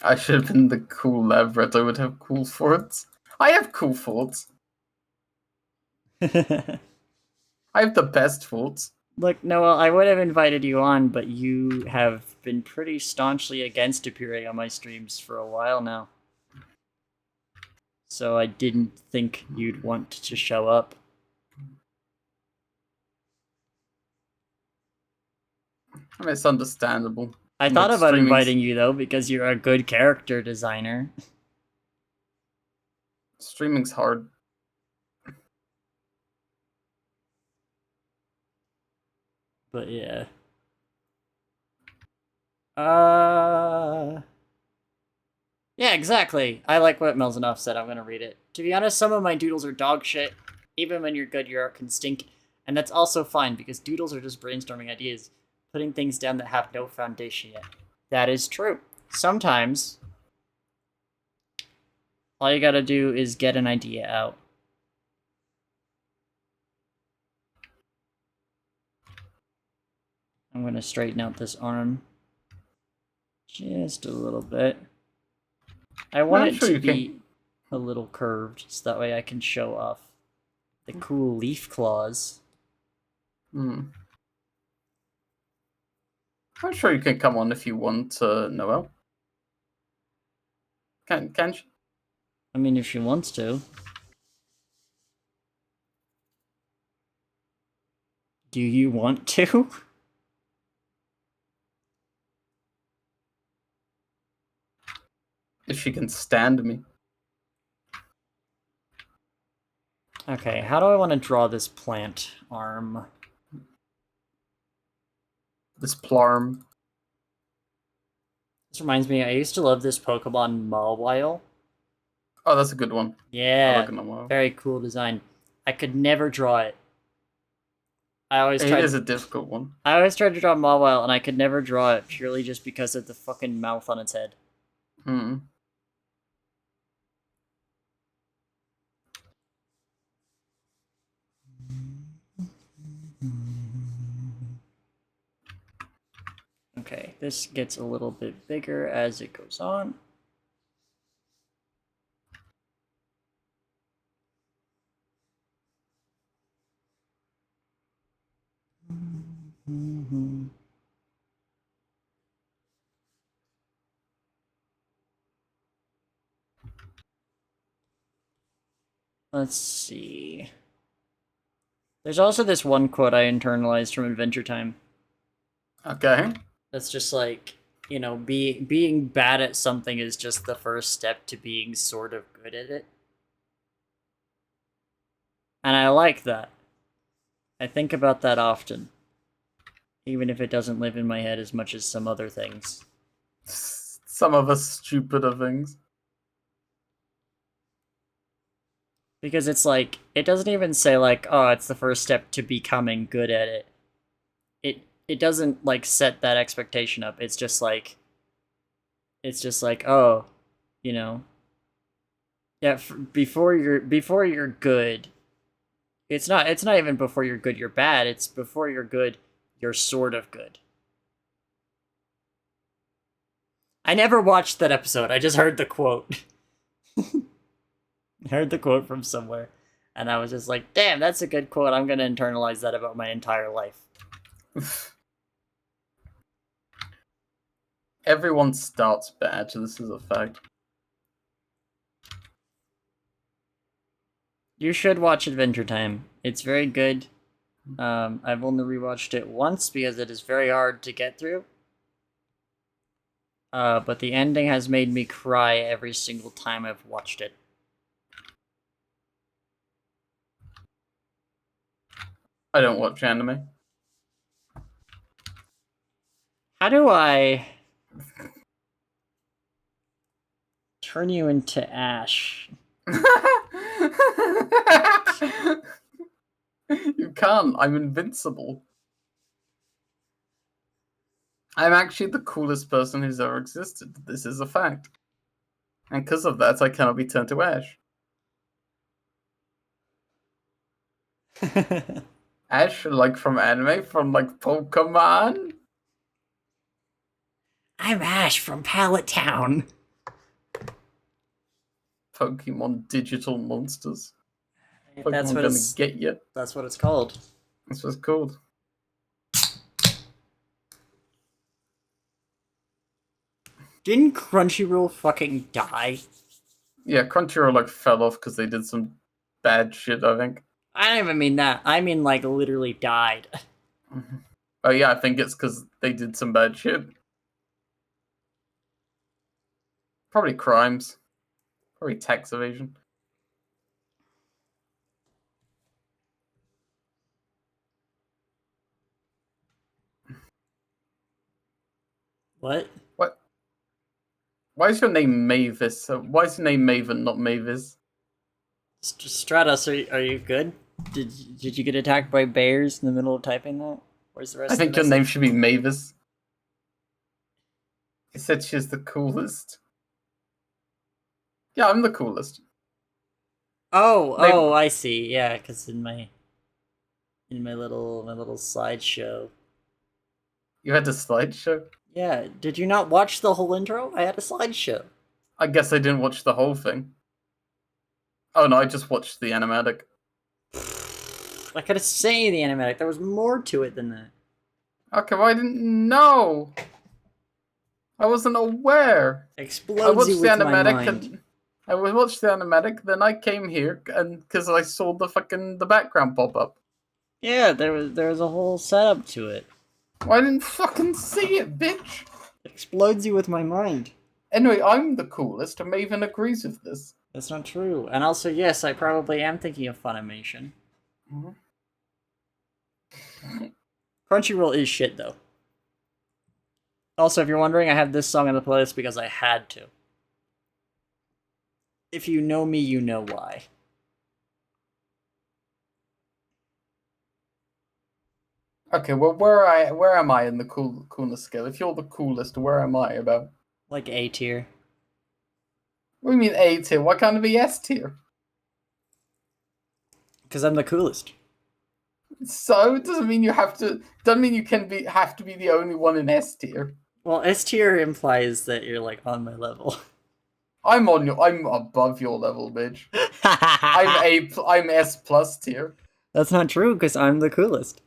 I should have been the cool Everett. I would have cool thoughts. I have cool thoughts. I have the best thoughts. Look, Noel, I would have invited you on, but you have been pretty staunchly against appearing on my streams for a while now. So I didn't think you'd want to show up. I mean, it's understandable. I thought about inviting you, though, because you're a good character designer. Streaming's hard. But yeah. Yeah, exactly. I like what Melzanoff said. I'm gonna read it. To be honest, some of my doodles are dog shit. Even when you're good, your art can stink. And that's also fine, because doodles are just brainstorming ideas, putting things down that have no foundation yet. That is true. Sometimes, all you gotta do is get an idea out. I'm gonna straighten out this arm just a little bit. I want it to be a little curved, so that way I can show off the cool leaf claws. I'm sure you can come on if you want, Noel. Can she? I mean, if she wants to. Do you want to? If she can stand me. Okay, how do I want to draw this plant arm? This plarm. This reminds me, I used to love this Pokemon Mawile. Oh, that's a good one. Yeah, I like very cool design. I could never draw it. It is a difficult one. I always tried to draw Mawile, and I could never draw it purely just because of the fucking mouth on its head. Okay, this gets a little bit bigger as it goes on. Let's see. There's also this one quote I internalized from Adventure Time. Okay. That's just like, you know, being bad at something is just the first step to being sort of good at it. And I like that. I think about that often. Even if it doesn't live in my head as much as some other things. Some of us stupider things. Because it's like, it doesn't even say like, oh, it's the first step to becoming good at it. It doesn't like set that expectation up. It's just like, oh, you know, yeah. Before you're good, it's not even before you're good you're bad. It's before you're good you're sort of good. I never watched that episode. I just heard the quote. Heard the quote from somewhere, and I was just like, damn, that's a good quote. I'm gonna internalize that about my entire life. Everyone starts bad, this is a fact. You should watch Adventure Time. It's very good. I've only rewatched it once because it is very hard to get through. But the ending has made me cry every single time I've watched it. I don't watch anime. How do I turn you into Ash? You can't. I'm invincible. I'm actually the coolest person who's ever existed. This is a fact. And because of that, I cannot be turned to ash. Ash, like from anime, from like Pokemon. I'm Ash from Pallet Town. Pokemon digital monsters. That's Pokemon what gonna it's. get you. That's what it's called. That's what's called. Didn't Crunchyroll fucking die? Yeah, Crunchyroll like fell off because they did some bad shit, I think. I don't even mean that. I mean like literally died. Oh yeah, I think it's because they did some bad shit. Probably crimes. Probably tax evasion. What? What? Why is your name Mavis? Why is your name Maven, not Mavis? Stratos, are you good? Did you get attacked by bears in the middle of typing that? Where's the rest I of the think your message? name should be Mavis. He said she's the coolest. Yeah, I'm the coolest. Oh, I see. Yeah, because in my little slideshow. You had a slideshow? Yeah, did you not watch the whole intro? I had a slideshow. I guess I didn't watch the whole thing. Oh no, I just watched the animatic. I could have seen the animatic. There was more to it than that. Okay, well I didn't know. I wasn't aware. Explodes I watched you the with my animatic mind. and I watched the animatic, then I came here and because I saw the background pop up. Yeah, there was a whole setup to it. Well, I didn't fucking see it, bitch. Explodes you with my mind. Anyway, I'm the coolest, and Maven agrees with this. That's not true. And also, yes, I probably am thinking of Funimation. Mhm. Crunchyroll is shit, though. Also, if you're wondering, I have this song on the playlist because I had to. If you know me, you know why. Okay, well, where am I in the coolness scale? If you're the coolest, where am I about? Like A tier. What do you mean A tier? Why can't it be S tier? Because I'm the coolest. So it doesn't mean you have to. Doesn't mean you have to be the only one in S tier. Well, S tier implies that you're like on my level. I'm above your level, bitch. I'm S plus tier. That's not true because I'm the coolest.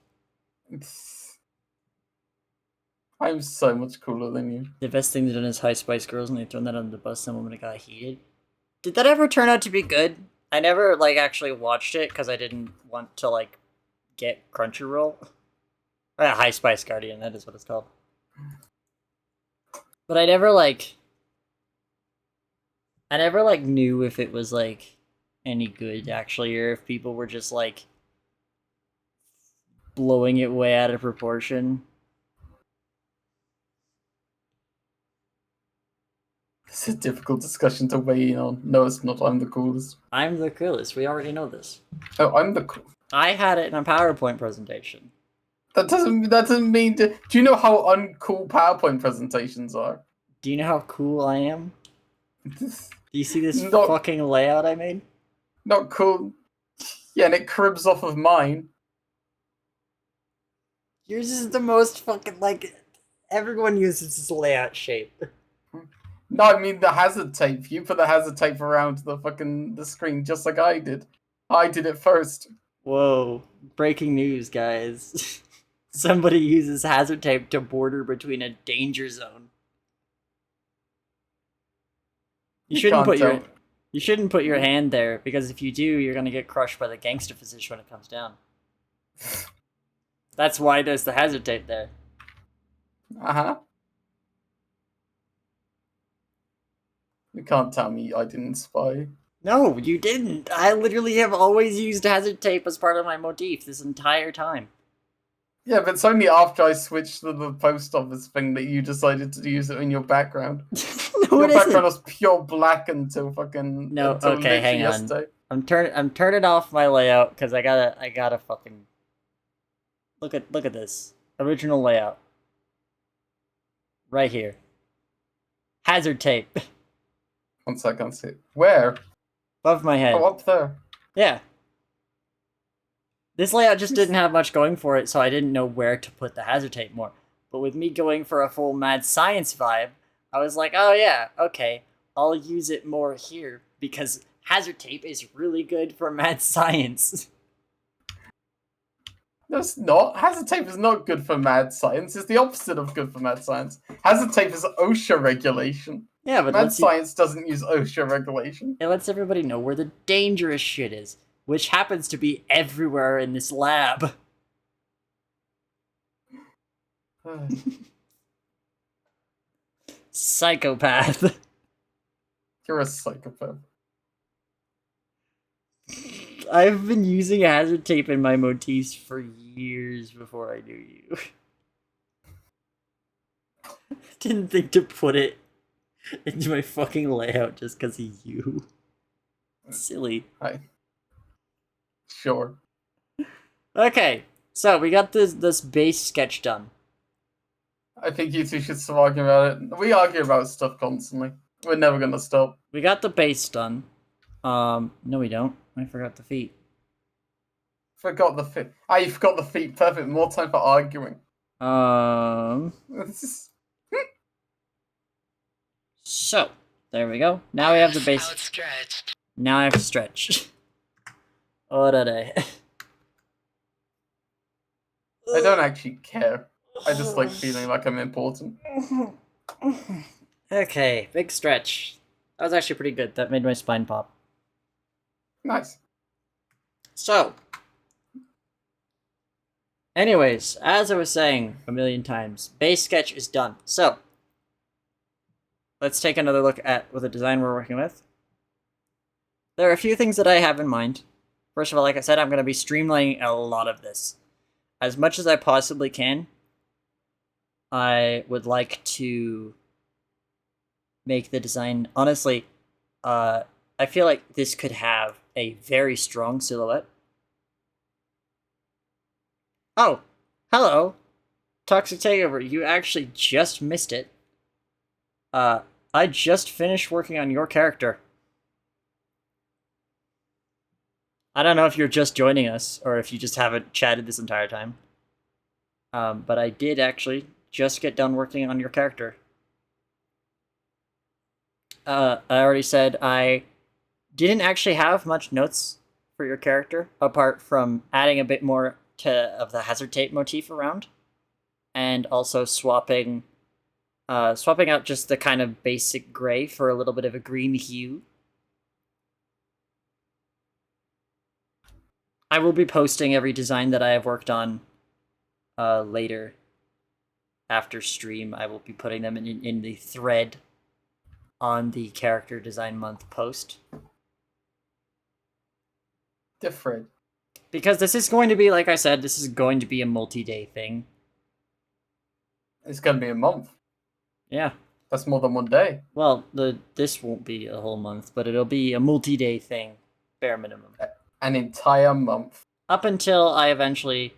I'm so much cooler than you. The best thing they've done is High Spice Girls, and they thrown that under the bus the moment it got heated. Did that ever turn out to be good? I never like actually watched it because I didn't want to like get Crunchyroll. High Spice Guardian, that is what it's called. But I never knew if it was like any good actually, or if people were just like blowing it way out of proportion. It's a difficult discussion to weigh in on. No, it's not. I'm the coolest. I'm the coolest. We already know this. Oh, I'm the cool. I had it in a PowerPoint presentation. That doesn't mean to. Do you know how uncool PowerPoint presentations are? Do you know how cool I am? Do you see this Not- fucking layout I made? Not cool. Yeah, and it cribs off of mine. Yours is the most fucking like everyone uses this layout shape. No, I mean the hazard tape. You put the hazard tape around the screen just like I did. I did it first. Whoa. Breaking news, guys. Somebody uses hazard tape to border between a danger zone. You shouldn't put your hand there, because if you do, you're gonna get crushed by the gangster physician when it comes down. That's why there's the hazard tape there. Uh-huh. You can't tell me I didn't spy. No, you didn't. I literally have always used hazard tape as part of my motif this entire time. Yeah, but it's only after I switched to the post office thing that you decided to use it in your background. No, Your it background isn't. was pure black until fucking No, until okay, literally hang on. yesterday. I'm turning off my layout because I gotta fucking look at this original layout right here. Hazard tape 1 second, see. Where? above my head. Oh, up there. Yeah. This layout just didn't have much going for it, so I didn't know where to put the hazard tape more. But with me going for a full mad science vibe, I was like, oh yeah, okay, I'll use it more here because hazard tape is really good for mad science. No, it's not. Hazard tape is not good for mad science. It's the opposite of good for mad science. Hazard tape is OSHA regulation. Yeah, but Mad science doesn't use OSHA regulation. it lets everybody know where the dangerous shit is, which happens to be everywhere in this lab. Psychopath. You're a psychopath. I've been using hazard tape in my motifs for years before I knew you. Didn't think to put it into my fucking layout just because of you. Silly. Hi. Sure. Okay, so we got this base sketch done. I think you two should stop arguing about it. We argue about stuff constantly. We're never gonna stop. We got the base done. No we don't. I forgot the feet. Forgot the feet. Ah, you forgot the feet. Perfect. More time for arguing. So, there we go. Now we have the base. Outstretched. Now I have to stretch. Ora day. I don't actually care. I just like feeling like I'm important. Okay, big stretch. That was actually pretty good. That made my spine pop. Nice. So, anyways, as I was saying a million times, base sketch is done. So, let's take another look at what the design we're working with. There are a few things that I have in mind. First of all, like I said, I'm going to be streamlining a lot of this. As much as I possibly can, I would like to make the design... Honestly, I feel like this could have a very strong silhouette. Oh, hello. Toxic Takeover, you actually just missed it. I just finished working on your character. I don't know if you're just joining us, or if you just haven't chatted this entire time. But I did actually just get done working on your character. I already said I didn't actually have much notes for your character, apart from adding a bit more of the hazard tape motif around, and also swapping out just the kind of basic gray for a little bit of a green hue. I will be posting every design that I have worked on later. After stream, I will be putting them in the thread on the Character Design Month post. Different. Because this is going to be, like I said, this is going to be a multi-day thing. It's gonna be a month. Yeah. That's more than 1 day. Well, this won't be a whole month, but it'll be a multi-day thing, bare minimum. An entire month. Up until I eventually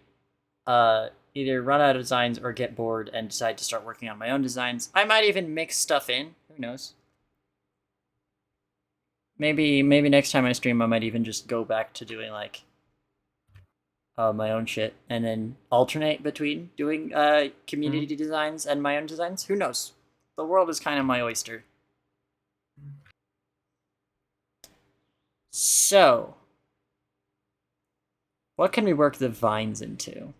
either run out of designs or get bored and decide to start working on my own designs. I might even mix stuff in. Who knows? Maybe next time I stream, I might even just go back to doing like my own shit and then alternate between doing community designs and my own designs. Who knows? The world is kind of my oyster. So, what can we work the vines into?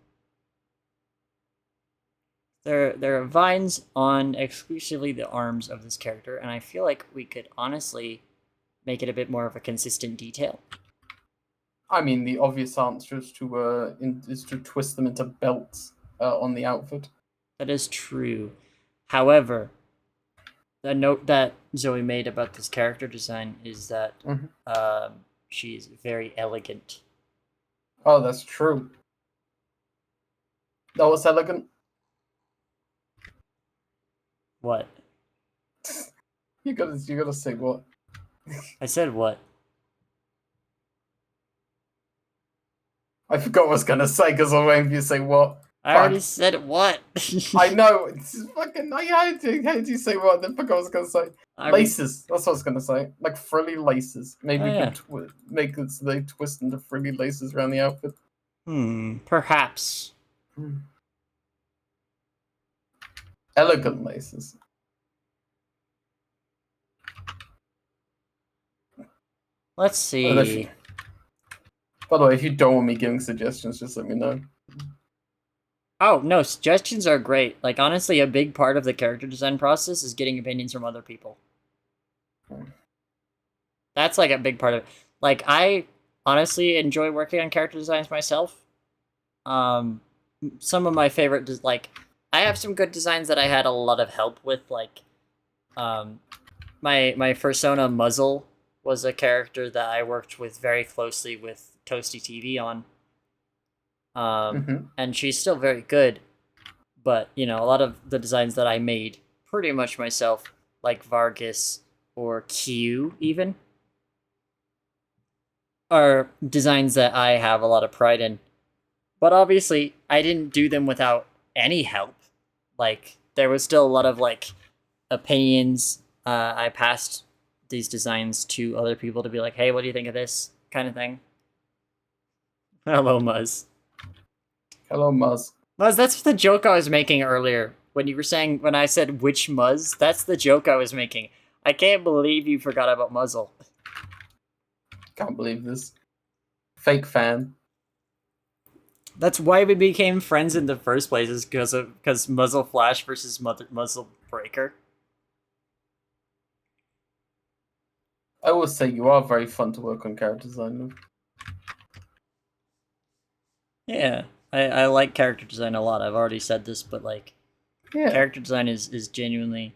There are vines on exclusively the arms of this character, and I feel like we could honestly make it a bit more of a consistent detail. I mean, the obvious answer is to twist them into belts on the outfit. That is true. However, the note that Zoe made about this character design is that she's very elegant. Oh, that's true. That was elegant. What? You gotta say what? I said what? I forgot what I was gonna say because I was waiting for you to say what. I Fuck. already said what. I know. It's fucking. How do you say what? I forgot what I was gonna say. Laces. That's what I was gonna say. Like frilly laces. Maybe Oh, you yeah. could make it so they twist into frilly laces around the outfit. Perhaps. Elegant laces. Let's see. By the way, if you don't want me giving suggestions, just let me know. Oh, no, suggestions are great. Like, honestly, a big part of the character design process is getting opinions from other people. That's, like, a big part of it. Like, I honestly enjoy working on character designs myself. Some of my favorite, I have some good designs that I had a lot of help with, like, my persona Muzzle was a character that I worked with very closely with Toasty TV on. And she's still very good, but a lot of the designs that I made pretty much myself, like Vargas or Q even, are designs that I have a lot of pride in. But obviously, I didn't do them without any help. Like, there was still a lot of, like, opinions. I passed these designs to other people to be like, hey, what do you think of this kind of thing? Hello, Muzz. Hello, Muzz. Muzz, that's the joke I was making earlier. When I said which Muzz, that's the joke I was making. I can't believe you forgot about Muzzle. Can't believe this. Fake fan. That's why we became friends in the first place, is because Muzzle Flash versus Muzzle Breaker. I will say you are very fun to work on character design with. Yeah, I like character design a lot. I've already said this, but like, Yeah. character design is genuinely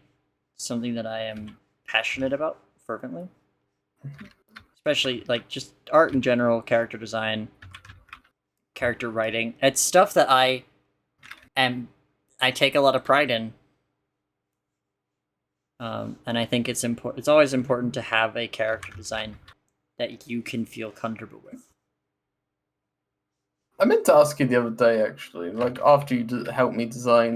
something that I am passionate about fervently. Especially like just art in general, character design, character writing. It's stuff that I take a lot of pride in. And I think it's important. It's always important to have a character design that you can feel comfortable with. I meant to ask you the other day, actually, like after you helped me design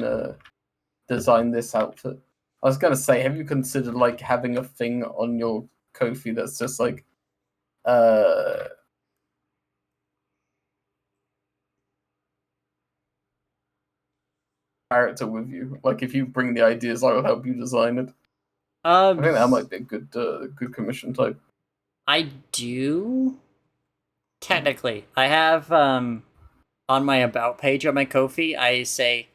this outfit. I was gonna say, have you considered like having a thing on your Ko-fi that's just like character with you? Like if you bring the ideas, I will help you design it. I think that might be a good commission type. I do. Technically, I have on my about page on my Ko-fi, I say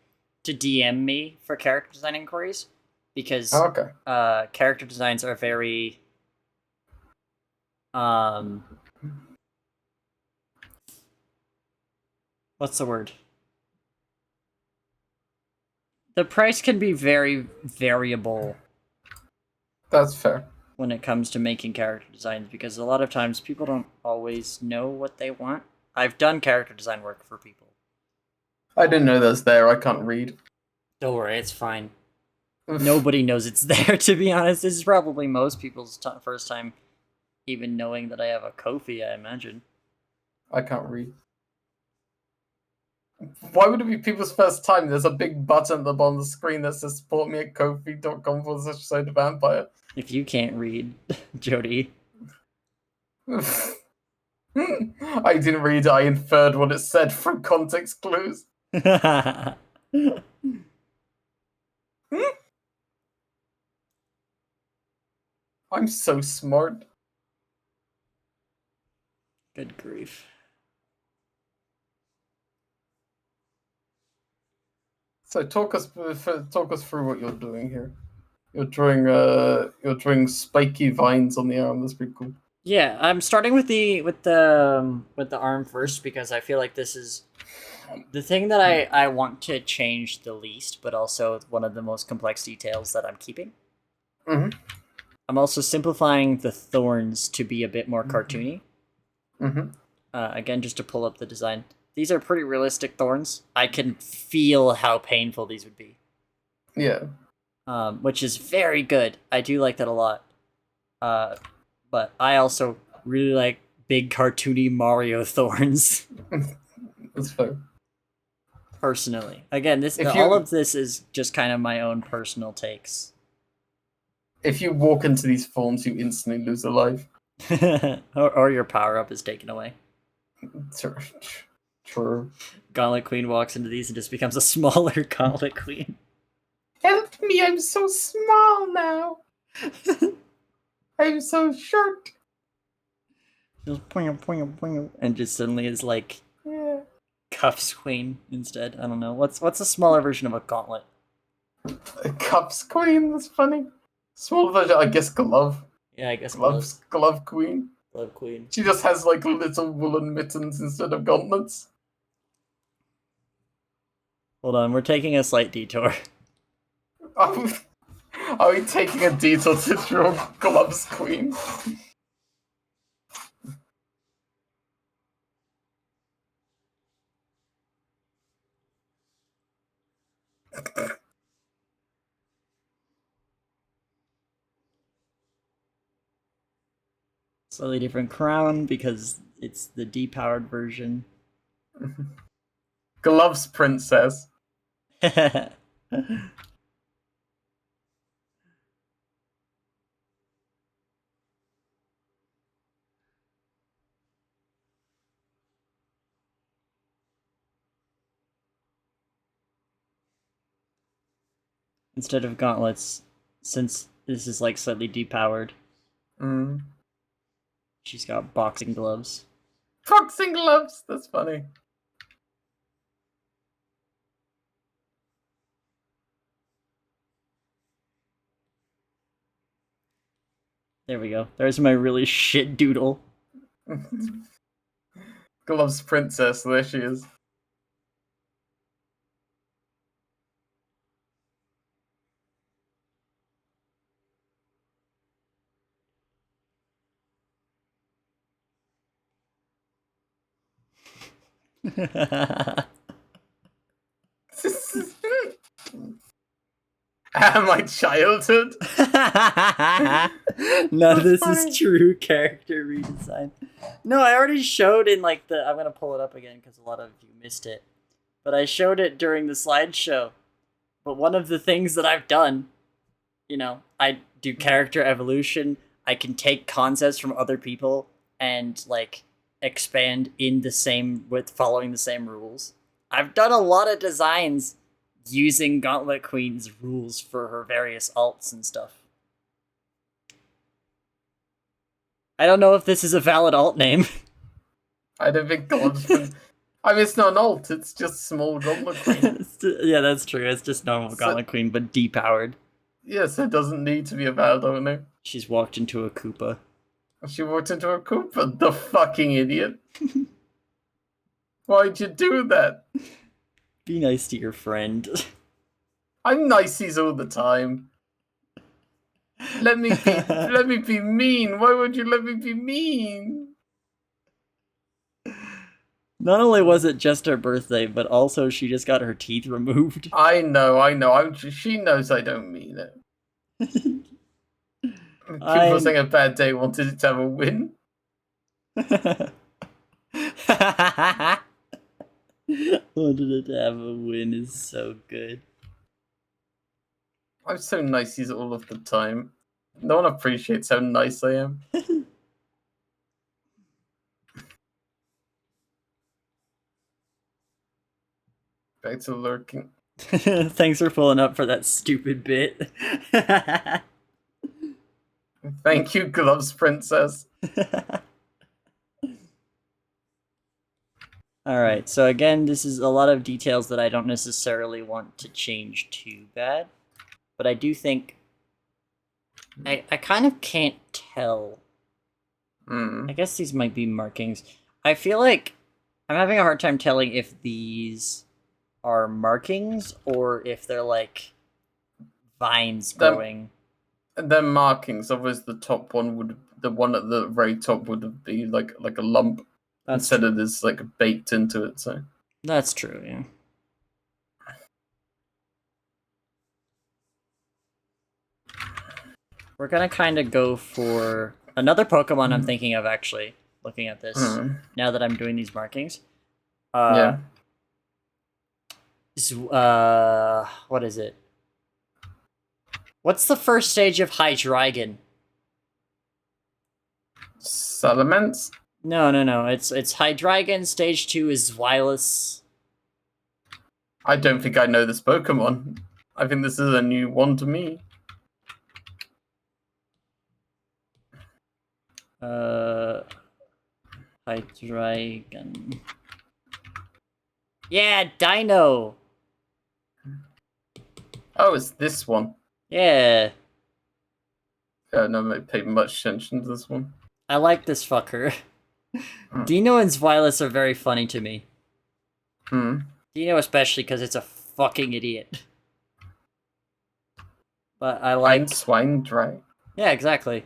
to DM me for character design inquiries because character designs are very what's the word? The price can be very variable. That's fair. When it comes to making character designs, because a lot of times people don't always know what they want. I've done character design work for people. I didn't know that's there. I can't read. Don't worry, it's fine. Nobody knows it's there, to be honest. This is probably most people's first time even knowing that I have a Ko-fi, I imagine. I can't read. Why would it be people's first time? There's a big button at the bottom of the screen that says support me at kofi.com/vampire. If you can't read, Jody. I didn't read it, I inferred what it said from context clues. I'm so smart. Good grief. So talk us through what you're doing here. You're drawing spiky vines on the arm. That's pretty cool. Yeah, I'm starting with the arm first because I feel like this is the thing that I want to change the least, but also one of the most complex details that I'm keeping. Mm-hmm. I'm also simplifying the thorns to be a bit more cartoony. Mm-hmm. Again, just to pull up the design. These are pretty realistic thorns. I can feel how painful these would be. Yeah. Which is very good. I do like that a lot. But I also really like big cartoony Mario thorns. That's fair. Personally. Again, If you- all of this is just kind of my own personal takes. If you walk into these forms, you instantly lose a life. or your power-up is taken away. True. Gauntlet Queen walks into these and just becomes a smaller Gauntlet Queen. Help me, I'm so small now. I'm so short. Just and just suddenly is like Cuffs Queen instead. I don't know. What's a smaller version of a gauntlet? A Cups Queen, that's funny. Small version, I guess Glove. Yeah, I guess Glove Queen. Glove Queen. She just has like little woolen mittens instead of gauntlets. Hold on, we're taking a slight detour. Are we taking a detour to draw Gloves Queen? Slightly different crown because it's the depowered version. Gloves Princess. Instead of gauntlets, since this is like slightly depowered, she's got boxing gloves. Boxing gloves! That's funny. There we go. There's my really shit doodle. Gloves Princess, there she is. My childhood? No, this is true character redesign. No, I already showed in like the... I'm gonna pull it up again because a lot of you missed it. But I showed it during the slideshow. But one of the things that I've done, you know, I do character evolution. I can take concepts from other people and like expand in the same with following the same rules. I've done a lot of designs using Gauntlet Queen's rules for her various alts and stuff. I don't know if this is a valid alt name. I don't think Gloves Princess... I mean, it's not an alt, it's just small Gauntlet Queen. Yeah, that's true. It's just normal Gauntlet Queen, but depowered. Yes, it doesn't need to be a valid alt name. She's walked into a Koopa. She walked into a Koopa, the fucking idiot. Why'd you do that? Be nice to your friend. I'm niceys all the time. Let me be mean. Why would you let me be mean? Not only was it just her birthday, but also she just got her teeth removed. I know. She knows I don't mean it. People saying a bad day wanted it to have a win. Wanted it to have a win is so good. I'm so niceys all of the time. No one appreciates how nice I am. Back to lurking. Thanks for pulling up for that stupid bit. Thank you, Gloves Princess. Alright, so again, this is a lot of details that I don't necessarily want to change too bad. But I do think... I kind of can't tell. I guess these might be markings. I feel like I'm having a hard time telling if these are markings or if they're like vines growing. They're markings. Otherwise, the top one would, the one at the very top would be like a lump. Instead of this like baked into it. So that's true. Yeah. We're gonna kind of go for another Pokemon I'm thinking of, actually, looking at this, now that I'm doing these markings. Uh, Yeah. what is it? What's the first stage of Hydreigon? Salamence? No. It's Hydreigon. Stage 2 is Zweilous. I don't think I know this Pokemon. I think this is a new one to me. Hydreigon. Yeah, Dino. Oh, it's this one. Yeah, No, I paid much attention to this one. I like this fucker. Hmm. Dino and Zweilous are very funny to me. Hmm. Dino especially because it's a fucking idiot. But I like... Swine Drag. Yeah, exactly.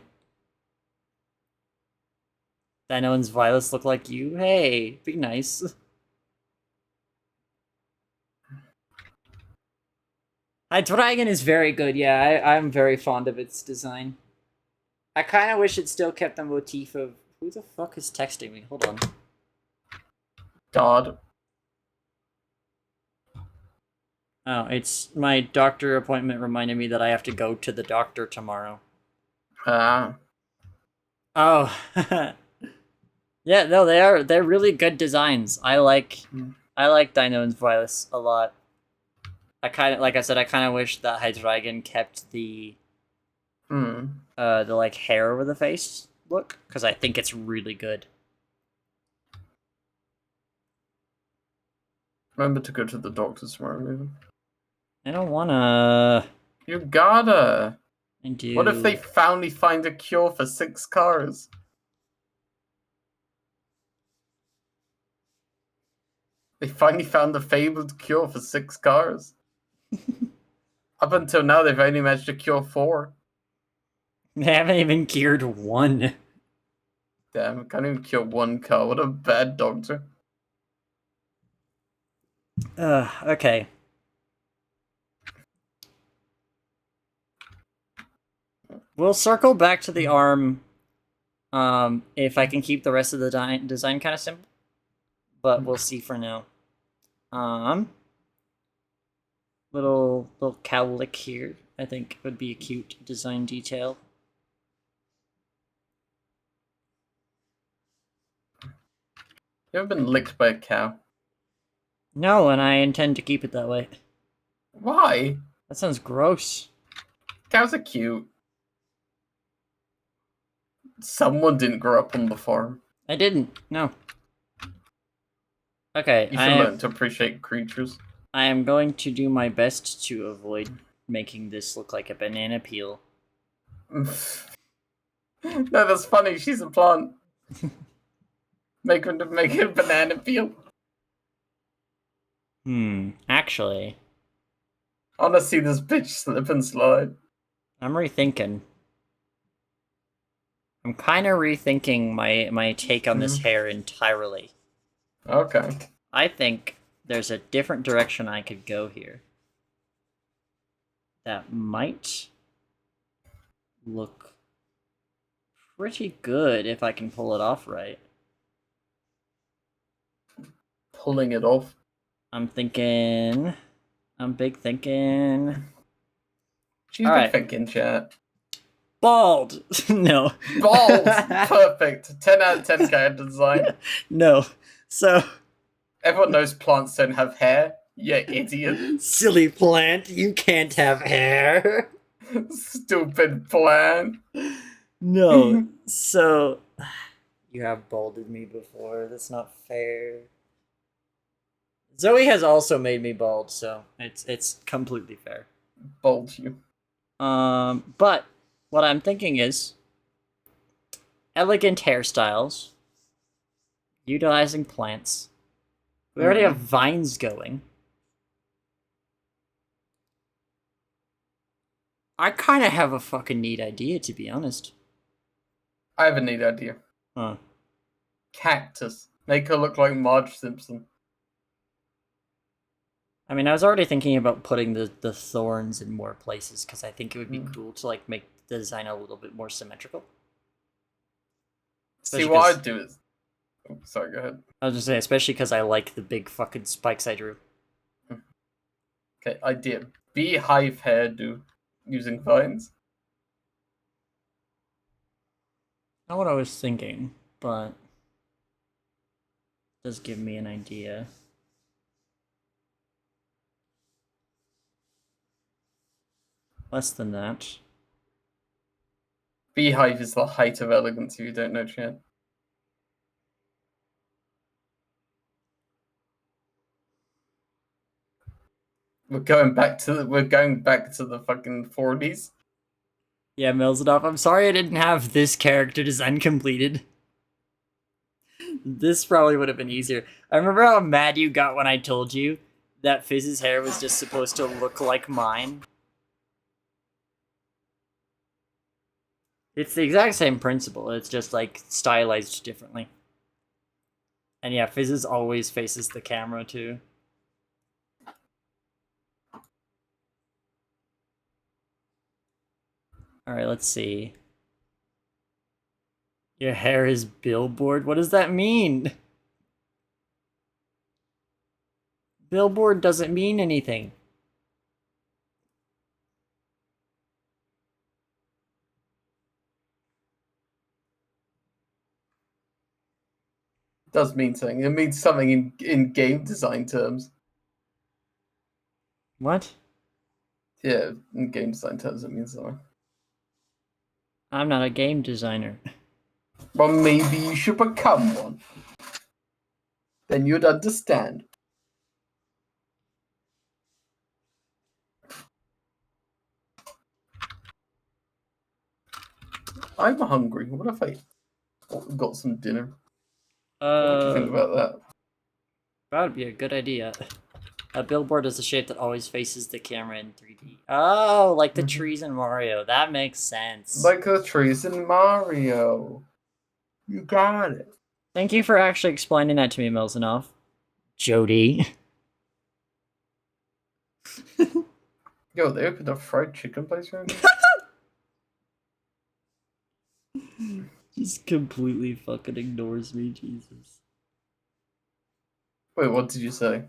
Dino and Zweilous look like you. Hey, be nice. Hydreigon is very good, yeah, I'm very fond of its design. I kind of wish it still kept the motif of... Who the fuck is texting me? Hold on. God. Oh, it's my doctor appointment reminded me that I have to go to the doctor tomorrow. Ah. Oh. Yeah, no, they're really good designs. I like Dino and Zweilous a lot. I kind of wish that Hydreigon kept the like hair over the face look, because I think it's really good. Remember to go to the doctor tomorrow, maybe. I don't wanna. You gotta. I do. What if they finally find a cure for 6 cars? They finally found the fabled cure for 6 cars. Up until now, they've only managed to cure 4. They haven't even cured one. Damn, I can't even cure 1 car. What a bad doctor. Okay. We'll circle back to the arm if I can keep the rest of the design kind of simple. But we'll see for now. Little cowlick here, I think would be a cute design detail. You ever been licked by a cow? No, and I intend to keep it that way. Why? That sounds gross. Cows are cute. Someone didn't grow up on the farm. I didn't. No. Okay, You should learn to appreciate creatures. I am going to do my best to avoid making this look like a banana peel. No, that's funny. She's a plant. Make it a banana peel. Actually. I want to see this bitch slip and slide. I'm rethinking. I'm kind of rethinking my take on this hair entirely. Okay. I think there's a different direction I could go here. That might look pretty good if I can pull it off right. Pulling it off. I'm big thinking. She's been thinking, chat. Bald! No. Bald! Perfect. 10 out of 10 character design. No. So... Everyone knows plants don't have hair. You idiot. Silly plant, you can't have hair. Stupid plant. No. So... You have balded me before. That's not fair. Zoe has also made me bald, so it's completely fair. Bald you. But what I'm thinking is elegant hairstyles, utilizing plants. We already have vines going. I kind of have a fucking neat idea, to be honest. I have a neat idea. Huh. Cactus. Make her look like Marge Simpson. I mean, I was already thinking about putting the thorns in more places, because I think it would be cool to, like, make the design a little bit more symmetrical. See, what I'd do is... Oh, sorry, go ahead. I was just saying, especially because I like the big fucking spikes I drew. Okay, idea. Beehive hairdo using vines. Not what I was thinking, but does give me an idea. Less than that. Beehive is the height of elegance if you don't know, Chad. We're going back to the fucking 40s. Yeah, Milzadov, I'm sorry I didn't have this character design completed. This probably would have been easier. I remember how mad you got when I told you that Fizz's hair was just supposed to look like mine. It's the exact same principle, it's just like stylized differently. And yeah, Fizz's always faces the camera too. Alright, let's see. Your hair is billboard? What does that mean? Billboard doesn't mean anything. It does mean something. It means something in game design terms. What? Yeah, in game design terms it means something. I'm not a game designer. Well, maybe you should become one. Then you'd understand. I'm hungry. What if I got some dinner? What do you think about that? That would be a good idea. A billboard is a shape that always faces the camera in 3D. Oh, like the trees in Mario. That makes sense. Like the trees in Mario. You got it. Thank you for actually explaining that to me, Milzanov. Jody. Yo, they opened a fried chicken place right now? Just completely fucking ignores me, Jesus. Wait, what did you say?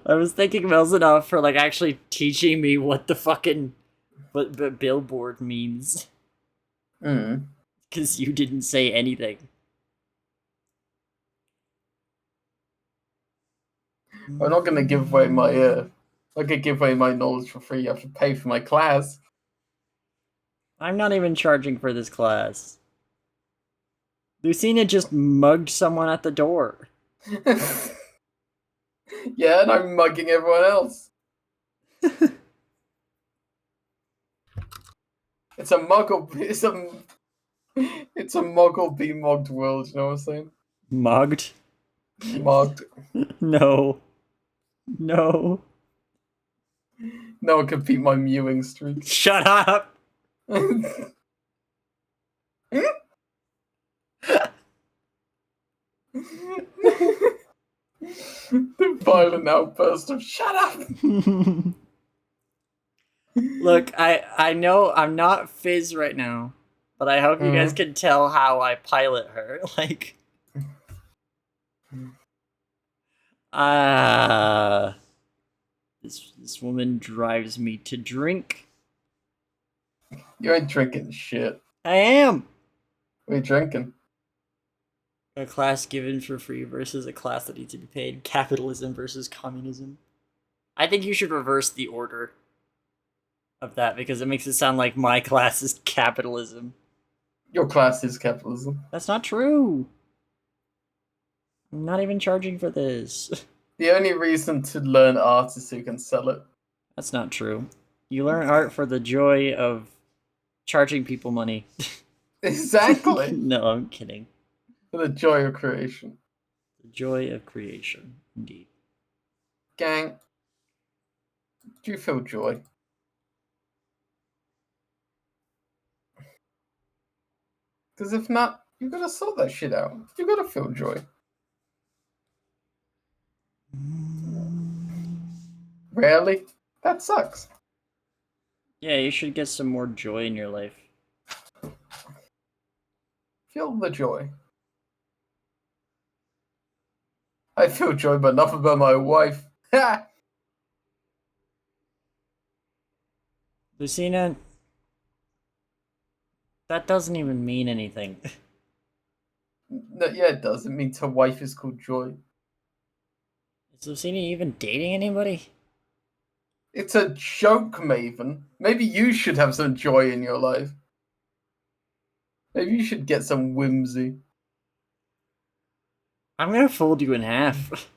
I was thanking Milzanov for like actually teaching me what the fucking what billboard means. Because you didn't say anything. I'm not gonna give away my I could give away my knowledge for free. You have to pay for my class. I'm not even charging for this class. Lucina just mugged someone at the door. Yeah, and I'm mugging everyone else. It's a muggle. It's a muggle be mugged world. You know what I'm saying? Mugged? Mugged. No. No. No one can beat my mewing streak. Shut up! The violent outburst of "Shut up!" Look, I know I'm not Fizz right now, but I hope you guys can tell how I pilot her. Like, this woman drives me to drink. You ain't drinking shit. I am. What are you drinking? A class given for free versus a class that needs to be paid. Capitalism versus communism. I think you should reverse the order of that because it makes it sound like my class is capitalism. Your class is capitalism. That's not true. I'm not even charging for this. The only reason to learn art is so you can sell it. That's not true. You learn art for the joy of charging people money. Exactly. No, I'm kidding. For the joy of creation. The joy of creation, indeed. Gang, do you feel joy? Because if not, you gotta sort that shit out. You gotta feel joy. Rarely? That sucks. Yeah, you should get some more joy in your life. Feel the joy. I feel joy, but not about my wife. Ha! Lucina, that doesn't even mean anything. No, yeah, it does. It means her wife is called Joy. Is Lucina even dating anybody? It's a joke, Maven. Maybe you should have some joy in your life. Maybe you should get some whimsy. I'm gonna fold you in half.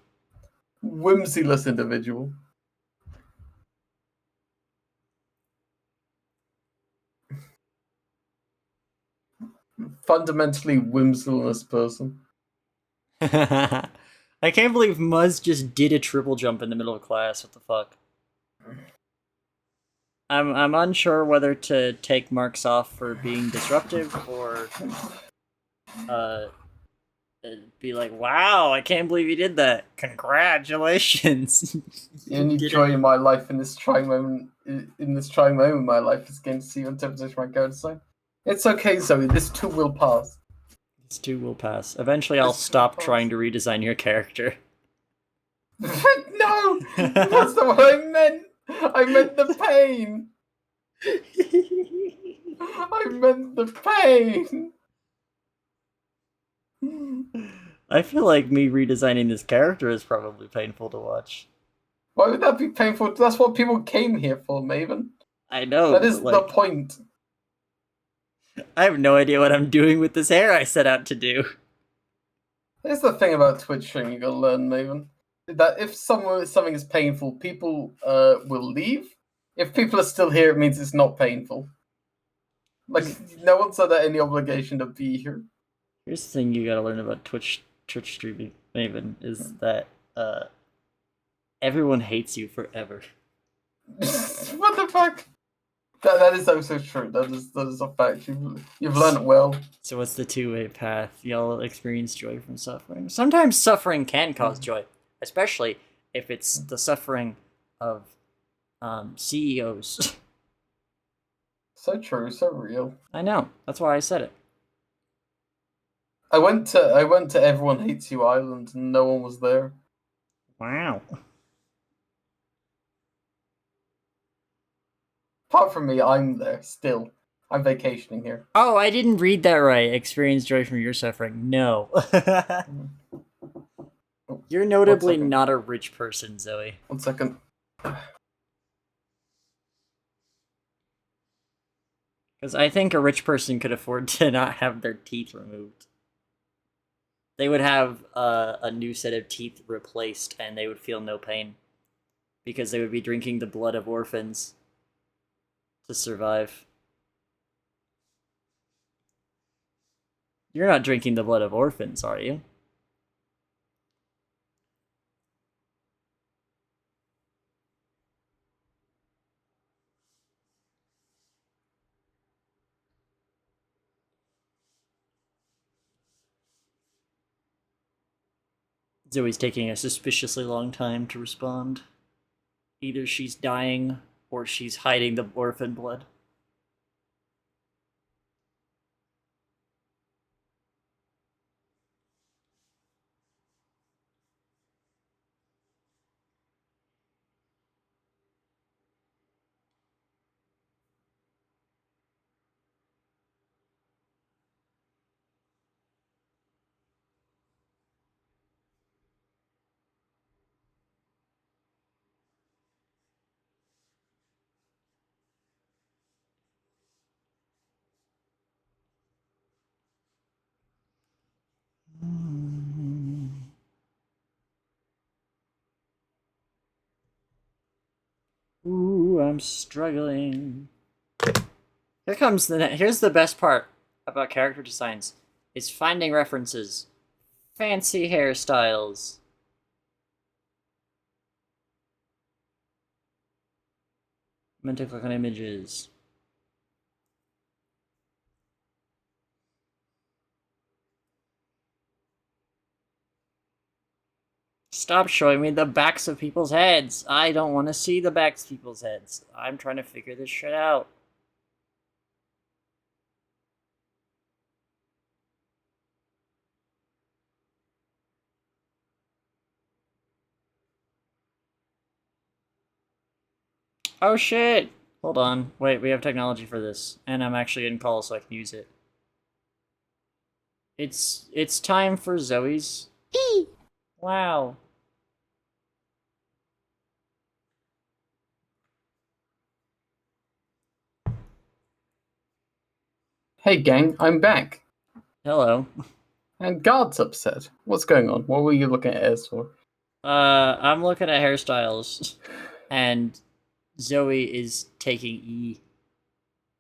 Whimsyless individual. Fundamentally whimsyless person. I can't believe Muzz just did a triple jump in the middle of class. What the fuck? I'm unsure whether to take marks off for being disruptive or uh be like, wow, I can't believe you did that. Congratulations. The only joy in my life in this trying moment in my life is getting to see your interpretation of my character design. It's okay, Zoe, this too will pass. This too will pass. Eventually I'll stop trying to redesign your character. No! That's not what I meant! I meant the pain! I meant the pain! I feel like me redesigning this character is probably painful to watch. Why would that be painful? That's what people came here for, Maven. I know. That is but, the like, point. I have no idea what I'm doing with this hair I set out to do. Here's the thing about Twitch streaming you gotta learn, Maven. That if something is painful, people will leave. If people are still here, it means it's not painful. Like, no one's under any obligation to be here. Here's the thing you gotta learn about Twitch streaming, Maven, is that everyone hates you forever. What the fuck? That is also true. That is a fact. You've learned well. So what's the two-way path? Y'all experience joy from suffering. Sometimes suffering can cause joy, especially if it's the suffering of CEOs. So true, so real. I know. That's why I said it. I went to Everyone Hates You Island and no one was there. Wow. Apart from me, I'm there still. I'm vacationing here. Oh, I didn't read that right. Experience joy from your suffering. No. You're notably not a rich person, Zoe. 1 second. Because I think a rich person could afford to not have their teeth removed. They would have a new set of teeth replaced, and they would feel no pain. Because they would be drinking the blood of orphans to survive. You're not drinking the blood of orphans, are you? Zoe's taking a suspiciously long time to respond. Either she's dying, or she's hiding the orphan blood. Ooh, I'm struggling. Here's the best part about character designs, is finding references. Fancy hairstyles. Meant to click on images. Stop showing me the backs of people's heads. I don't want to see the backs of people's heads. I'm trying to figure this shit out. Oh shit! Hold on. Wait, we have technology for this. And I'm actually in call so I can use it. It's time for Zoe's. Wow. Hey gang, I'm back. Hello. And Guard's upset. What's going on? What were you looking at airs for? I'm looking at hairstyles. And Zoe is taking E.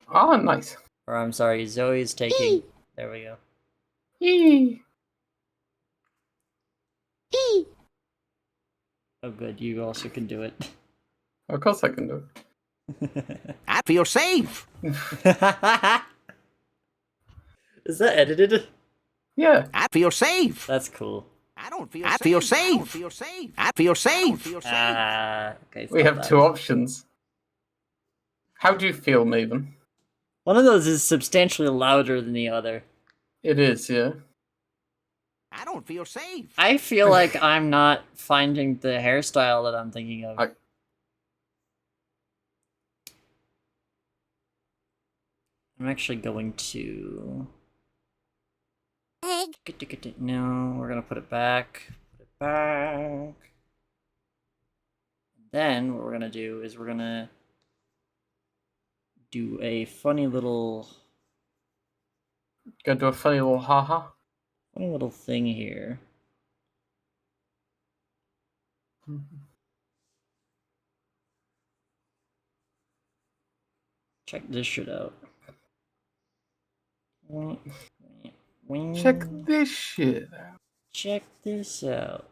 Ah, nice. Or I'm sorry, Zoe is taking... There we go. Yee. Oh good, you also can do it. Of course I can do I feel safe. it. Is that edited? Yeah. I feel safe. That's cool. I feel safe. I feel safe. I feel safe. Okay. We stop have that. two options. How do you feel, Maven? One of those is substantially louder than the other. It is, yeah. I don't feel safe. I feel like I'm not finding the hairstyle that I'm thinking of. I'm actually going to... No, we're gonna put it back. Put it back. Then what we're gonna do is we're gonna do a funny little Gonna do a funny little haha. thing here. Check this shit out. Check this shit out. Check this out.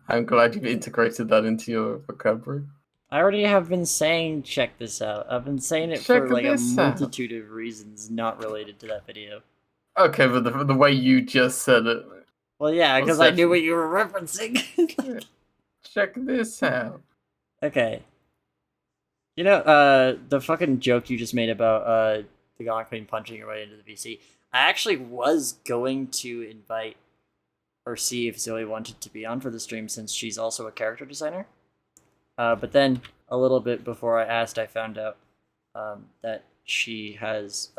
I'm glad you've integrated that into your vocabulary. I already have been saying check this out. I've been saying it Check for like a this out. multitude of reasons not related to that video. Okay, but the way you just said it. Well, yeah, because I knew what you were referencing. Check this out. Okay. You know, the fucking joke you just made about the Gauntlet Queen punching her way into the VC. I actually was going to invite or see if Zoe wanted to be on for the stream since she's also a character designer. But then, a little bit before I asked, I found out that she has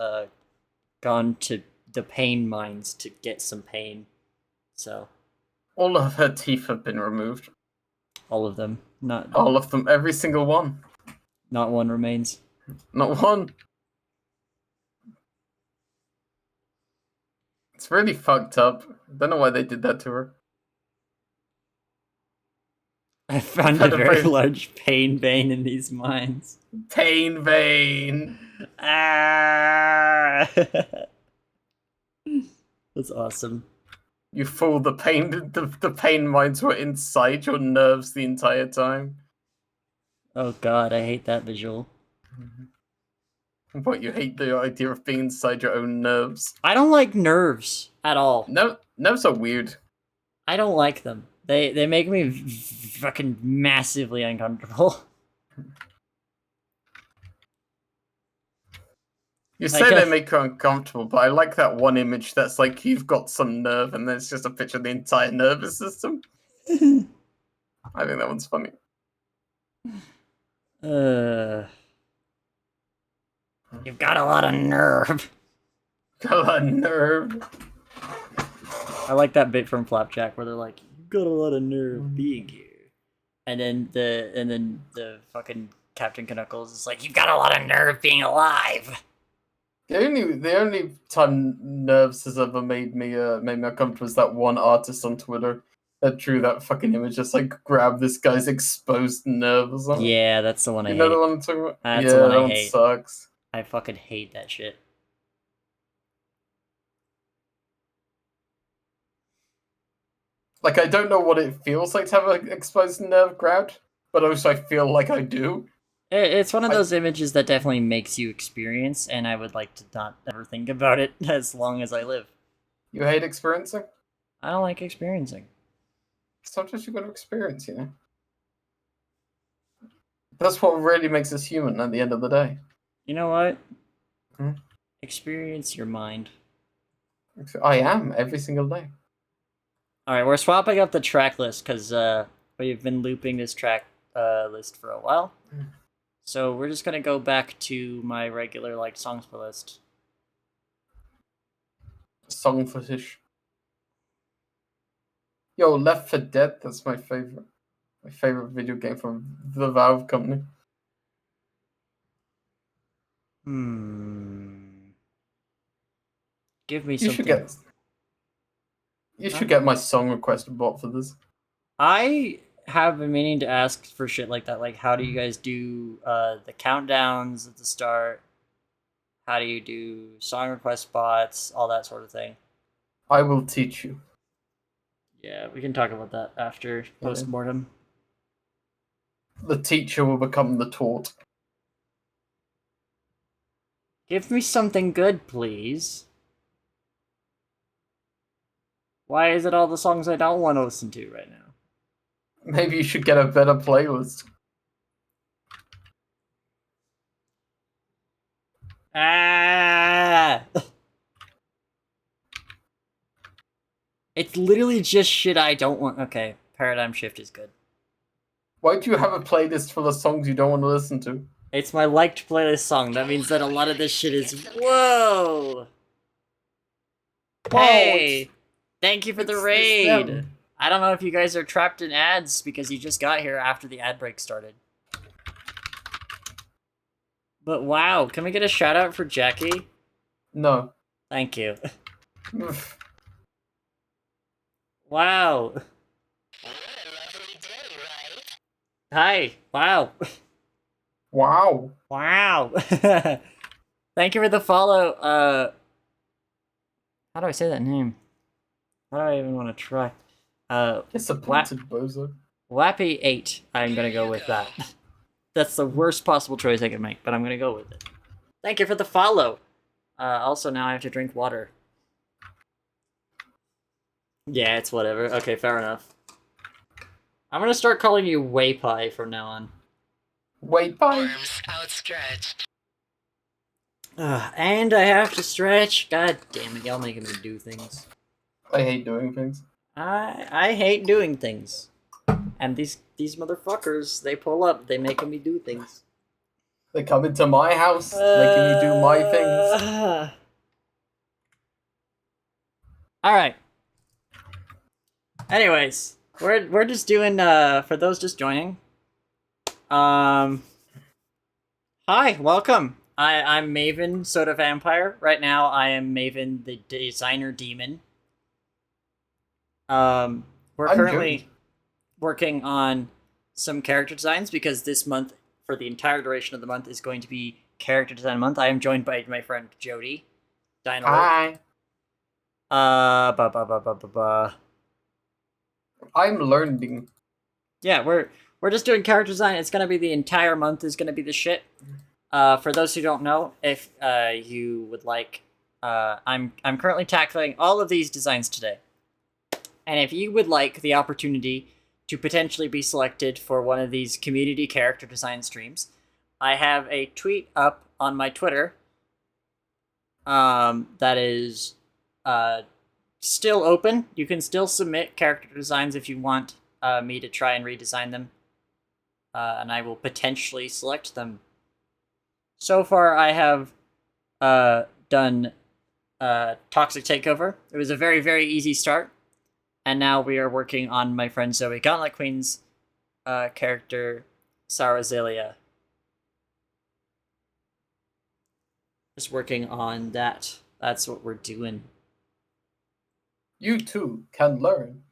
gone to the pain mines to get some pain. So. All of her teeth have been removed. All of them. Not all of them. Every single one. Not one remains. Not one. It's really fucked up. I don't know why they did that to her. I found a very large pain vein in these mines. Pain vein! Ah! That's awesome. You fool, the pain mines were inside your nerves the entire time. Oh god, I hate that visual. What, you hate the idea of being inside your own nerves? I don't like nerves at all. No, nerves are weird. I don't like them. They make me fucking massively uncomfortable. You say they make you uncomfortable, but I like that one image that's like you've got some nerve and then it's just a picture of the entire nervous system. I think that one's funny. You've got a lot of nerve. Got a lot of nerve. I like that bit from Flapjack where they're like, "You've got a lot of nerve being here," and then the fucking Captain Knuckles is like, "You've got a lot of nerve being alive." The only time nerves has ever made me uncomfortable is that one artist on Twitter that drew that fucking image, just like grab this guy's exposed nerve or something. Yeah, that's the one I hate. You know the one I'm talking about? That's the one I hate. Sucks. I fucking hate that shit. Like, I don't know what it feels like to have an exposed nerve grabbed, but also I feel like I do. It's one of those images that definitely makes you experience, and I would like to not ever think about it as long as I live. You hate experiencing? I don't like experiencing. Sometimes you gotta experience, you know? That's what really makes us human at the end of the day. You know what? Hmm? Experience your mind. I am, every single day. Alright, we're swapping up the track list, because we've been looping this track list for a while. So we're just gonna go back to my regular like songs playlist. Song footage. Yo, Left 4 Dead, that's my favorite. My favorite video game from the Valve company. Give me You something. should get my song request bot for this. I have been meaning to ask for shit like that. Like, how do you guys do the countdowns at the start? How do you do song request bots? All that sort of thing. I will teach you. Yeah, we can talk about that after post-mortem. The teacher will become the taught. Give me something good, please. Why is it all the songs I don't want to listen to right now? Maybe you should get a better playlist. Ah! It's literally just shit I don't want. Okay, Paradigm Shift is good. Why do you have a playlist full of songs you don't want to listen to? It's my liked playlist song. That means that a lot of this shit is... Whoa! Hey! Thank you for the raid! I don't know if you guys are trapped in ads because you just got here after the ad break started. But wow, can we get a shout out for Jackie? No. Thank you. Wow. What a lovely day, right? Hi. Wow. Wow. Wow. Thank you for the follow. How do I say that name? How do I even want to try? Disappointed, bozo. Wappy8. I'm gonna go with that. That's the worst possible choice I could make, but I'm gonna go with it. Thank you for the follow. Also, now I have to drink water. Yeah, it's whatever. Okay, fair enough. I'm gonna start calling you Waypie from now on. Wait, bye. Arms outstretched. And I have to stretch. God damn it, y'all making me do things. I hate doing things. I hate doing things. And these motherfuckers, they pull up, they making me do things. They come into my house, making me do my things. Alright. Anyways, we're just doing for those just joining. Hi, welcome. I'm Maven, Soda Vampire. Right now I am Maven the Designer Demon. We're currently working on some character designs because this month, for the entire duration of the month, is going to be character design month. I am joined by my friend Jody. Hi. I'm learning. Yeah, we're just doing character design. It's gonna be the entire month is gonna be the shit. For those who don't know, if you would like, I'm currently tackling all of these designs today. And if you would like the opportunity to potentially be selected for one of these community character design streams, I have a tweet up on my Twitter that is still open. You can still submit character designs if you want me to try and redesign them. And I will potentially select them. So far, I have done Toxic Takeover. It was a very, very easy start. And now we are working on my friend Zoe Gauntlet Queen's character, Sarazelia. Just working on that. That's what we're doing. You too can learn.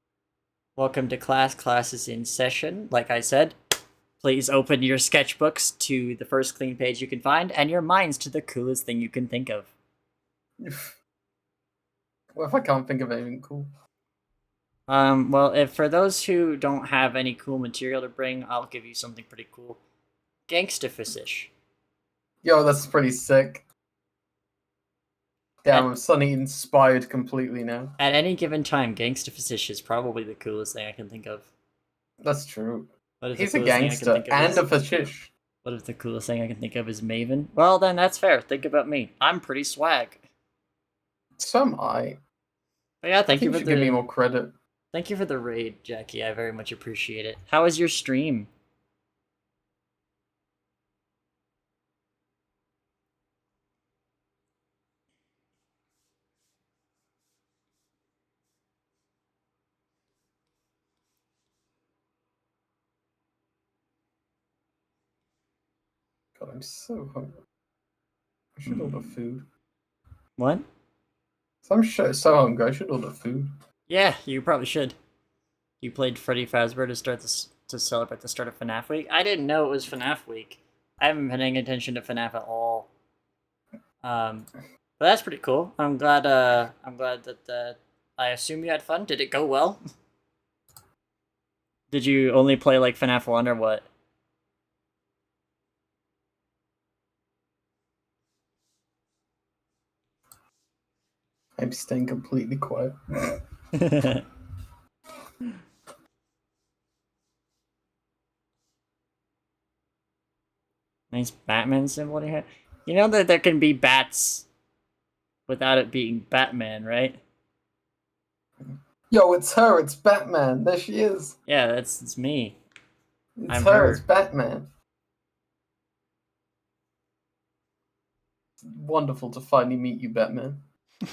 Welcome to class. Class is in session. Like I said, please open your sketchbooks to the first clean page you can find, and your minds to the coolest thing you can think of. What if I can't think of anything cool? Well, if for those who don't have any cool material to bring, I'll give you something pretty cool. Gangsta-fish. Yo, that's pretty sick. Damn, I'm suddenly inspired completely now. At any given time, Gangsta-fish is probably the coolest thing I can think of. That's true. What if He's the a coolest thing I gangster can think of and is- a fascist. What if the coolest thing I can think of is Maven? Well, then that's fair. Think about me. I'm pretty swag. So am I. But yeah, I thank think you you for should give me more the credit. thank you for the raid, Jackie. I very much appreciate it. How was your stream? God, I'm so hungry. I should order food. What? So hungry. I should order food. Yeah, you probably should. You played Freddy Fazbear to start this to celebrate the start of FNAF week. I didn't know it was FNAF week. I haven't been paying attention to FNAF at all. But that's pretty cool. I'm glad. I'm glad that. I assume you had fun. Did it go well? Did you only play like FNAF 1 or what? I'm staying completely quiet. Nice Batman symbol in here. You know that there can be bats without it being Batman, right? Yo, it's her. It's Batman. There she is. Yeah, it's me. It's I'm her. her. It's Batman. It's wonderful to finally meet you, Batman.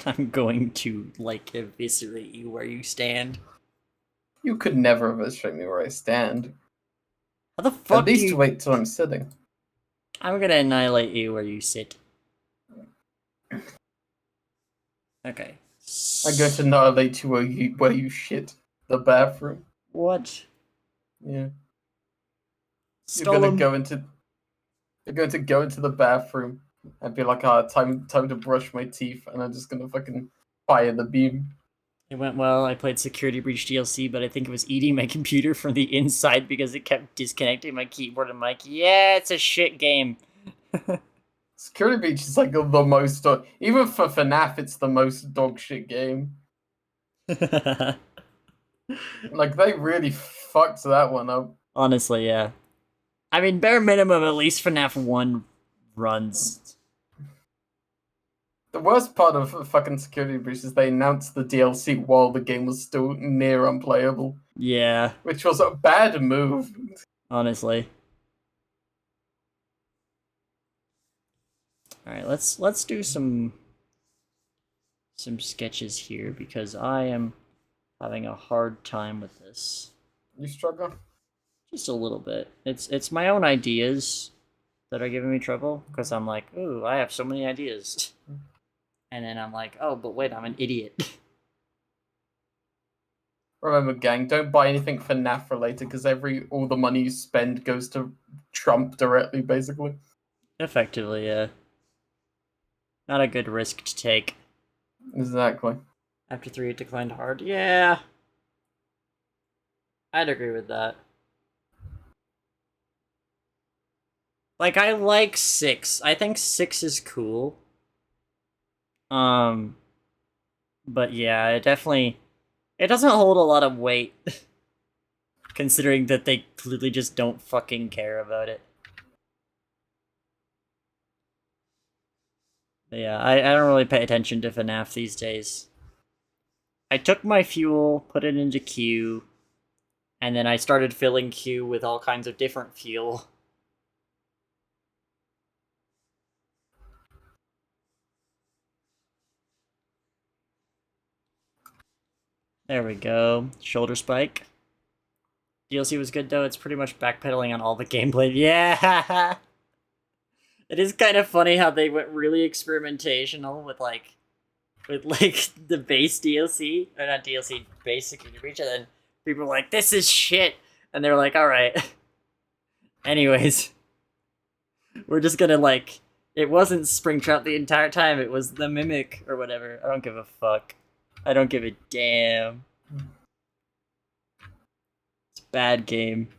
I'm going to like eviscerate you where you stand. You could never eviscerate me where I stand. How the fuck At least wait till I'm sitting. I'm gonna annihilate you where you sit. Okay. I'm going to annihilate you where you shit. The bathroom. What? Yeah. Stole You're him. going to go into the bathroom and be like, time to brush my teeth, and I'm just gonna fucking fire the beam. It went well. I played Security Breach DLC, but I think it was eating my computer from the inside because it kept disconnecting my keyboard and mic. Yeah, it's a shit game. Security Breach is like the most, even for FNAF, it's the most dog shit game. Like, they really fucked that one up. Honestly, yeah. I mean, bare minimum, at least FNAF 1 runs. The worst part of fucking Security Breach is they announced the DLC while the game was still near unplayable. Yeah. Which was a bad move. Honestly. Alright, let's do some sketches here because I am having a hard time with this. You struggle? Just a little bit. It's my own ideas that are giving me trouble because I'm like, ooh, I have so many ideas. And then I'm like, oh, but wait, I'm an idiot. Remember, gang, don't buy anything FNAF related because all the money you spend goes to Trump directly, basically. Effectively, yeah. Not a good risk to take. Exactly. After 3, it declined hard. Yeah. I'd agree with that. Like, I like 6. I think 6 is cool. But yeah, it doesn't hold a lot of weight. Considering that they clearly just don't fucking care about it. But yeah, I don't really pay attention to FNAF these days. I took my fuel, put it into Q, and then I started filling Q with all kinds of different fuel. There we go. Shoulder spike. DLC was good though, it's pretty much backpedaling on all the gameplay. Yeah! It is kind of funny how they went really experimentational with the base DLC, or not DLC, base Security Breach, and then people were like, this is shit! And they're like, alright. Anyways. We're just gonna it wasn't Springtrap the entire time, it was the Mimic, or whatever. I don't give a fuck. I don't give a damn. It's a bad game.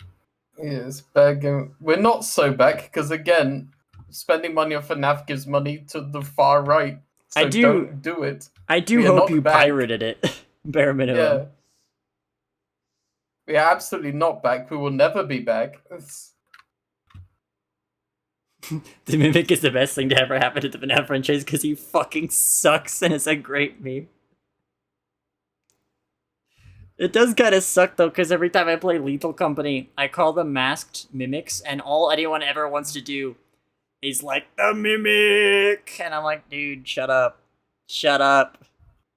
Yeah, it's a bad game. We're not so back, because again, spending money on FNAF gives money to the far right. So don't do it. I do hope you pirated it. Bare minimum. Yeah. We are absolutely not back. We will never be back. The Mimic is the best thing to ever happen to the FNAF franchise because he fucking sucks and it's a great meme. It does kind of suck though, because every time I play Lethal Company, I call them masked mimics, and all anyone ever wants to do is like, the Mimic! And I'm like, dude, shut up. Shut up.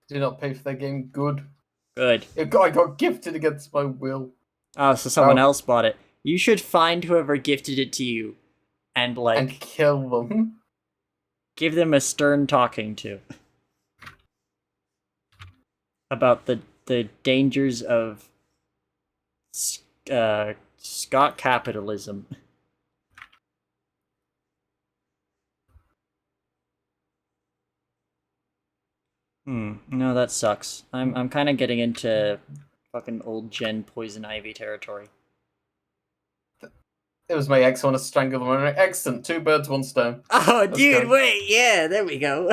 Do not pay for that game. Good. Good. I got gifted against my will. Oh, so someone else bought it. You should find whoever gifted it to you, and like and kill them. give them a stern talking to about the dangers of Scott capitalism. No, that sucks. I'm kind of getting into fucking old gen Poison Ivy territory. It was my ex. I want to strangle them. Excellent. 2 birds, 1 stone. Oh, Let's dude, go. wait, yeah, there we go.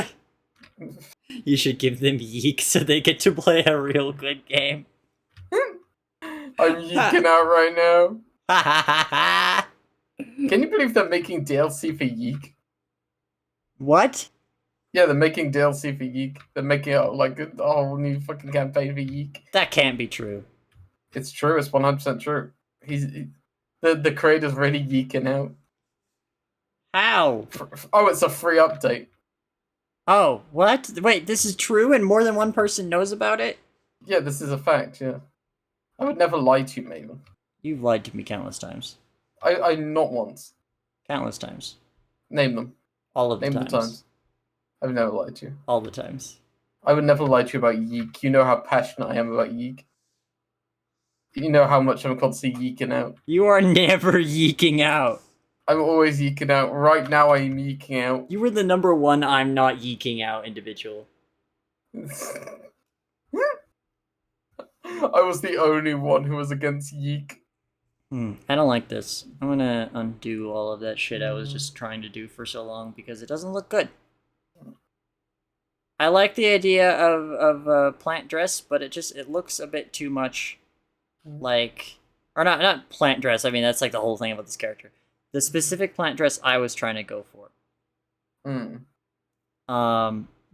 You should give them yeek so they get to play a real good game. I'm yeeking out right now. Ha Can you believe they're making DLC for Yeek? What? Yeah, they're making DLC for Yeek. They're making like a whole new fucking campaign for Yeek. That can't be true. It's true. It's 100% true. The creator's really yeeking out. How? Oh, it's a free update. Oh, what? Wait, this is true and more than one person knows about it? Yeah, this is a fact. Yeah, I would never lie to you, Maven. You've lied to me countless times. I not once. Countless times. Name them. All of the Name times. the times. I've never lied to you. All the times. I would never lie to you about Yeek. You know how passionate I am about Yeek. You know how much I'm constantly yeeking out. You are never yeeking out. I'm always yeeking out. Right now, I am yeeking out. You were the number one I'm not yeeking out individual. I was the only one who was against Yeek. I don't like this. I'm gonna undo all of that shit I was just trying to do for so long because it doesn't look good. I like the idea of plant dress, but it looks a bit too much like, or not plant dress. I mean, that's like the whole thing about this character. The specific plant dress I was trying to go for.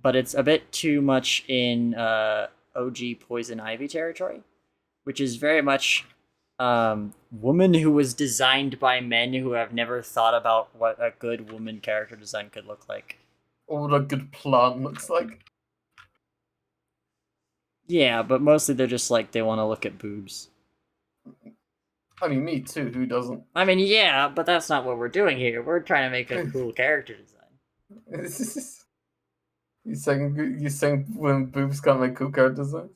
But it's a bit too much in OG Poison Ivy territory, which is very much woman who was designed by men who have never thought about what a good woman character design could look like. Or what a good plant looks like. Yeah, but mostly they're just like, they want to look at boobs. I mean, me too. Who doesn't? I mean, yeah, but that's not what we're doing here. We're trying to make a cool character design. You saying when boobs can't make cool character design?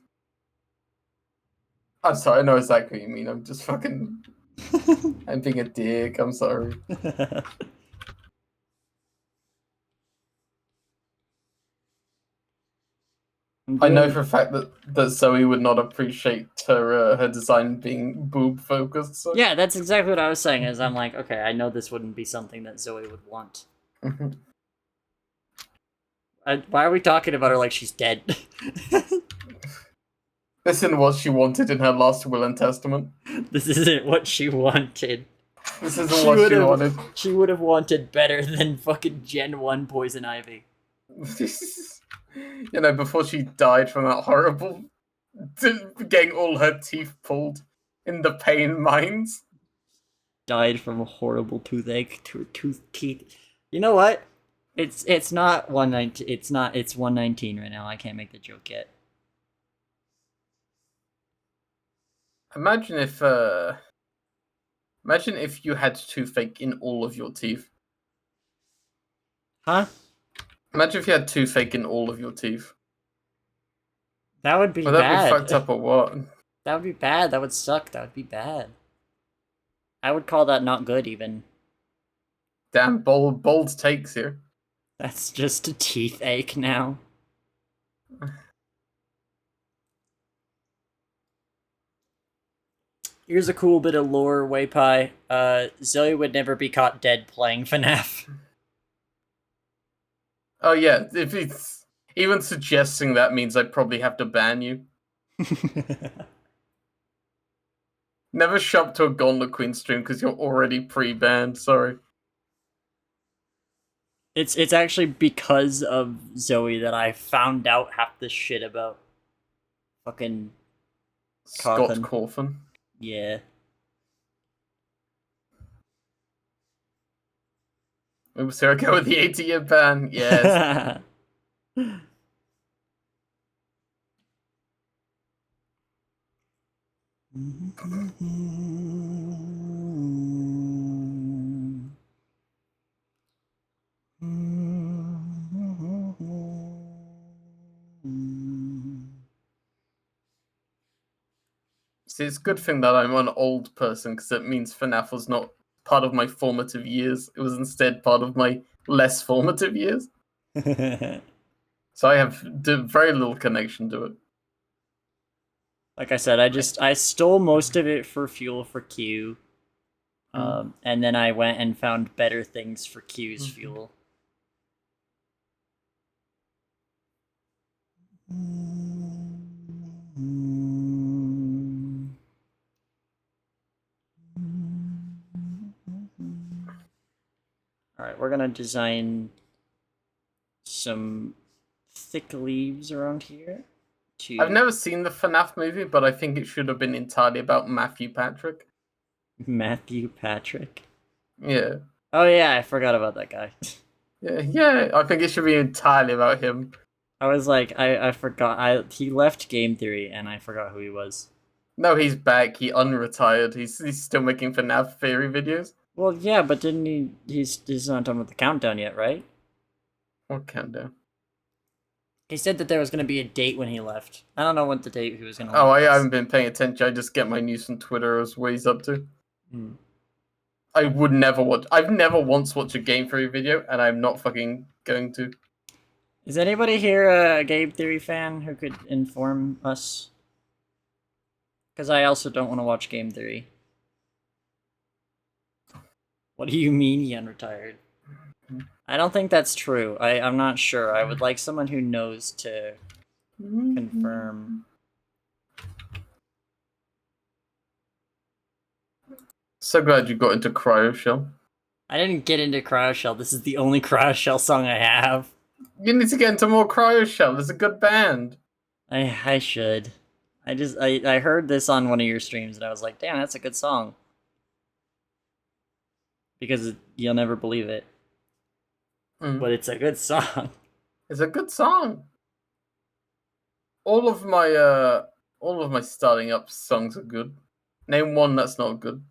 I'm sorry. I know exactly what you mean. I'm just fucking. I'm being a dick. I'm sorry. I know for a fact that Zoe would not appreciate her design being boob focused. So. Yeah, that's exactly what I was saying. Is I'm like, okay, I know this wouldn't be something that Zoe would want. Why are we talking about her like she's dead? This isn't what she wanted in her last will and testament. This isn't what she wanted. This isn't what she wanted. She would have wanted better than fucking Gen 1 Poison Ivy. You know, before she died from that horrible... getting all her teeth pulled in the pain mines. Died from a horrible toothache, teeth. You know what? It's not 119. It's 119 right now. I can't make the joke yet. Imagine if you had toothache in all of your teeth. Huh? Imagine if you had toothache in all of your teeth. That would be Would that bad. be fucked up or what? That would be bad. That would suck. That would be bad. I would call that not good, even. Damn, bold takes here. That's just a teeth ache now. Here's a cool bit of lore, Waypie. Zoe would never be caught dead playing FNAF. Oh yeah, if it's even suggesting that means I probably have to ban you. Never show up to a Gauntlet Queen stream because you're already pre-banned. Sorry. It's actually because of Zoe that I found out half this shit about fucking Scott Coffin. Yeah. Oops, here I go with the 80-year ban. Yes. See, it's a good thing that I'm an old person because it means FNAF was not part of my formative years. It was instead part of my less formative years. So I have very little connection to it. Like I said, I stole most of it for fuel for Q. And then I went and found better things for Q's fuel. Alright, we're gonna design some thick leaves around here. I've never seen the FNAF movie, but I think it should have been entirely about Matthew Patrick. Matthew Patrick? Yeah. Oh yeah, I forgot about that guy. Yeah, I think it should be entirely about him. I was like, I forgot. He left Game Theory, and I forgot who he was. No, he's back. He unretired. He's still making FNAF Theory videos. Well, yeah, but didn't he? He's not done with the countdown yet, right? What countdown? He said that there was going to be a date when he left. I don't know what the date he was going to. Oh, I haven't been paying attention. I just get my news from Twitter as what he's up to. I would never watch. I've never once watched a Game Theory video, and I'm not fucking going to. Is anybody here a Game Theory fan who could inform us? Because I also don't want to watch Game Theory. What do you mean he unretired? I don't think that's true. I'm not sure. I would like someone who knows to confirm. So glad you got into Cryo Shell. I didn't get into Cryo Shell. This is the only Cryo Shell song I have. You need to get into more Cryo Shell. It's a good band. I should. I heard this on one of your streams and I was like, damn, that's a good song. Because you'll never believe it. But it's a good song. It's a good song. All of my starting up songs are good. Name one that's not good.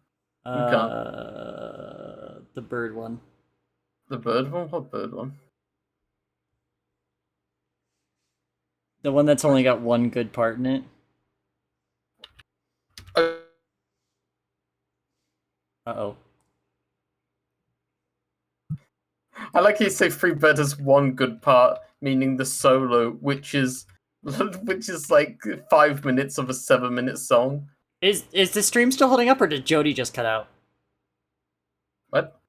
The bird one. The bird one? What bird one? The one that's only got one good part in it. Uh-oh. I like how you say Freebird has one good part, meaning the solo, which is like 5 minutes of a 7-minute song. Is the stream still holding up, or did Jody just cut out? What?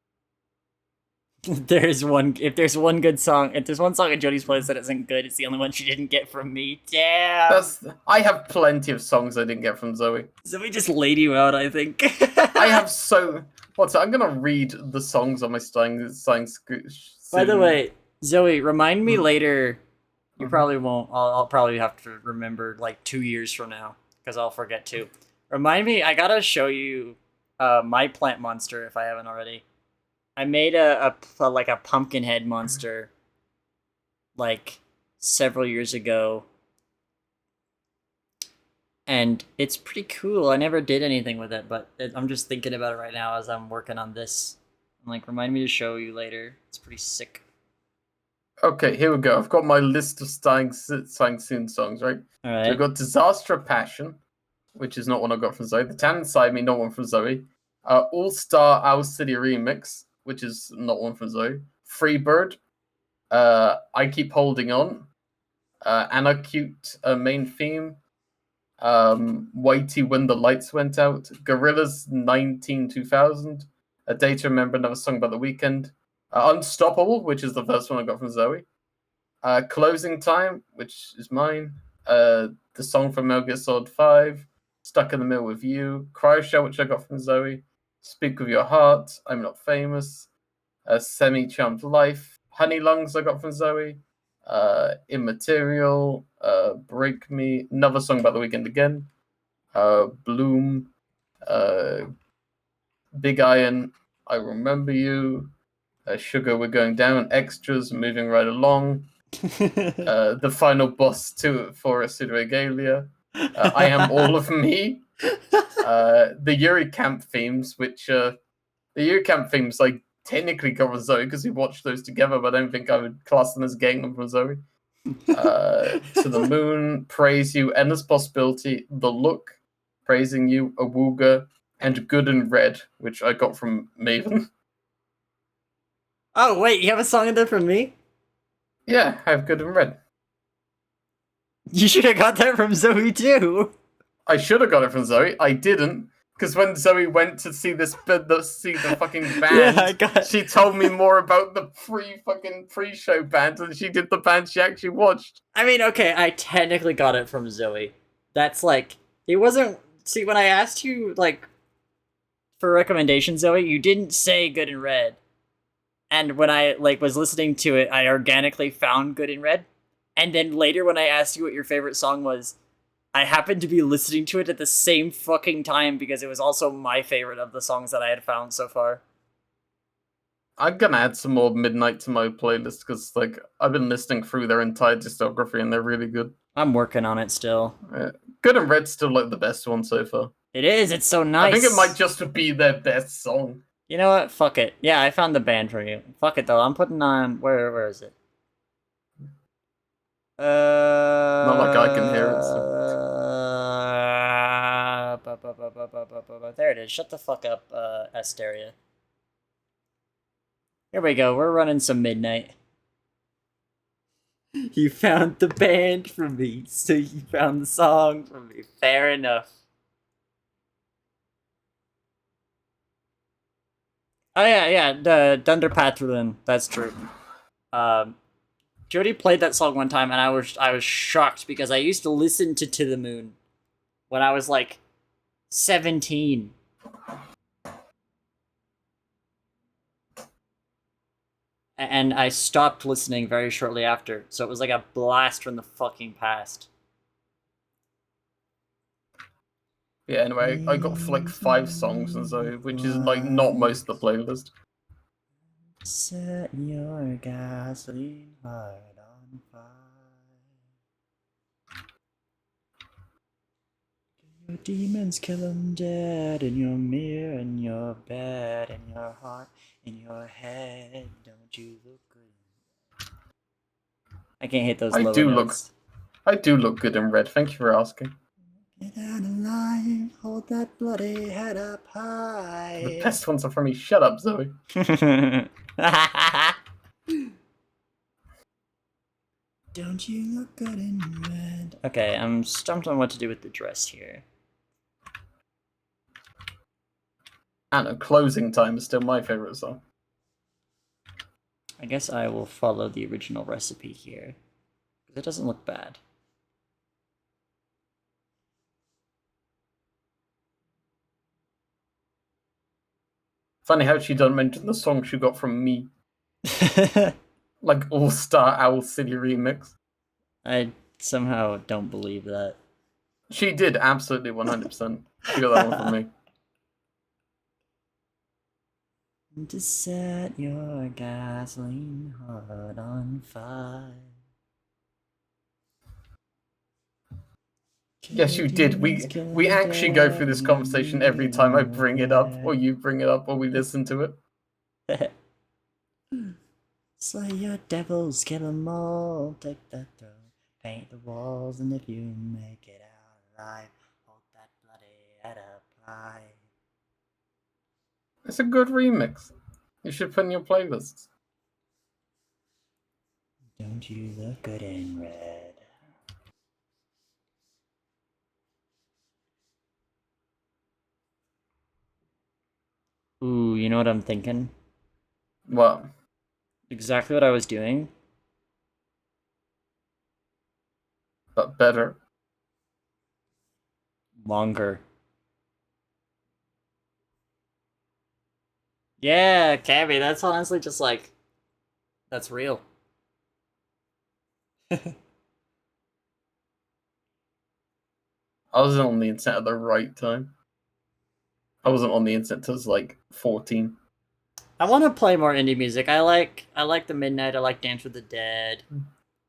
If there's one song in Jody's playlist that isn't good, it's the only one she didn't get from me. Damn. I have plenty of songs I didn't get from Zoe. Zoe just laid you out, I think. I have so. I'm gonna read the songs on my starting By the way, Zoe, remind me later. You probably won't. I'll probably have to remember like 2 years from now because I'll forget too. Remind me. I gotta show you my plant monster if I haven't already. I made a pumpkin head monster like several years ago. And it's pretty cool. I never did anything with it, but I'm just thinking about it right now as I'm working on this. I'm like, remind me to show you later. It's pretty sick. Okay, here we go. I've got my list of starting soon songs, right? All right. So I've got Disaster of Passion, which is not one I got from Zoe. The Tan Inside Me, not one from Zoe. All Star Owl City Remix, which is not one from Zoe. Freebird. I Keep Holding On. Anna Cute main theme. Whitey When the Lights Went Out, Gorillaz 2000, A Day to Remember, another song about the weekend, Unstoppable, which is the first one I got from Zoe, Closing Time, which is mine, the song from Metal Gear Solid 5, Stuck in the Middle with You, Cryo Shell, which I got from Zoe, Speak with Your Heart, I'm Not Famous, Semi-Charmed Life, Honey Lungs I got from Zoe, Immaterial, Break Me, another song about the weekend again, Bloom, Big Iron, I Remember You, Sugar We're Going Down, Extras, Moving Right Along, the final boss for Pseudo Regalia, I Am All of Me, the Yuri Camp themes, which the Yuri Camp themes like technically cover Zoe because we watched those together, but I don't think I would class them as getting them from Zoe. To the Moon, Praise You, Endless Possibility, The Look, Praising You, Awooga, and Good and Red, which I got from Maven. Oh, wait, you have a song in there from me? Yeah, I have Good and Red. You should have got that from Zoe, too. I should have got it from Zoe. I didn't. Because when Zoe went to see the fucking band, Yeah, I got... she told me more about the pre-show band than she did the band she actually watched. I mean, okay, I technically got it from Zoe. That's like... It wasn't... See, when I asked you, like, for recommendations, Zoe, you didn't say Good and Red. And when I, like, was listening to it, I organically found Good and Red. And then later when I asked you what your favorite song was, I happened to be listening to it at the same fucking time because it was also my favorite of the songs that I had found so far. I'm gonna add some more Midnight to my playlist because, like, I've been listening through their entire discography and they're really good. I'm working on it still. Good and Red's still like the best one so far. It is. It's so nice. I think it might just be their best song. You know what? Fuck it. Yeah, I found the band for you. Fuck it though. I'm putting on where is it? Not like I can hear it. There it is. Shut the fuck up, Asteria. Here we go. We're running some Midnight. You found the band for me, so you found the song for me. Fair enough. Oh yeah, the Dunder Patrolin. That's true. Jody played that song one time, and I was shocked because I used to listen to the Moon when I was like 17. And I stopped listening very shortly after, so it was like a blast from the fucking past. Yeah, anyway, I got like 5 songs and so, which is like not most of the playlist. Set your gasoline heart on fire. Your demons kill them dead in your mirror, in your bed, in your heart, in your head. Don't you look good? I can't hit those lower notes. I do look good in red. Thank you for asking. Get out alive, hold that bloody head up high. The best ones are from me. Shut up, Zoe. Don't you look good in red? Okay, I'm stumped on what to do with the dress here. And Closing Time is still my favorite song. I guess I will follow the original recipe here. Because it doesn't look bad. Funny how she don't mention the song she got from me. Like All-Star Owl City remix. I somehow don't believe that. She did, absolutely 100%. She got that one from me. To set your gasoline heart on fire. Yes, you did. We actually go through this conversation every time I bring it up, or you bring it up, or we listen to it. Slay your devils, kill them all, take that throne, paint the walls, and if you make it out alive, hold that bloody head up high. It's a good remix. You should put in your playlists. Don't you look good in red? Ooh, you know what I'm thinking? What? Exactly what I was doing. But better. Longer. Yeah, Cabby, that's honestly just like... That's real. I wasn't on the internet at the right time. I wasn't on the internet till I was like 14. I want to play more indie music. I like the Midnight. I like Dance with the Dead.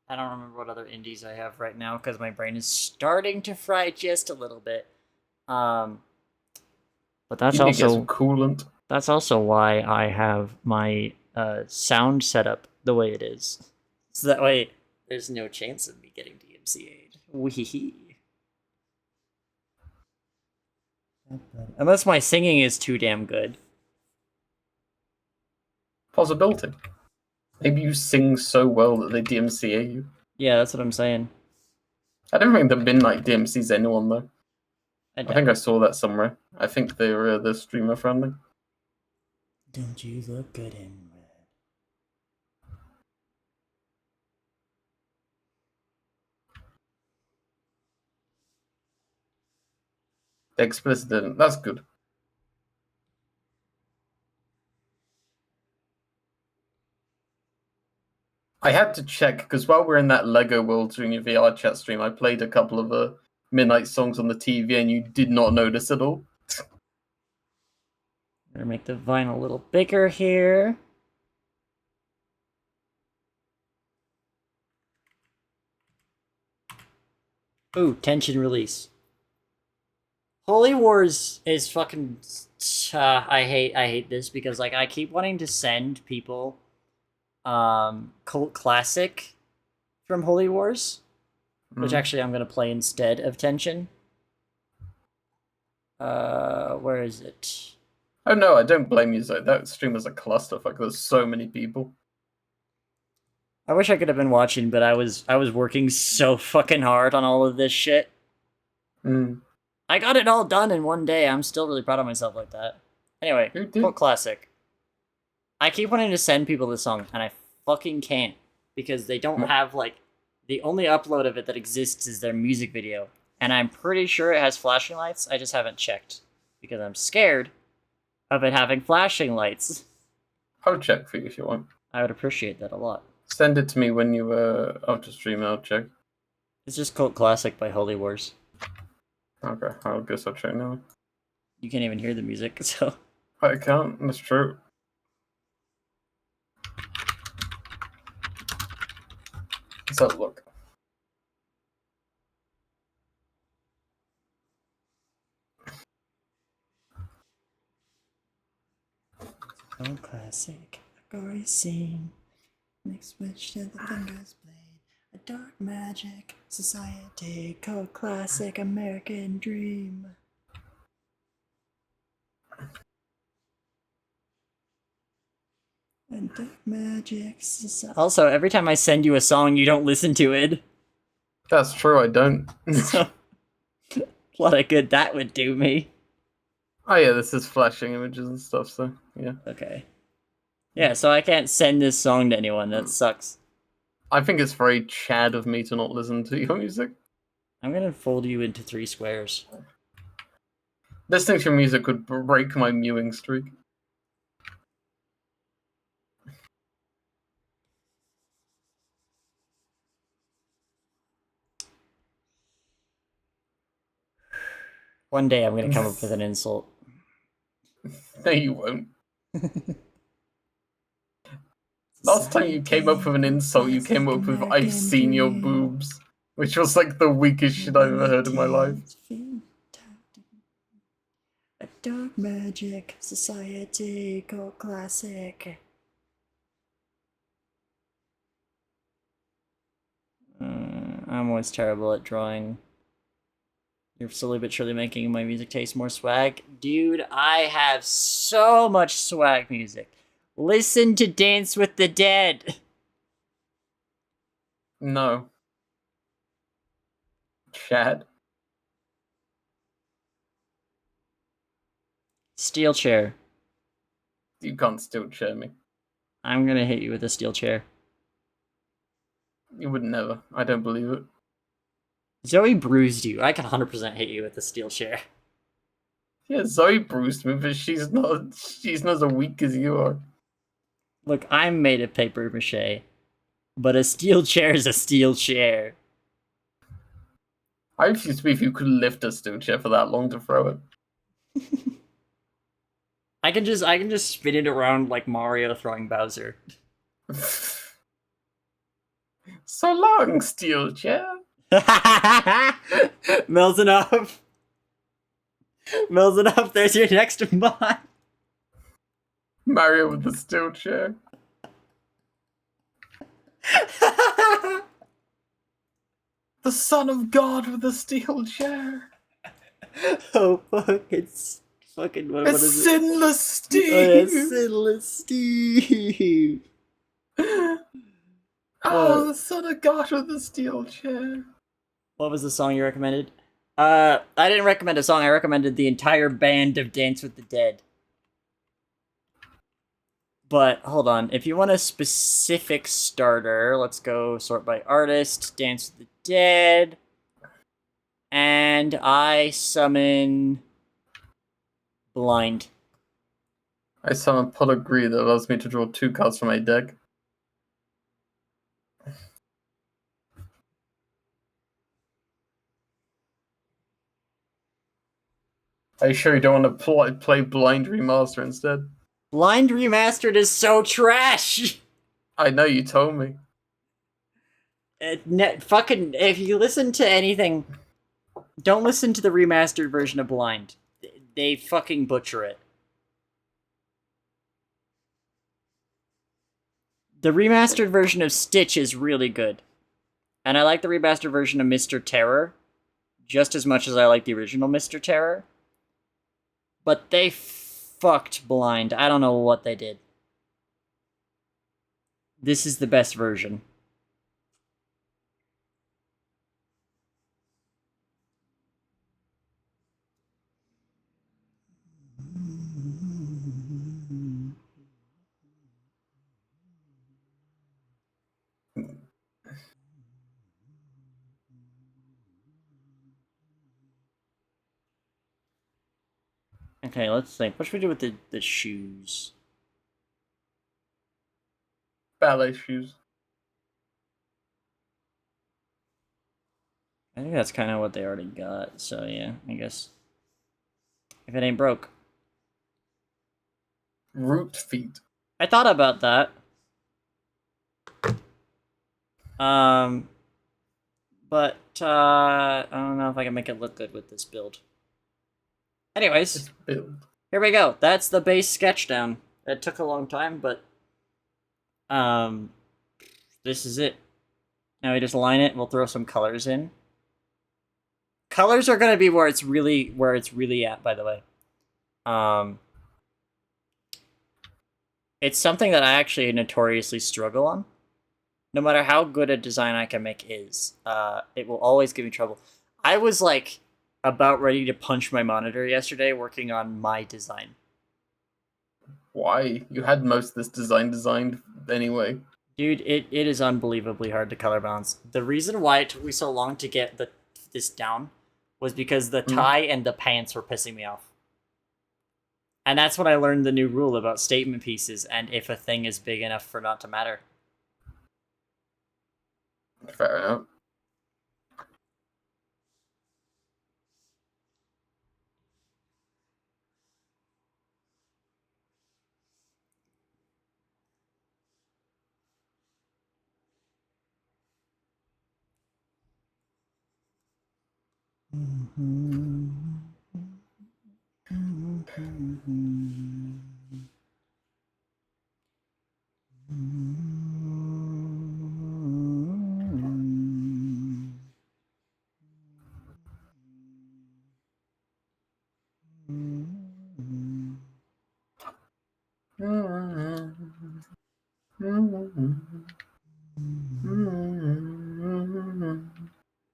I don't remember what other indies I have right now because my brain is starting to fry just a little bit. But that's You need to get also some coolant. that's also why I have my sound set up the way it is. So that way there's no chance of me getting DMCA'd. Wee. Unless my singing is too damn good. Possibility. Maybe you sing so well that they DMCA you. Yeah, that's what I'm saying. I don't think the Midnight DMCs anyone though. I I think I saw that somewhere. I think they're streamer friendly. Don't you look good in red? The explicit didn't. That's good. I had to check because while we are in that Lego World Junior VR chat stream, I played a couple of Midnight songs on the TV, and you did not notice at all. Gonna make the vinyl a little bigger here. Ooh, tension release. Holy Wars is fucking. I hate this because like I keep wanting to send people, Cult Classic, from Holy Wars, which actually I'm gonna play instead of Tension. Where is it? Oh no, I don't blame you. That stream was a clusterfuck. There's so many people. I wish I could have been watching, but I was working so fucking hard on all of this shit. I got it all done in one day. I'm still really proud of myself like that. Anyway, Cult Classic. I keep wanting to send people this song, and I fucking can't. Because they don't have, like... The only upload of it that exists is their music video. And I'm pretty sure it has flashing lights. I just haven't checked. Because I'm scared of it having flashing lights. I'll check for you if you want. I would appreciate that a lot. Send it to me when you after stream. I'll check. It's just Cult Classic by Holy Wars. Okay, I guess I'll check now. You can't even hear the music, so... I can't, that's true. Let's have a look. Cult Classic, a gory scene, mixed switch to the finger's blade. A dark magic society, Cult Classic, American dream. A dark magic society. Also, every time I send you a song, you don't listen to it. That's true, I don't. So, a lot of good that would do me. Oh yeah, this is flashing images and stuff, so yeah. Okay. Yeah, so I can't send this song to anyone, that sucks. I think it's very Chad of me to not listen to your music. I'm gonna fold you into 3 squares. Listening to your music would break my mewing streak. One day I'm gonna come up with an insult. No, you won't. Last time you came up with an insult, you came up with "I've seen your boobs," which was like the weakest shit I've ever heard in my life. A dark magic society, Cult Classic. I'm always terrible at drawing. You're slowly but surely making my music taste more swag. Dude, I have so much swag music. Listen to Dance with the Dead. No. Chad. Steel chair. You can't still chair me. I'm gonna hit you with a steel chair. You would never. I don't believe it. Zoe bruised you. I can 100% hit you with a steel chair. Yeah, Zoe bruised me, but she's not as weak as you are. Look, I'm made of paper mache, but a steel chair is a steel chair. I refuse to believe you could lift a steel chair for that long to throw it. I can just spin it around like Mario throwing Bowser. So long, steel chair. Mel's enough. Mel's enough. There's your next mod. Mario with the steel chair. The son of God with the steel chair. Oh fuck! It's fucking what It's is it? Sinless Oh yeah, Steve! Sinless Steve. Oh, the son of God with the steel chair. What was the song you recommended? I didn't recommend a song. I recommended the entire band of Dance with the Dead. But hold on, if you want a specific starter, let's go sort by artist, Dance with the Dead, and I summon Blind. I summon Pedigree that allows me to draw 2 cards from my deck. Are you sure you don't want to play Blind Remaster instead? Blind Remastered is so trash! I know, you told me. Fucking, if you listen to anything, don't listen to the remastered version of Blind. They fucking butcher it. The remastered version of Stitch is really good. And I like the remastered version of Mr. Terror just as much as I like the original Mr. Terror. But they fucked Blind. I don't know what they did. This is the best version. Okay, let's think. What should we do with the shoes? Ballet shoes. I think that's kind of what they already got, so yeah, I guess. If it ain't broke. Root feet. I thought about that. But, I don't know if I can make it look good with this build. Anyways, This build. here we go. That's the base sketch down. It took a long time, but, this is it. Now we just line it, we'll throw some colors in. Colors are gonna be where it's really at, by the way. It's something that I actually notoriously struggle on. No matter how good a design I can make is, it will always give me trouble. I was like about ready to punch my monitor yesterday working on my design. Why? You had most of this design designed anyway. Dude, it is unbelievably hard to color balance. The reason why it took me so long to get this down was because the tie and the pants were pissing me off. And that's when I learned the new rule about statement pieces and if a thing is big enough for not to matter. Fair enough.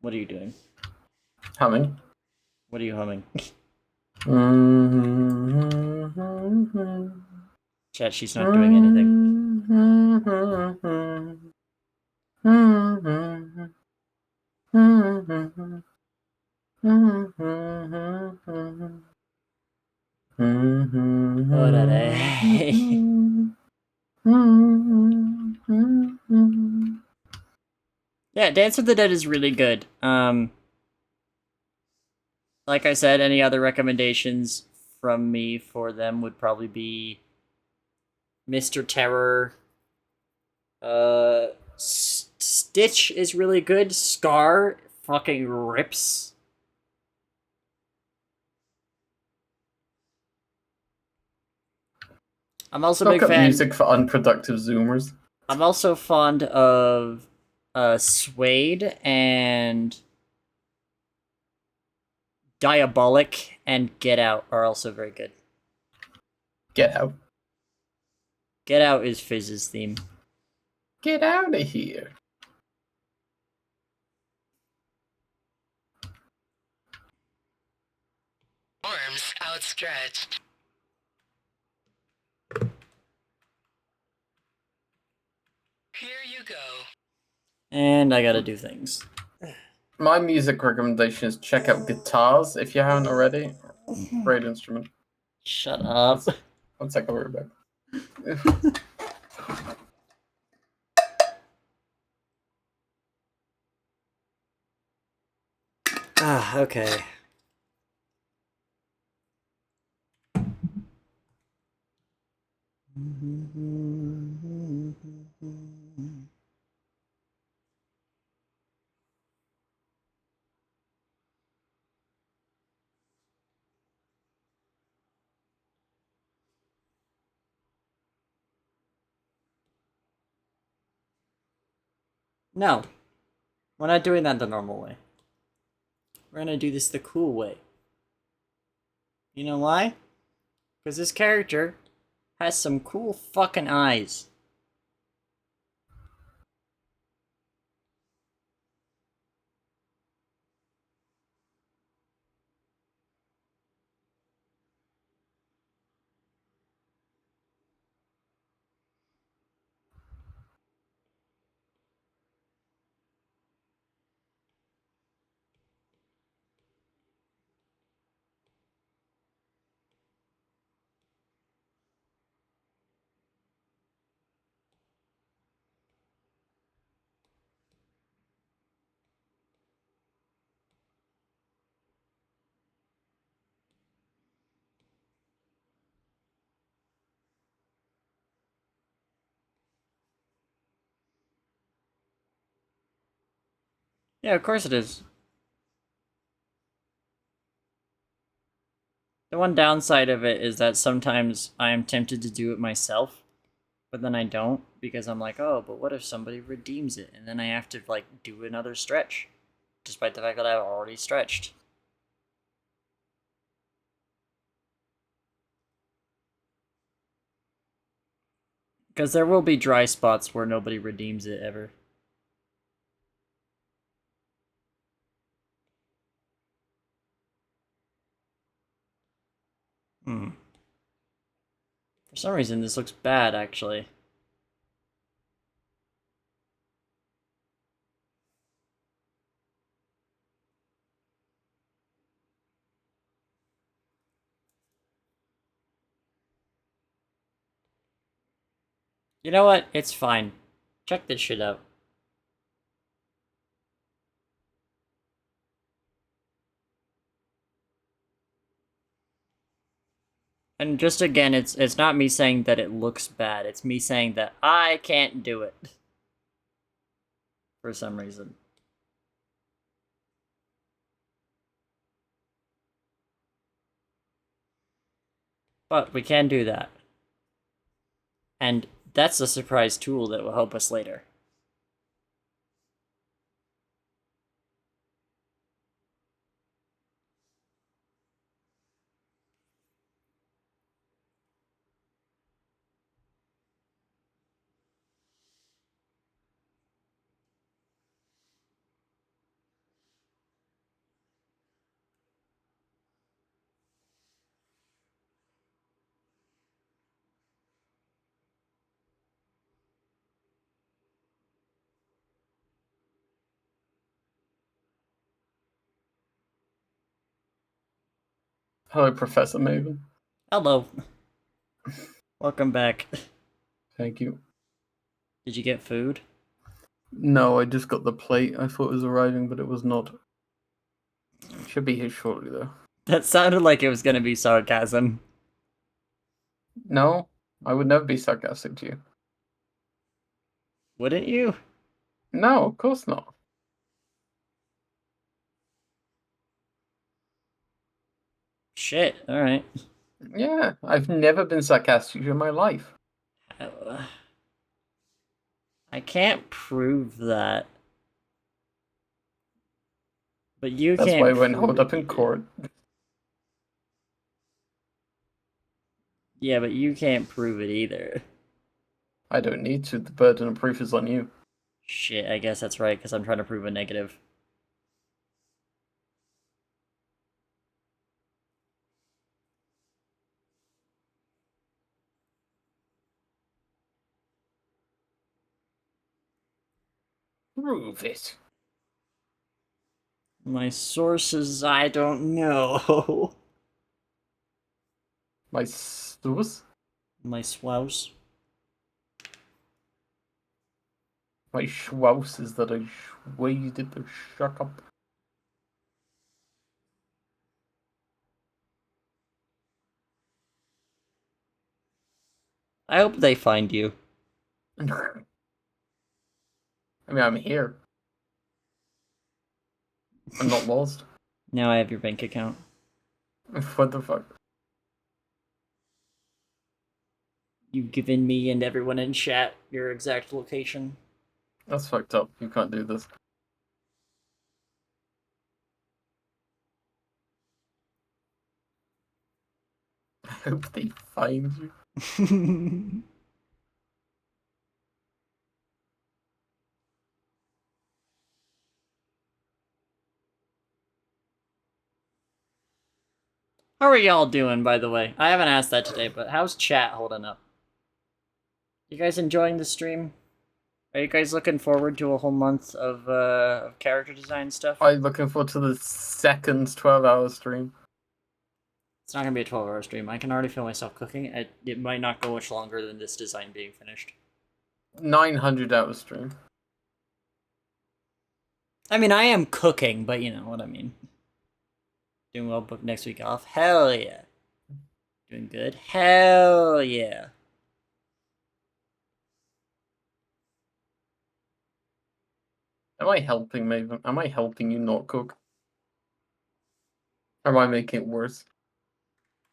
What are you doing? Humming. What are you humming? Chat, she's not doing anything. Yeah, Dance with the Dead is really good. Like I said, any other recommendations from me for them would probably be Mr. Terror. Stitch is really good. Scar fucking rips. I'm also a big fan. Music for unproductive Zoomers. I'm also fond of Suede and Diabolic and Get Out are also very good. Get out. Get Out is Fizz's theme. Get out of here. Arms outstretched. Here you go. And I gotta do things. My music recommendation is check out guitars if you haven't already. Great instrument. Shut up. 1 second, we're back. Okay. No. We're not doing that the normal way. We're gonna do this the cool way. You know why? Because this character has some cool fucking eyes. Yeah, of course it is. The one downside of it is that sometimes I am tempted to do it myself, but then I don't because I'm like, oh, but what if somebody redeems it? And then I have to, like, do another stretch, despite the fact that I've already stretched. Because there will be dry spots where nobody redeems it ever. For some reason, this looks bad, actually. You know what? It's fine. Check this shit out. And just again, it's not me saying that it looks bad. It's me saying that I can't do it. For some reason. But we can do that. And that's a surprise tool that will help us later. Hello, Professor Maven. Hello. Welcome back. Thank you. Did you get food? No, I just got the plate. I thought it was arriving, but it was not. Should be here shortly, though. That sounded like it was gonna be sarcasm. No, I would never be sarcastic to you. Wouldn't you? No, of course not. Shit, alright. Yeah, I've never been sarcastic in my life. I can't prove that. But you That's can't why I went prove hold it up in either. court. Yeah, but you can't prove it either. I don't need to. The burden of proof is on you. Shit, I guess that's right, because I'm trying to prove a negative. Prove it. My sources, I don't know. My source? My swouse. My schwaus is that I waded the shuck up. I hope they find you. I mean, I'm here. I'm not lost. Now I have your bank account. What the fuck? You've given me and everyone in chat your exact location. That's fucked up. You can't do this. I hope they find you. How are y'all doing, by the way? I haven't asked that today, but how's chat holding up? You guys enjoying the stream? Are you guys looking forward to a whole month of character design stuff? I'm looking forward to the second 12-hour stream. It's not gonna be a 12-hour stream. I can already feel myself cooking. It might not go much longer than this design being finished. 900-hour stream. I mean, I am cooking, but you know what I mean. Doing well, booked next week off. Hell yeah. Doing good. Hell yeah. Am I helping, Maven? Am I helping you not cook? Or am I making it worse?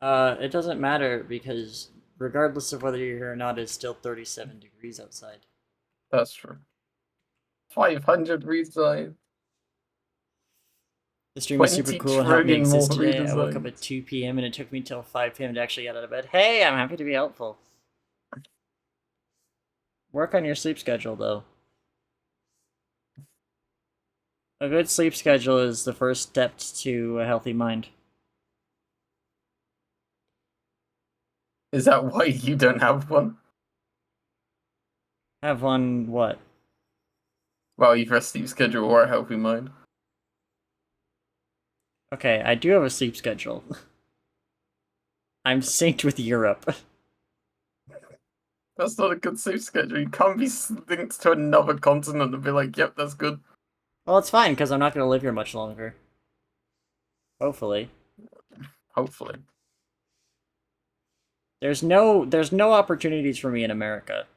It doesn't matter because regardless of whether you're here or not, it's still 37 degrees outside. That's true. 500 redesigns. The stream was super 20 cool and helped me trillion more exist today. I woke up redesigns. at 2 p.m. and it took me till 5 p.m. to actually get out of bed. Hey, I'm happy to be helpful. Work on your sleep schedule, though. A good sleep schedule is the first step to a healthy mind. Is that why you don't have one? Have one what? Well, either a sleep schedule or a healthy mind. Okay, I do have a sleep schedule. I'm synced with Europe. That's not a good sleep schedule. You can't be linked to another continent and be like, yep, that's good. Well, it's fine, because I'm not going to live here much longer. Hopefully. Hopefully. There's no opportunities for me in America.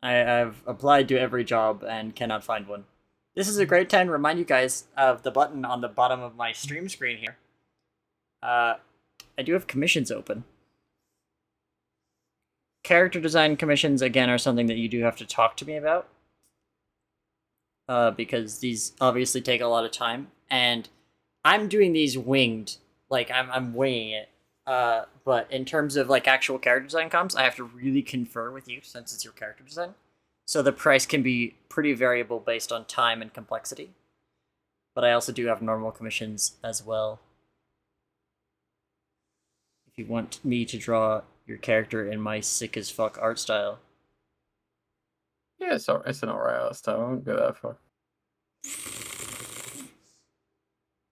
I've applied to every job and cannot find one. This is a great time to remind you guys of the button on the bottom of my stream screen here. I do have commissions open. Character design commissions, again, are something that you do have to talk to me about. Because these obviously take a lot of time, and I'm doing these winged. Like, I'm winging it. But in terms of, like, actual character design comps, I have to really confer with you, since it's your character design. So the price can be pretty variable based on time and complexity. But I also do have normal commissions as well. If you want me to draw your character in my sick-as-fuck art style. Yeah, it's alright. It's an alright art style. I won't go that far.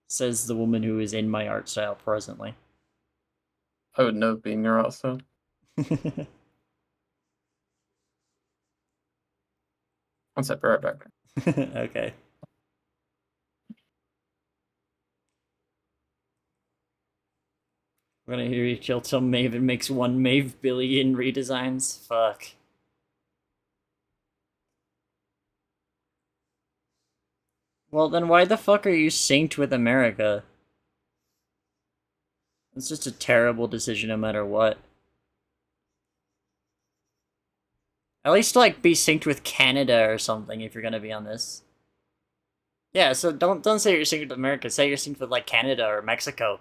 Says the woman who is in my art style presently. I would know being your art style. One sec, be right back. Okay. We're gonna hear you kill till Maven makes 1 Mave billion redesigns. Fuck. Well, then why the fuck are you synced with America? It's just a terrible decision no matter what. At least, like, be synced with Canada or something if you're gonna be on this. Yeah, so don't say you're singing with America. Say you're singing with like Canada or Mexico.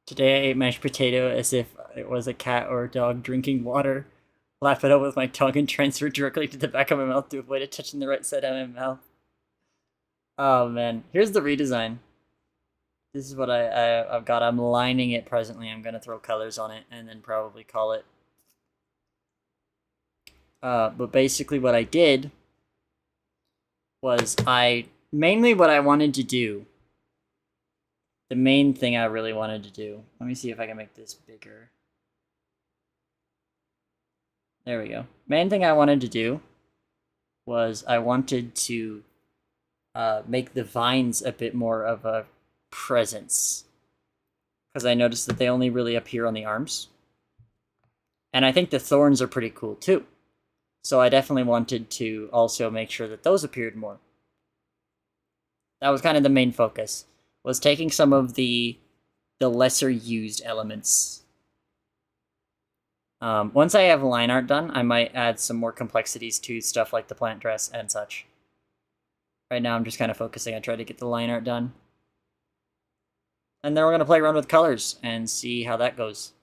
Today I ate mashed potato as if it was a cat or a dog drinking water. Laugh it out with my tongue and transfer directly to the back of my mouth to avoid it touching the right side of my mouth. Oh man, here's the redesign. This is what I've got. I'm lining it presently. I'm gonna throw colors on it and then probably call it. But basically what I did was mainly what I wanted to do. The main thing I really wanted to do. Let me see if I can make this bigger. There we go. Main thing I wanted to do was I wanted to make the vines a bit more of a presence. Because I noticed that they only really appear on the arms. And I think the thorns are pretty cool too. So I definitely wanted to also make sure that those appeared more. That was kind of the main focus. Was taking some of the lesser used elements. Once I have line art done, I might add some more complexities to stuff like the plant dress and such. Right now I'm just kind of focusing on trying to get the line art done. And then we're going to play around with colors and see how that goes.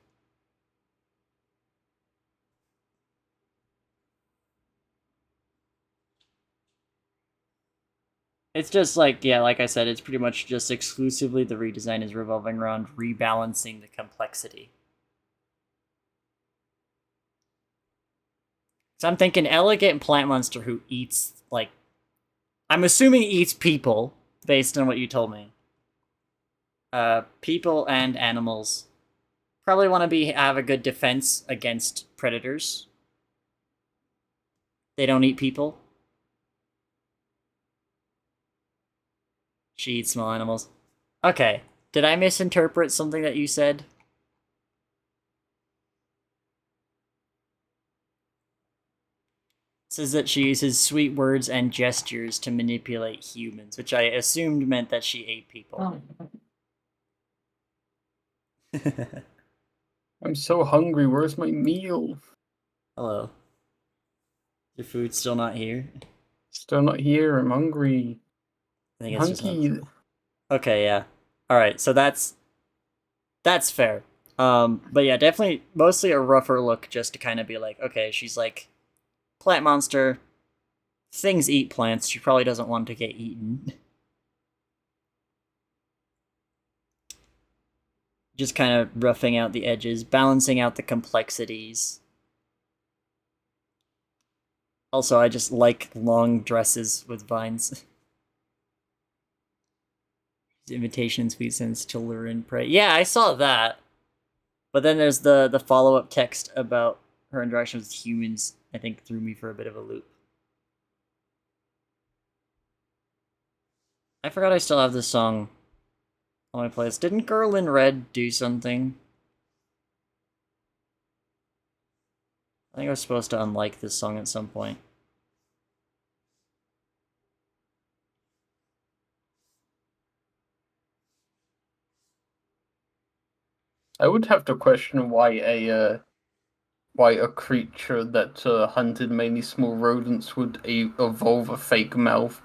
It's just like, yeah, like I said, it's pretty much just exclusively the redesign is revolving around rebalancing the complexity. So I'm thinking elegant plant monster who eats, like, I'm assuming eats people, based on what you told me. People and animals. Probably want to have a good defense against predators. They don't eat people. She eats small animals. Okay. Did I misinterpret something that you said? It says that she uses sweet words and gestures to manipulate humans, which I assumed meant that she ate people. I'm so hungry. Where's my meal? Hello. Your food's still not here? Still not here. I'm hungry. I think it's just Hungry. Okay, yeah. Alright, so that's fair. But yeah, definitely mostly a rougher look just to kind of be like, okay, she's like plant monster. Things eat plants. She probably doesn't want to get eaten. Just kind of roughing out the edges, balancing out the complexities. Also, I just like long dresses with vines. Invitation, sweet sense to lure and prey. Yeah, I saw that. But then there's the follow-up text about her interactions with humans, I think threw me for a bit of a loop. I forgot I still have this song on my playlist. Didn't Girl in Red do something? I think I was supposed to unlike this song at some point. I would have to question why a creature that hunted mainly small rodents would evolve a fake mouth.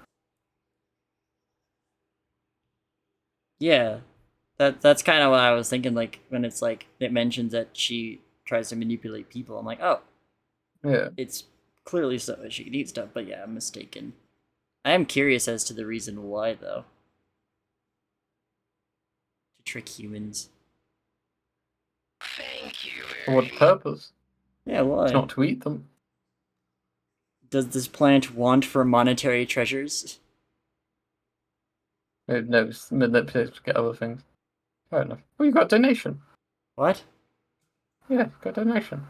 Yeah, that's kind of what I was thinking. Like when it's like it mentions that she tries to manipulate people, I'm like, oh, Yeah. it's clearly so that she can eat stuff. But yeah, I'm mistaken. I am curious as to the reason why, though. To trick humans. Thank you For very what purpose? Yeah, why? It's not to eat them. Does this plant want for monetary treasures? It knows manipulates to get other things. Fair enough. Oh, you got a donation. What? Yeah, got a donation.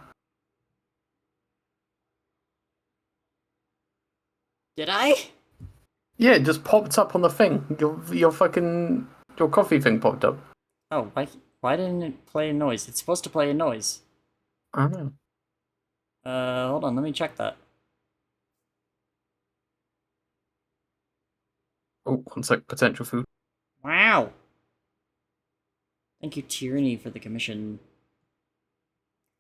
Did I? Yeah, it just popped up on the thing. Your coffee thing popped up. Oh, why didn't it play a noise? It's supposed to play a noise. I don't know. Hold on, let me check that. Oh, one sec. Potential food. Wow! Thank you, Tyranny, for the commission.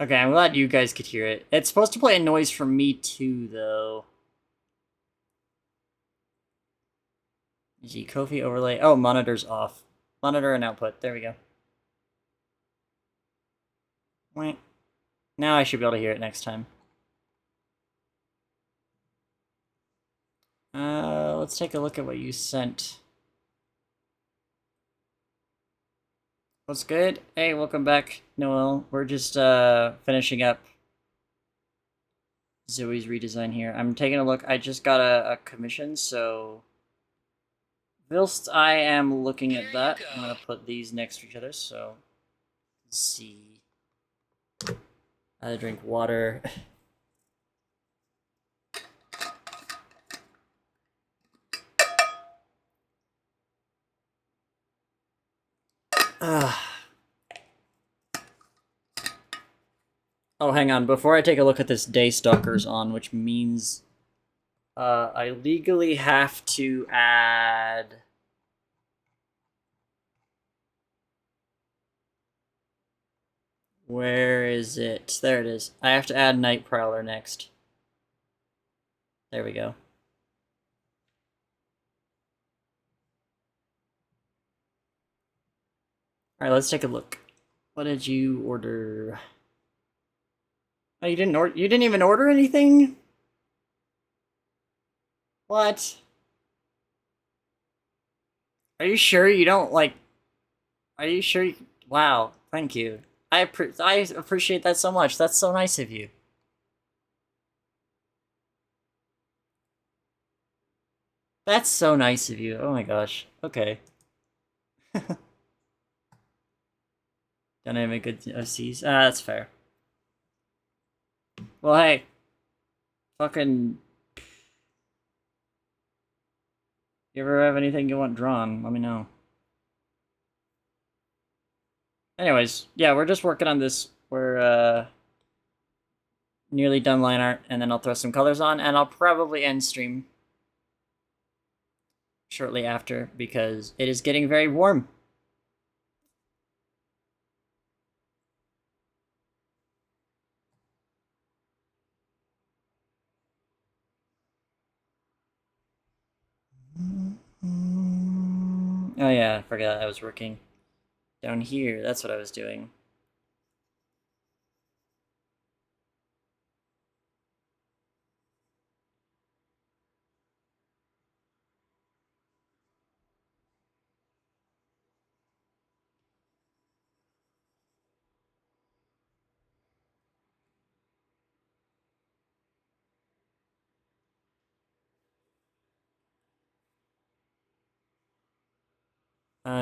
Okay, I'm glad you guys could hear it. It's supposed to play a noise for me too, though. G Kofi overlay. Oh, monitor's off. Monitor and output. There we go. Wait. Now I should be able to hear it next time. Let's take a look at what you sent. What's good? Hey, welcome back, Noel. We're just finishing up Zoe's redesign here. I'm taking a look. I just got a commission, so whilst I am looking at that, I'm gonna put these next to each other. So let's see. I drink water. Oh, hang on. Before I take a look at this, Day Stalker's on, which means I legally have to add... Where is it? There it is. I have to add Night Prowler next. There we go. Alright, let's take a look. What did you order? Oh, you didn't even order anything? What? Are you sure you don't, like... Are you sure you... Wow, thank you. I appreciate that so much. That's so nice of you. That's so nice of you. Oh my gosh. Okay. Don't have a good OCs? Ah, that's fair. Well, hey. Fucking... You ever have anything you want drawn, let me know. Anyways, yeah, we're just working on this. We're, nearly done line art, and then I'll throw some colors on, and I'll probably end stream shortly after, because it is getting very warm. Oh yeah, I forgot I was working down here. That's what I was doing.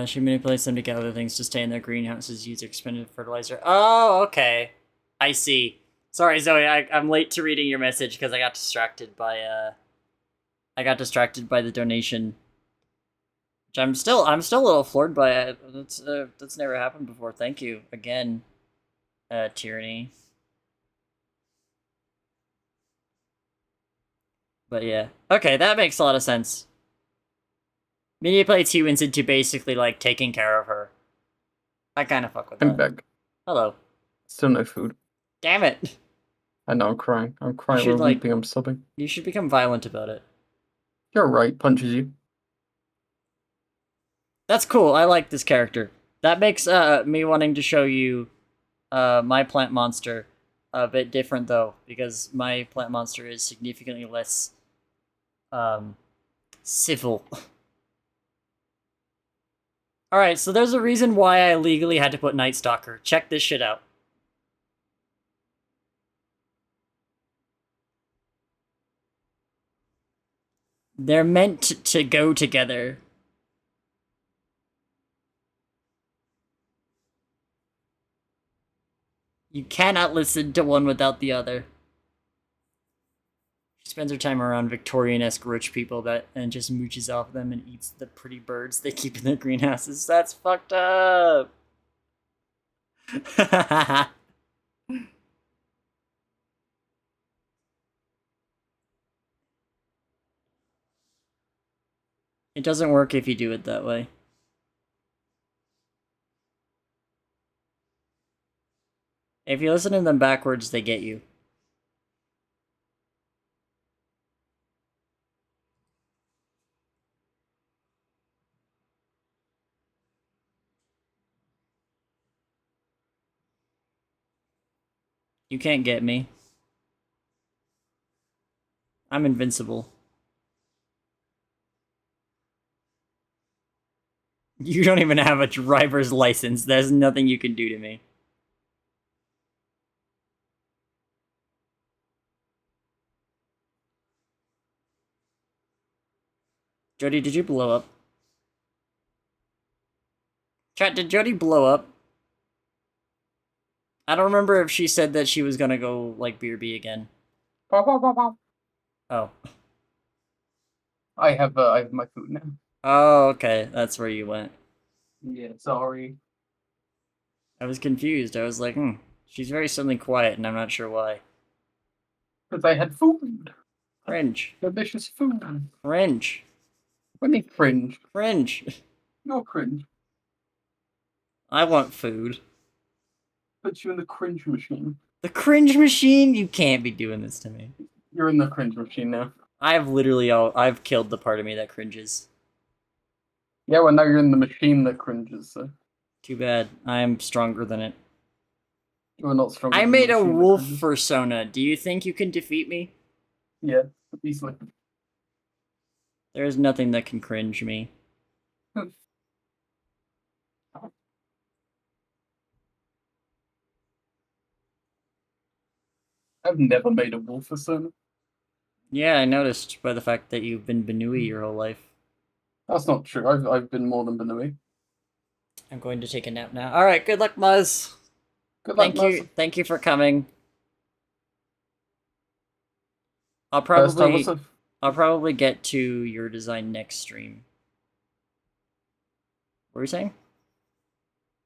She manipulates them to get other things to stay in their greenhouses, use expended fertilizer. Oh, okay. I see. Sorry, Zoe, I'm late to reading your message because I got distracted by the donation. Which I'm still a little floored by it. That's never happened before. Thank you again, Tyranny. But yeah. Okay, that makes a lot of sense. Manipulates humans into basically, like, taking care of her. I kind of fuck with I'm that. back. Hello. Still no food. Damn it. I know, I'm crying. I'm crying, should, I'm like- weeping, I'm sobbing. You should become violent about it. You're right, punches you. That's cool. I like this character. That makes me wanting to show you my plant monster a bit different, though, because my plant monster is significantly less civil. Alright, so there's a reason why I legally had to put Night Stalker. Check this shit out. They're meant to go together. You cannot listen to one without the other. She spends her time around Victorian-esque rich people and just mooches off them and eats the pretty birds they keep in their greenhouses. That's fucked up. It doesn't work if you do it that way. If you listen to them backwards, they get you. You can't get me. I'm invincible. You don't even have a driver's license. There's nothing you can do to me. Jody, did you blow up? Chat, did Jody blow up? I don't remember if she said that she was gonna go, like, BRB again. Oh. I have my food now. Oh, okay. That's where you went. Yeah, sorry. I was confused. I was like, she's very suddenly quiet, and I'm not sure why. Because I had food. Cringe. Delicious food. Cringe. What do you mean cringe? Cringe. You're cringe. I want food. Put you in the cringe machine. The cringe machine? You can't be doing this to me. You're in the cringe machine now. I've killed the part of me that cringes. Yeah, well now you're in the machine that cringes, so. Too bad. I'm stronger than it. You're not strong. I made a wolf persona. Do you think you can defeat me? Yeah, easily. There is nothing that can cringe me. I've never made a wolf persona. Yeah, I noticed by the fact that you've been Benui your whole life. That's not true. I've been more than Benui. I'm going to take a nap now. Alright, good luck, Muzz. Good luck, Thank you for coming. I'll First probably get to your design next stream. What were you saying?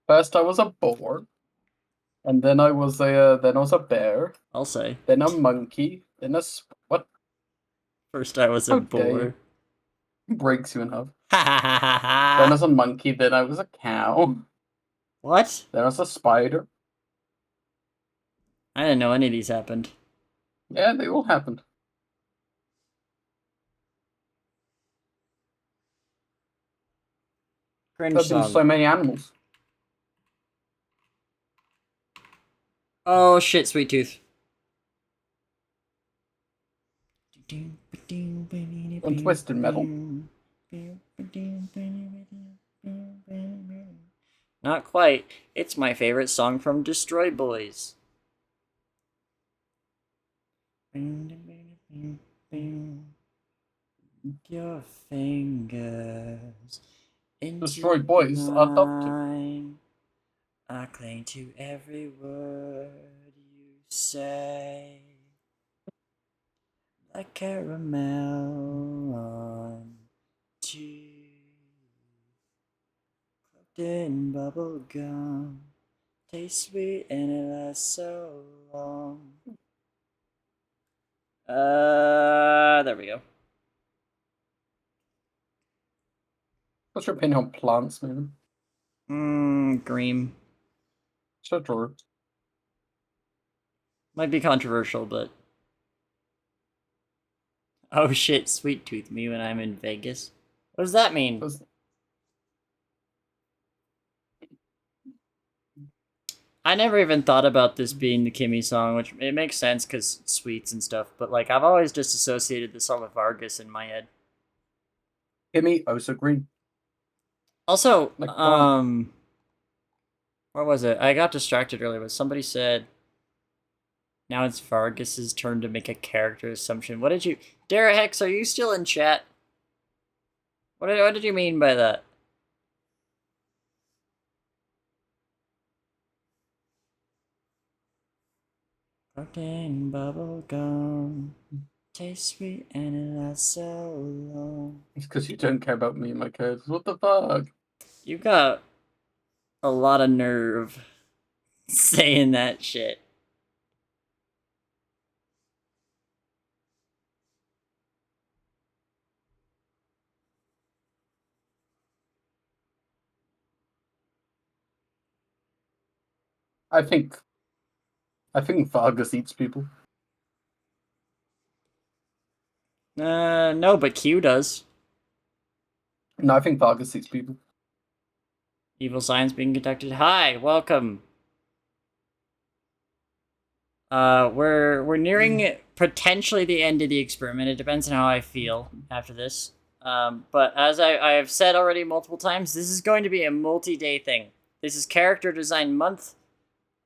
First I was a boar. And then I was a bear. I'll say. Then a monkey. Then what? First I was a boar. Breaks you in half. Ha ha ha ha ha. Then I was a monkey. Then I was a cow. What? Then I was a spider. I didn't know any of these happened. Yeah, they all happened. Cringe There's been song. so many animals. Oh shit, Sweet Tooth. On Twisted Metal. Not quite. It's my favorite song from Destroy Boys. Your fingers into Destroy Boys. I'd love to. mine. I cling to every word you say. Like caramel on tea, cloaked in bubble gum, tastes sweet and it lasts so long. There we go. What's your opinion on plants, man? Green. Sure. Might be controversial, but... Oh shit, Sweet Tooth me when I'm in Vegas. What does that mean? I never even thought about this being the Kimmy song, which it makes sense because sweets and stuff, but like I've always just associated the song with Vargas in my head. Kimmy, also green. Also, Like, what was it? I got distracted earlier, but somebody said now it's Vargas's turn to make a character assumption. What did you... Dara Hex, are you still in chat? What did you mean by that? Cocaine bubble gum. Tastes sweet and it lasts so long. It's because you don't care about me and my characters. What the fuck? You got a lot of nerve saying that shit. I think Vargas eats people. No, but Q does. No, I think Vargas eats people. Evil science being conducted. Hi, welcome. We're nearing potentially the end of the experiment. It depends on how I feel after this. But as I have said already multiple times, this is going to be a multi-day thing. This is character design month,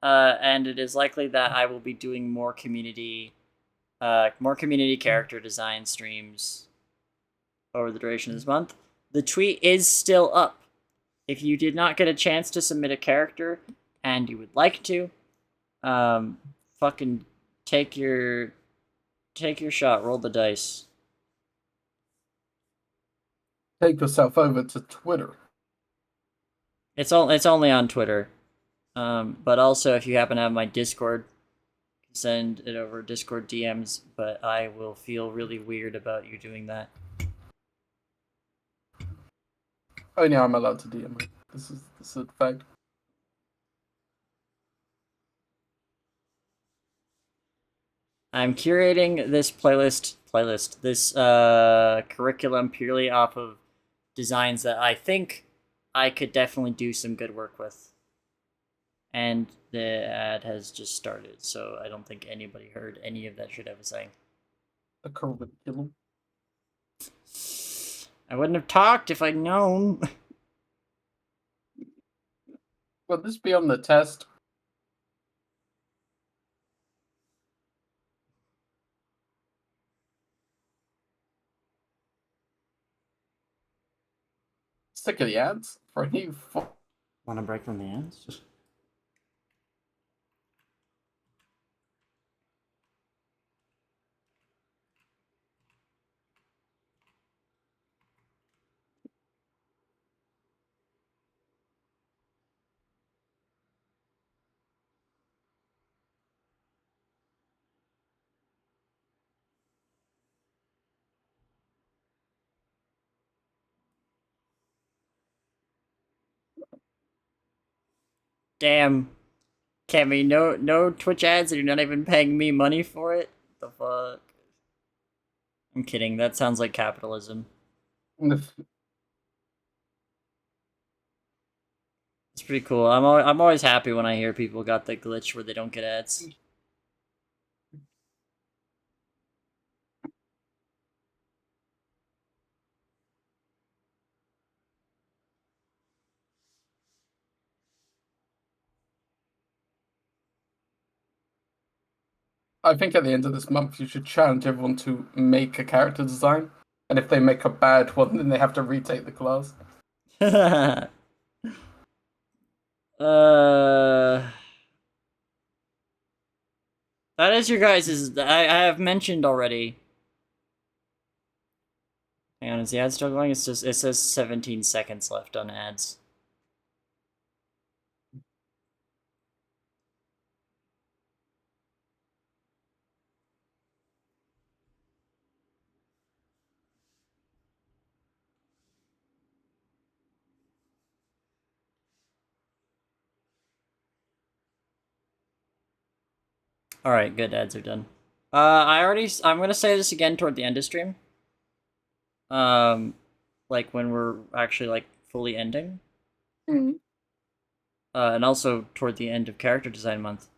and it is likely that I will be doing more community character design streams over the duration of this month. The tweet is still up. If you did not get a chance to submit a character and you would like to, fucking take your shot, roll the dice. Take yourself over to Twitter. It's only on Twitter. But also if you happen to have my Discord, send it over Discord DMs, but I will feel really weird about you doing that. Oh yeah, I'm allowed to DM it. This is a fact. I'm curating this this curriculum purely off of designs that I think I could definitely do some good work with. And the ad has just started, so I don't think anybody heard any of that shit I was saying. A curriculum. I wouldn't have talked if I'd known. Will this be on the test? Sick of the ads for a new. Want to break from the ads? Damn. Cammy, no Twitch ads, and you're not even paying me money for it? The fuck? I'm kidding, that sounds like capitalism. It's pretty cool. I'm always happy when I hear people got the glitch where they don't get ads. I think at the end of this month, you should challenge everyone to make a character design, and if they make a bad one, then they have to retake the class. That is your guys's. I have mentioned already. Hang on, is the ad still going? It says 17 seconds left on ads. Alright, good, ads are done. I'm gonna say this again toward the end of stream. Like when we're actually like fully ending. And also toward the end of character design month.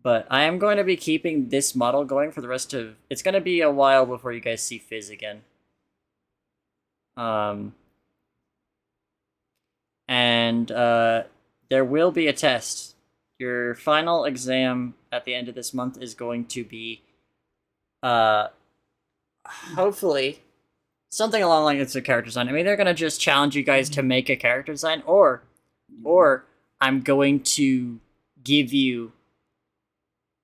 But I am going to be keeping this model going for the rest of... It's going to be a while before you guys see Fizz again. And there will be a test. Your final exam at the end of this month is going to be... hopefully... something along the lines of character design. I mean, they're going to just challenge you guys to make a character design, or I'm going to give you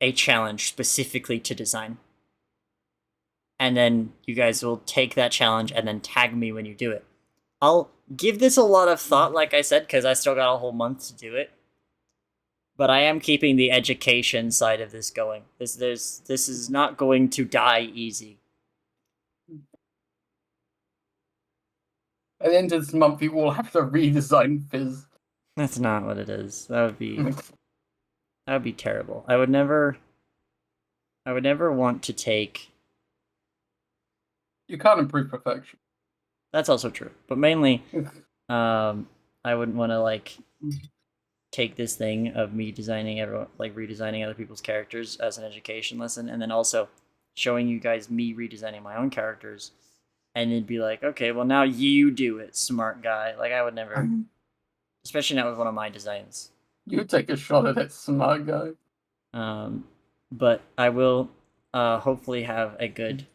a challenge specifically to design. And then you guys will take that challenge and then tag me when you do it. I'll give this a lot of thought, like I said, because I still got a whole month to do it. But I am keeping the education side of this going. This is not going to die easy. At the end of this month, you all have to redesign Fizz. That's not what it is. That would be terrible. I would never want to take. You can't improve perfection. That's also true, but mainly, I wouldn't want to like take this thing of me designing redesigning other people's characters as an education lesson, and then also showing you guys me redesigning my own characters, and it'd be like, okay, well now you do it, smart guy. Like I would never, especially not with one of my designs. You take a shot at it, smart guy. But I will hopefully have a good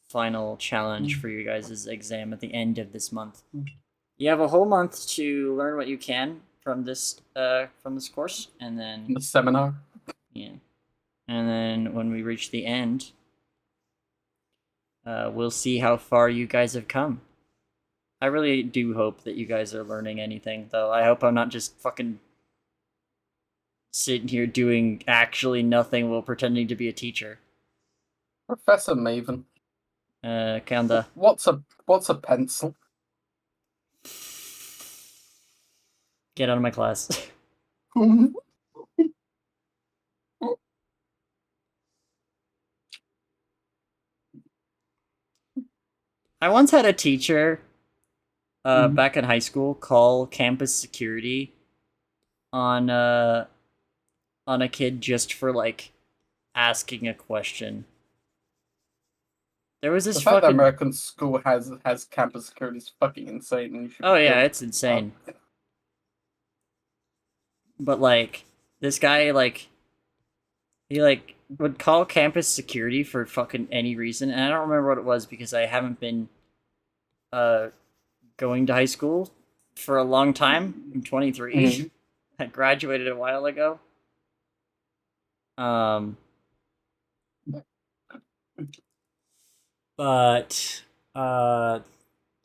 final challenge for you guys' exam at the end of this month. You have a whole month to learn what you can from this course, and then The seminar. yeah, and then when we reach the end, we'll see how far you guys have come. I really do hope that you guys are learning anything, though. I hope I'm not just fucking sitting here doing actually nothing while pretending to be a teacher. Professor Maven. Kinda. What's a pencil? Get out of my class. I once had a teacher back in high school call campus security on a kid just for like asking a question. There was this The fact that fucking American school has campus security is fucking insane. And you should oh be yeah, killed. it's insane. But like this guy he would call campus security for fucking any reason, and I don't remember what it was because I haven't been going to high school for a long time. I'm 23. I graduated a while ago. But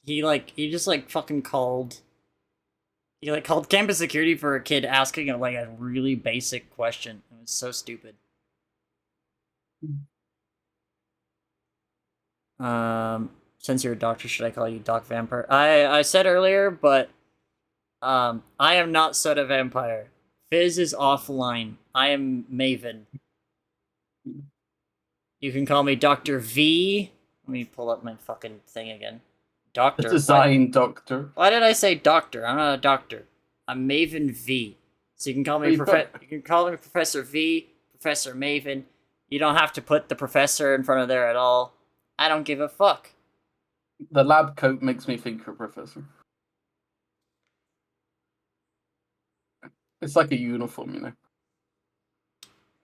he just like fucking called. He like called campus security for a kid asking like a really basic question. It was so stupid. Since you're a doctor, should I call you Doc Vampire? I said earlier, but I am not Soda Vampire. Fizz is offline. I am Maven. You can call me Dr. V. Let me pull up my fucking thing again. Doctor. The design doctor. Why did I say doctor? I'm not a doctor. I'm Maven V. So you can call me you can call me Professor V, Professor Maven. You don't have to put the professor in front of there at all. I don't give a fuck. The lab coat makes me think you're a professor. It's like a uniform, you know.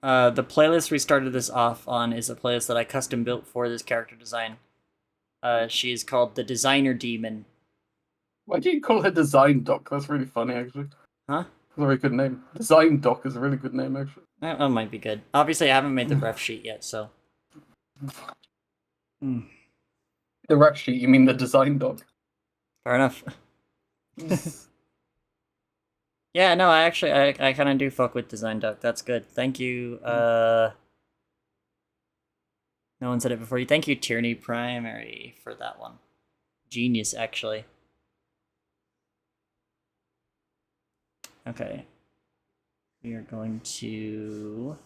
The playlist we started this off on is a playlist that I custom built for this character design. She is called the Designer Demon. Why do you call her Design Doc? That's really funny, actually. Huh? That's a very good name. Design Doc is a really good name, actually. That might be good. Obviously, I haven't made the ref sheet yet, so. The ref sheet, you mean the Design Doc? Fair enough. Yeah, no, I kind of do fuck with Design Doc. That's good. Thank you. No one said it before you. Thank you, Tierney Primary, for that one. Genius, actually. Okay. We are going to...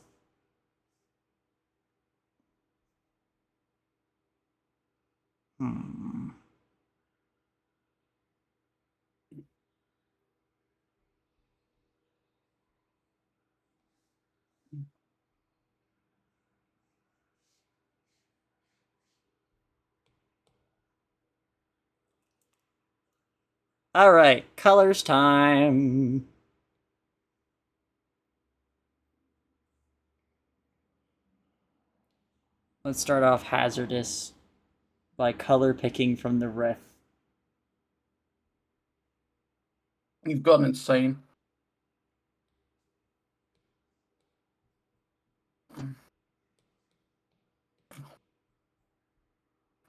All right, colors time. Let's start off hazardous by color picking from the ref. You've gone insane.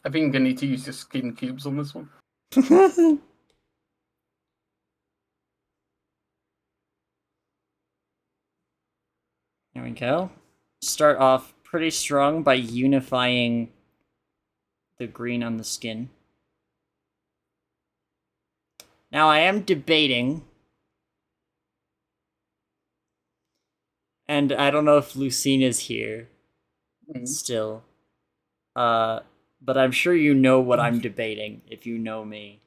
I think you're gonna need to use your skin cubes on this one. There we go. Start off pretty strong by unifying the green on the skin. Now I am debating, and I don't know if Lucina's here still. But I'm sure you know what I'm debating if you know me.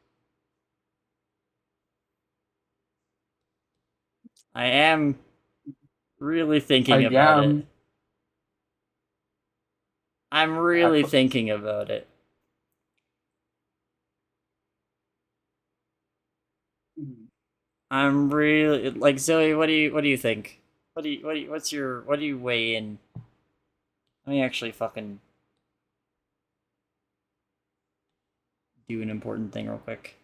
I am really thinking about it. I'm really thinking about it. I'm really like Zoe. What do you think? What do you weigh in? Let me actually fucking do an important thing real quick.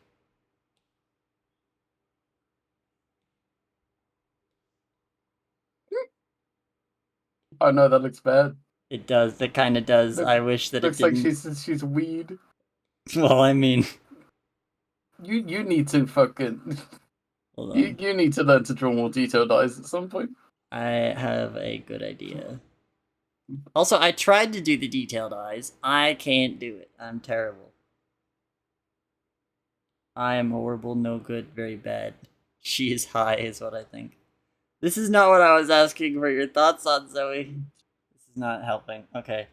Oh no, that looks bad. It does. That kind of does. I wish that it Looks like didn't. she's weed. Well, I mean, You need to fucking hold on. you need to learn to draw more detailed eyes at some point. I have a good idea. Also, I tried to do the detailed eyes. I can't do it. I'm terrible. I am horrible, no good, very bad. She is high, is what I think. This is not what I was asking for your thoughts on, Zoe. This is not helping. Okay.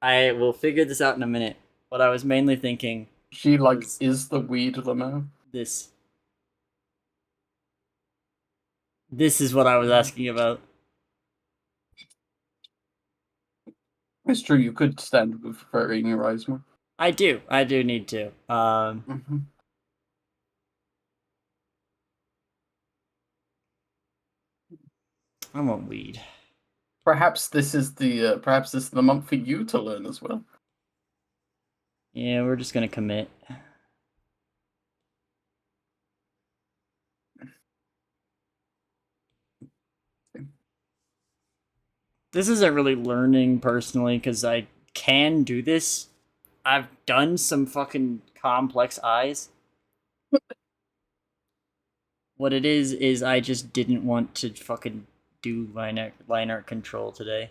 I will figure this out in a minute. What I was mainly thinking. She like is the weed Lamo. This. This is what I was asking about. It's true. You could stand with varying your eyes more. I do need to. I want weed. Perhaps this is the month for you to learn as well. Yeah, we're just gonna commit. This isn't really learning personally because I can do this. I've done some fucking complex eyes. What it is I just didn't want to fucking do line art control today.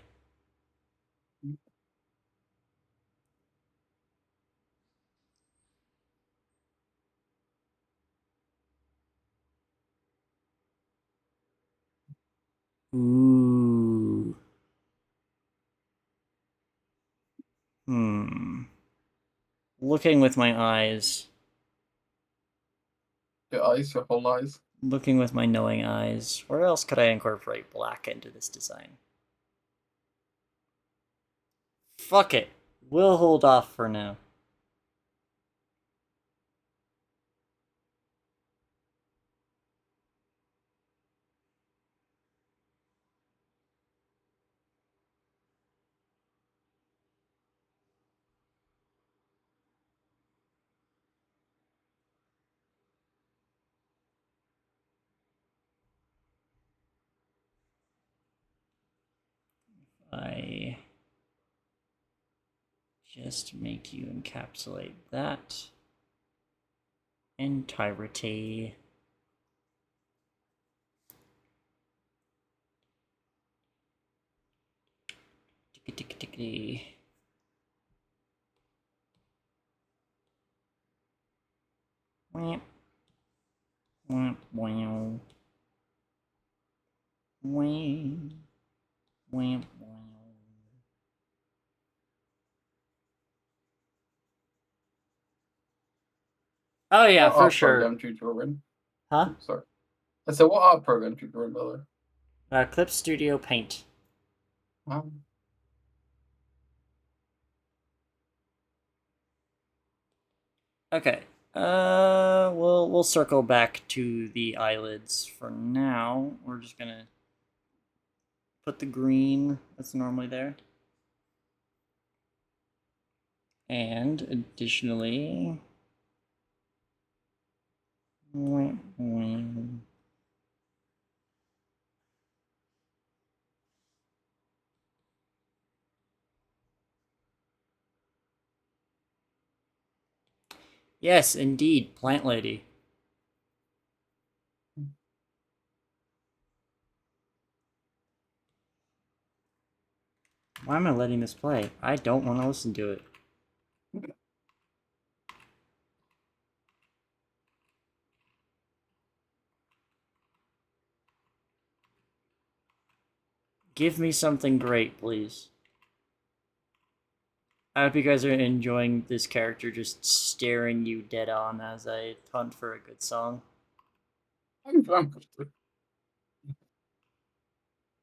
Ooh. Looking with my eyes. Your eyes, your whole eyes. Looking with my knowing eyes. Where else could I incorporate black into this design? Fuck it. We'll hold off for now. I just make you encapsulate that entirety. Tickety. Wamp. Wamp. Wamp. Wamp. Wamp. Oh yeah, What for art sure. program do you draw in? Huh? Oops, sorry. I said, what art program do you draw in, by the way? Clip Studio Paint. Okay. We'll circle back to the eyelids for now. We're just gonna put the green that's normally there. And additionally, Yes, indeed, plant lady. Why am I letting this play? I don't want to listen to it. Give me something great, please. I hope you guys are enjoying this character just staring you dead on as I hunt for a good song.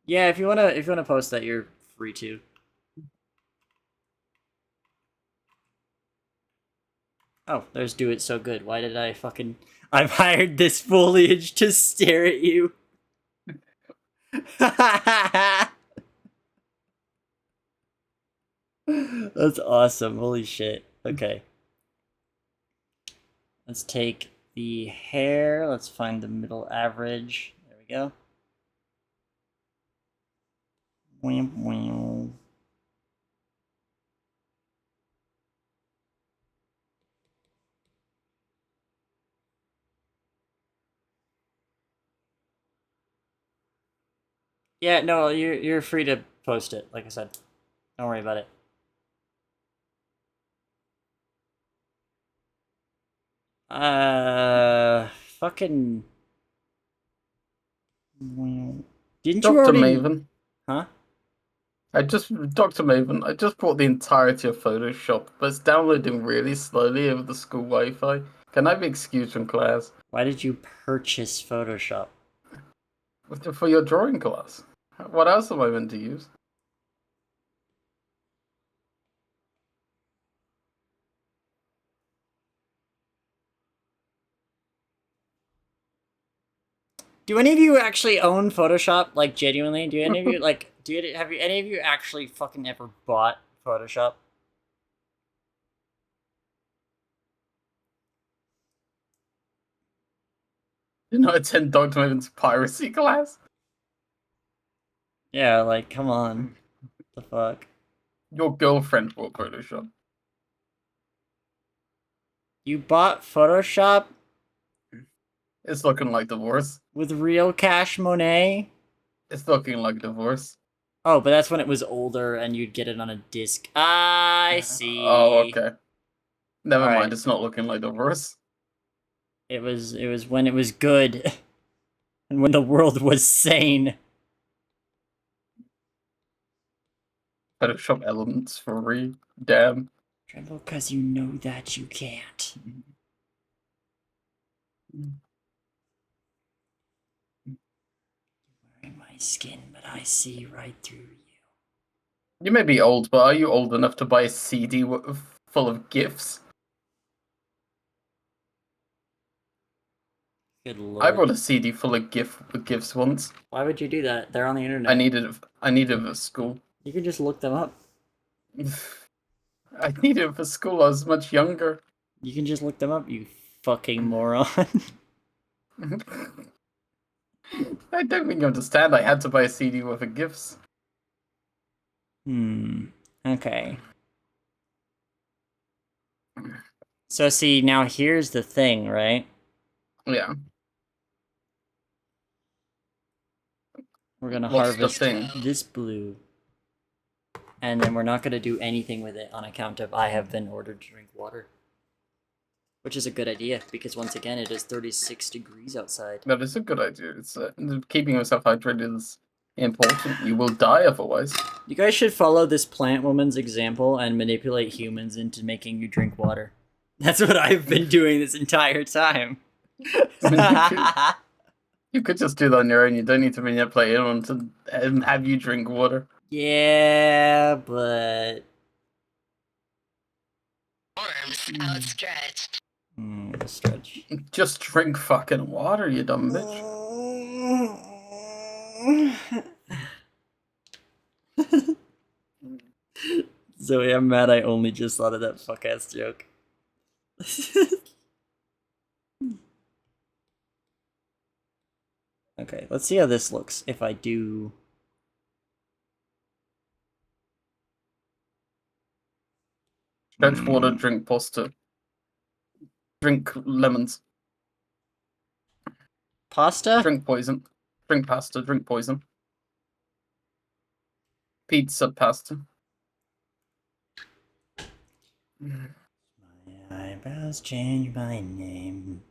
Yeah, if you wanna post that, you're free to. Oh, there's Do It So Good. Why did I fucking... I've hired this foliage to stare at you. That's awesome. Holy shit. Okay. Let's take the hair. Let's find the middle average. There we go. Wham, wham. Yeah, no, you're free to post it, like I said. Don't worry about it. Fucking... Didn't you Dr. already... Maven. Huh? Dr. Maven, I just bought the entirety of Photoshop, but it's downloading really slowly over the school Wi-Fi. Can I be excused from class? Why did you purchase Photoshop? For your drawing class. What else am I meant to use? Do any of you actually own Photoshop? Like, genuinely? Do any of you, like, have you, any of you actually fucking ever bought Photoshop? Did not attend Dr. Maven's piracy class? Yeah, like, come on. What the fuck? Your girlfriend bought Photoshop. You bought Photoshop It's looking like divorce. with real cash Monet? It's looking like divorce. Oh, but that's when it was older and you'd get it on a disc. I see. Oh, okay. Never All mind, right. it's not looking like divorce. It was when it was good. And when the world was sane. Photoshop elements for free. Damn. Tremble because you know that you can't. Wearing my skin, but I see right through you. You may be old, but are you old enough to buy a CD full of GIFs? Good lord. I bought a CD full of GIFs once. Why would you do that? They're on the internet. I needed it for school. You can just look them up. I needed it for school. I was much younger. You can just look them up, you fucking moron. I don't think you understand. I had to buy a CD worth of GIFs. Okay. So see, now here's the thing, right? Yeah. We're gonna What's the harvest thing? this blue. And then we're not gonna do anything with it on account of I have been ordered to drink water. Which is a good idea, because once again, it is 36 degrees outside. That is a good idea. It's keeping yourself hydrated is important. You will die otherwise. You guys should follow this plant woman's example and manipulate humans into making you drink water. That's what I've been doing this entire time. You could just do that on your own. You don't need to manipulate anyone to have you drink water. Yeah, but... Arms outstretched. Stretch. Just drink fucking water, you dumb bitch. Zoe, I'm mad I only just thought of that fuck-ass joke. Okay, let's see how this looks if I do... Stretch water, drink pasta. Drink lemons. Pasta? Drink poison. Drink pasta. Drink poison. Pizza pasta. My eyebrows change my name.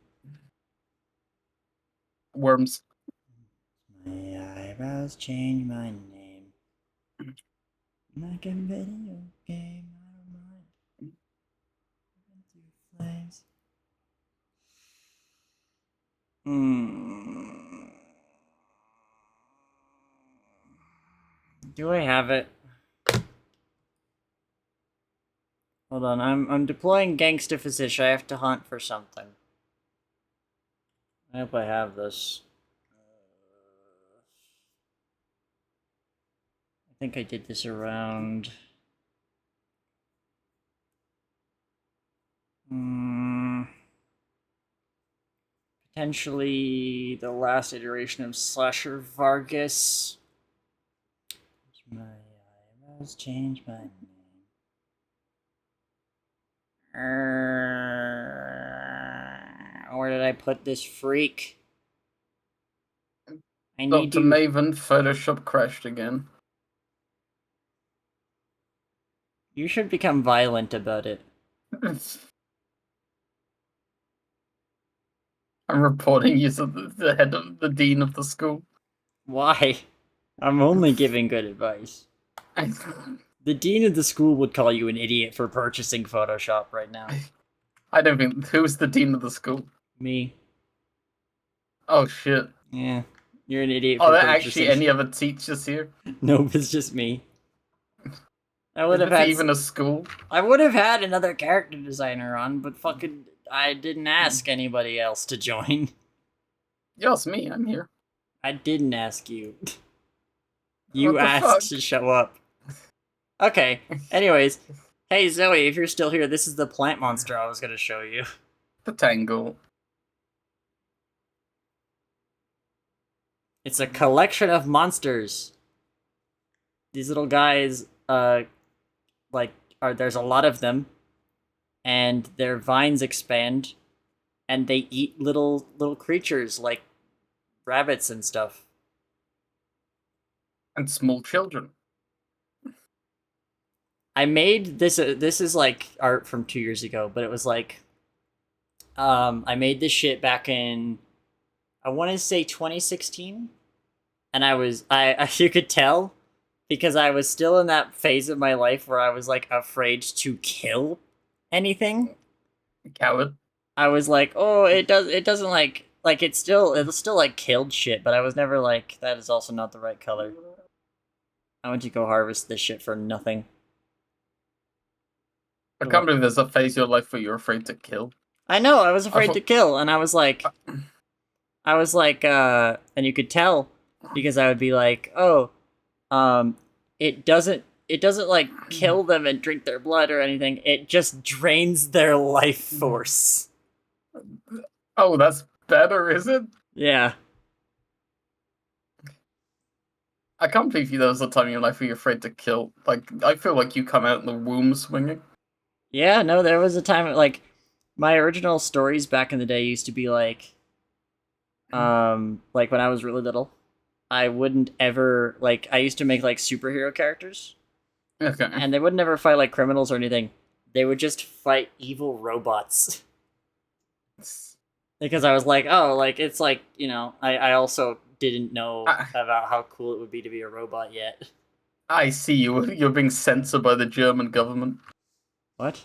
Worms. My eyebrows change my name. Like a video game, I don't mind. Through flames. Do I have it? Hold on, I'm deploying Gangsta Physician. I have to hunt for something. I hope I have this. I think I did this around... potentially the last iteration of Slasher Vargas. My eyebrows change my name. Where did I put this freak? I need Dr. to... Maven, Photoshop crashed again. You should become violent about it. I'm reporting you to the head of the dean of the school. Why? I'm only giving good advice. The dean of the school would call you an idiot for purchasing Photoshop right now. I don't think... Who's the dean of the school? Me. Oh, shit. Yeah. You're an idiot Are for there purchasing. actually any other teachers here? Nope, it's just me. I would Is have this had... even a school? I would have had another character designer on, but fucking... I didn't ask anybody else to join. Yes, me. I'm here. I didn't ask you. You What the asked fuck? to show up. Okay, anyways. Hey Zoe, if you're still here, this is the plant monster I was gonna show you. The tangle. It's a collection of monsters. These little guys, there's a lot of them, and their vines expand, and they eat little creatures like rabbits and stuff. And small children. I made this. This is like art from 2 years ago, but it was like, I made this shit back in, I want to say 2016, and I you could tell because I was still in that phase of my life where I was like afraid to kill anything. Coward. I was like, oh, it doesn't like it'll still like killed shit, but I was never like, that is also not the right color. I went to go harvest this shit for nothing. I can't believe there's a phase of your life where you're afraid to kill. I know, I was afraid to kill, and I was like, and you could tell because I would be like, oh, it doesn't like kill them and drink their blood or anything. It just drains their life force. Oh, that's better, is it? Yeah. I can't believe there was a time in your life where you're afraid to kill. Like, I feel like you come out in the womb swinging. Yeah, no, there was a time, like, my original stories back in the day used to be like when I was really little, I wouldn't ever, like, I used to make, like, superhero characters. Okay. And they would never fight, like, criminals or anything. They would just fight evil robots. Because I was like, oh, like, it's like, you know, I also didn't know about how cool it would be to be a robot yet. I see you. You're being censored by the German government. What?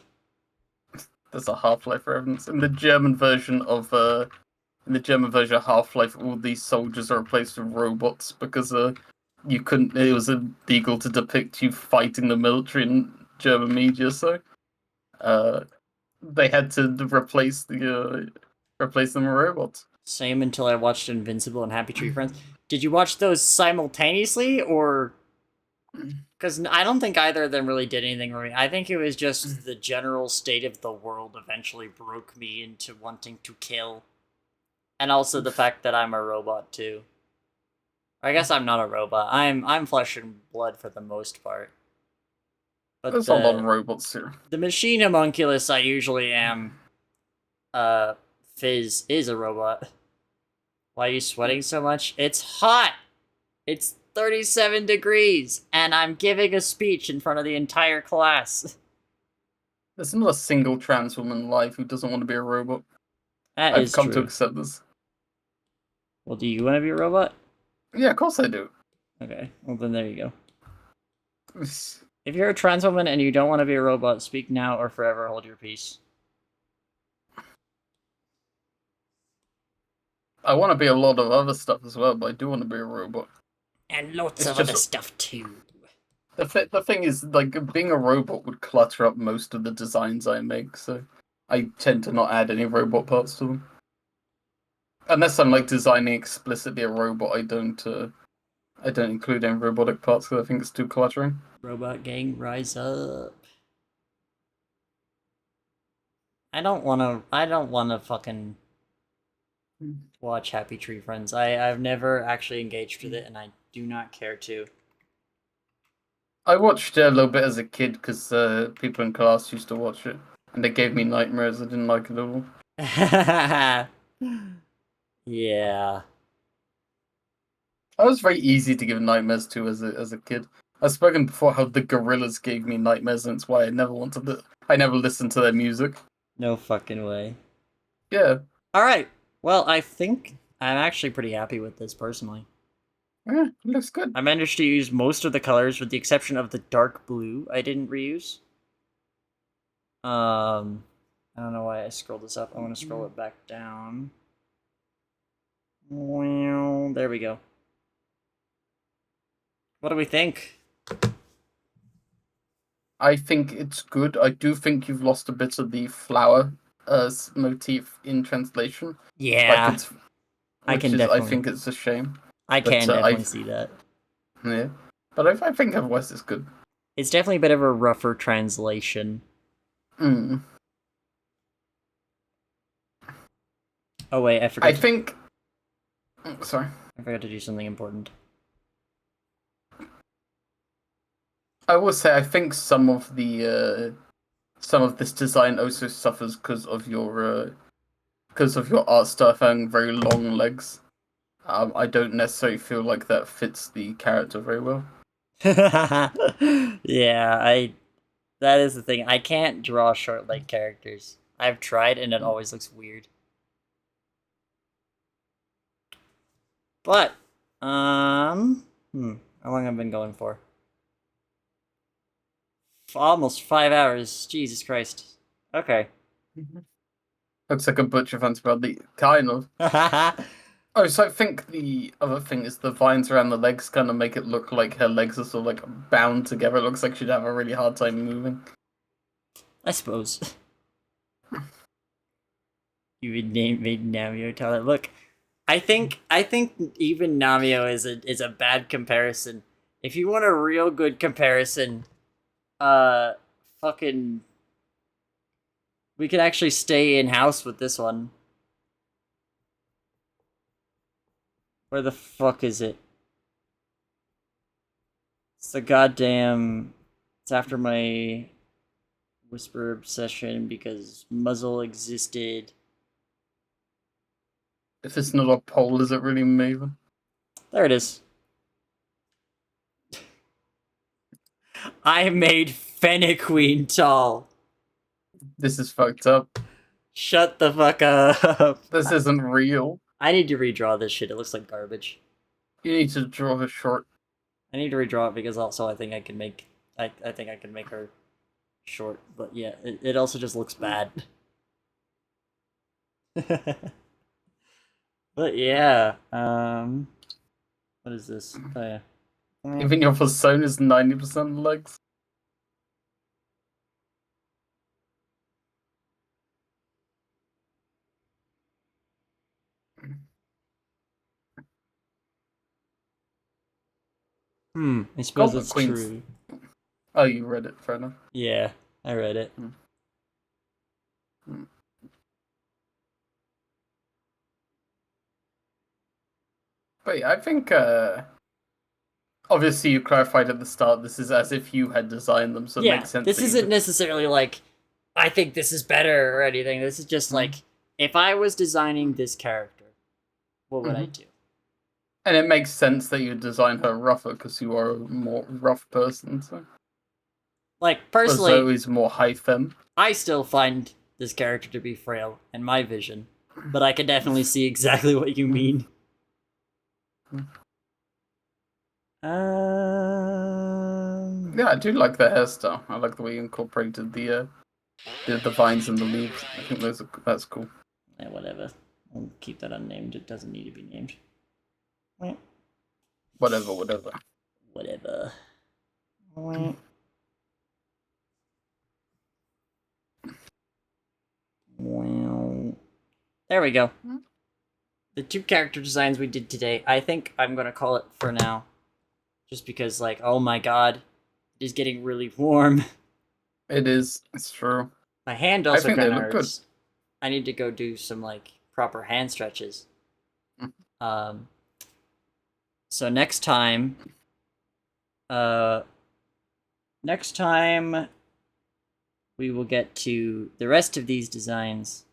There's a Half-Life reference. In the German version of Half-Life, all these soldiers are replaced with robots because you couldn't. It was illegal to depict you fighting the military in German media, so they had to replace them with robots. Same until I watched Invincible and Happy Tree Friends. Did you watch those simultaneously, or? Because I don't think either of them really did anything for me. I think it was just the general state of the world eventually broke me into wanting to kill. And also the fact that I'm a robot, too. I guess I'm not a robot. I'm flesh and blood for the most part. But There's a lot of robots here. The machine homunculus I usually am. Fizz is a robot. Why are you sweating so much? It's hot! It's 37 degrees, and I'm giving a speech in front of the entire class. There's not a single trans woman alive who doesn't want to be a robot. That I've is come to true. accept this. Well, do you want to be a robot? Yeah, of course I do. Okay, well then there you go. If you're a trans woman and you don't want to be a robot, speak now or forever hold your peace. I want to be a lot of other stuff as well, but I do want to be a robot. And lots It's of other just- stuff too. The thing is, like, being a robot would clutter up most of the designs I make, so I tend to not add any robot parts to them. Unless I'm, like, designing explicitly a robot, I don't include any robotic parts because I think it's too cluttering. Robot gang, rise up. I don't wanna fucking watch Happy Tree Friends. I've never actually engaged with it, and I do not care to. I watched it a little bit as a kid because people in class used to watch it, and they gave me nightmares. I didn't like it at all. Yeah. I was very easy to give nightmares to as a kid. I've spoken before how the Gorillas gave me nightmares, and it's why I never listened to their music. No fucking way. Yeah. Alright. Well, I think I'm actually pretty happy with this personally. Yeah, it looks good. I managed to use most of the colors with the exception of the dark blue I didn't reuse. I don't know why I scrolled this up. I want to scroll it back down. Well, there we go. What do we think? I think it's good. I do think you've lost a bit of the flower motif in translation. Yeah, Like I can I definitely. think it's a shame. I but, can definitely I- see that. Yeah. But I think otherwise it's good. It's definitely a bit of a rougher translation. Mm. Oh wait, I forgot. I think. Sorry. I forgot to do something important. I will say I think some of this design also suffers because of your art stuff having very long legs. I don't necessarily feel like that fits the character very well. Yeah, that is the thing. I can't draw short leg characters. I've tried and it always looks weird. But, how long have I been going for? Almost 5 hours. Jesus Christ. Okay. Looks like a butcher fancy body, kind of. Oh, so I think the other thing is the vines around the legs kind of make it look like her legs are sort of like bound together. It looks like she'd have a really hard time moving. I suppose. You would made Namio tell it. Look, I think even Namio is a bad comparison. If you want a real good comparison, fucking, we could actually stay in house with this one. Where the fuck is it? It's the goddamn. It's after my Whisper obsession because Muzzle existed. If it's not a pole, is it really Maven? There it is. I made Fennequeen tall. This is fucked up. Shut the fuck up. This isn't real. I need to redraw this shit. It looks like garbage. You need to draw her short. I need to redraw it because also I think I can make I think I can make her short, but yeah, it also just looks bad. But yeah, what is this? Oh yeah. Even your persona is 90% legs. I suppose Goblin that's Queens. true. Oh, you read it, fair enough. Yeah, I read it. But yeah, I think obviously you clarified at the start this is as if you had designed them, so it Yeah, makes sense. this that you isn't could- necessarily like I think this is better or anything. This is just like if I was designing this character, what would I do? And it makes sense that you design her rougher because you are a more rough person. So. Like, But personally, Zoe's more high femme. I still find this character to be frail in my vision, but I can definitely see exactly what you mean. Yeah, I do like the hairstyle. I like the way you incorporated the vines and the leaves. I think that's cool. Yeah, whatever. I'll keep that unnamed. It doesn't need to be named. Whatever. Whatever. Well, there we go. The 2 character designs we did today, I think I'm gonna call it for now. Just because, like, oh my god, it is getting really warm. It is. It's true. My hand I also think they kind of look good. hurts. I need to go do some, like, proper hand stretches. So next time, we will get to the rest of these designs.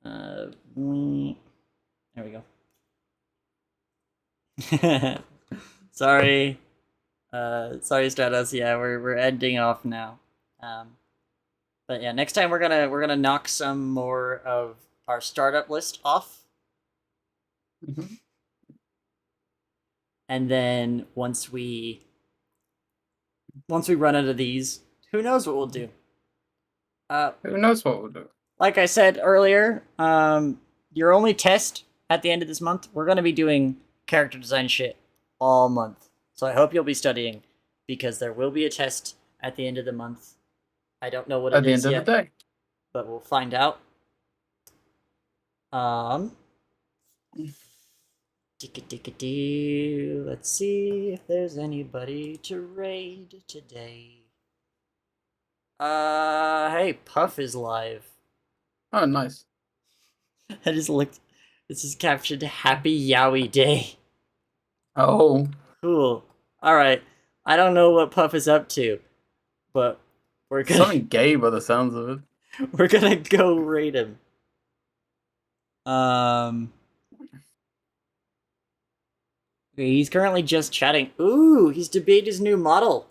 There we go. Sorry. Sorry, Stratos. Yeah, we're ending off now. But yeah, next time we're gonna knock some more of our startup list off. And then once we run out of these, who knows what we'll do? Who knows what we'll do? Like I said earlier, your only test at the end of this month, we're gonna be doing character design shit all month. So I hope you'll be studying, because there will be a test at the end of the month. I don't know what it is yet. At the end of the day. But we'll find out. Let's see if there's anybody to raid today. Hey, Puff is live. Oh, nice. I just looked. This is captioned Happy Yowie Day. Oh. Cool. Alright. I don't know what Puff is up to, but we're gonna... Something gay by the sounds of it. We're gonna go raid him. He's currently just chatting. Ooh, he's debated his new model.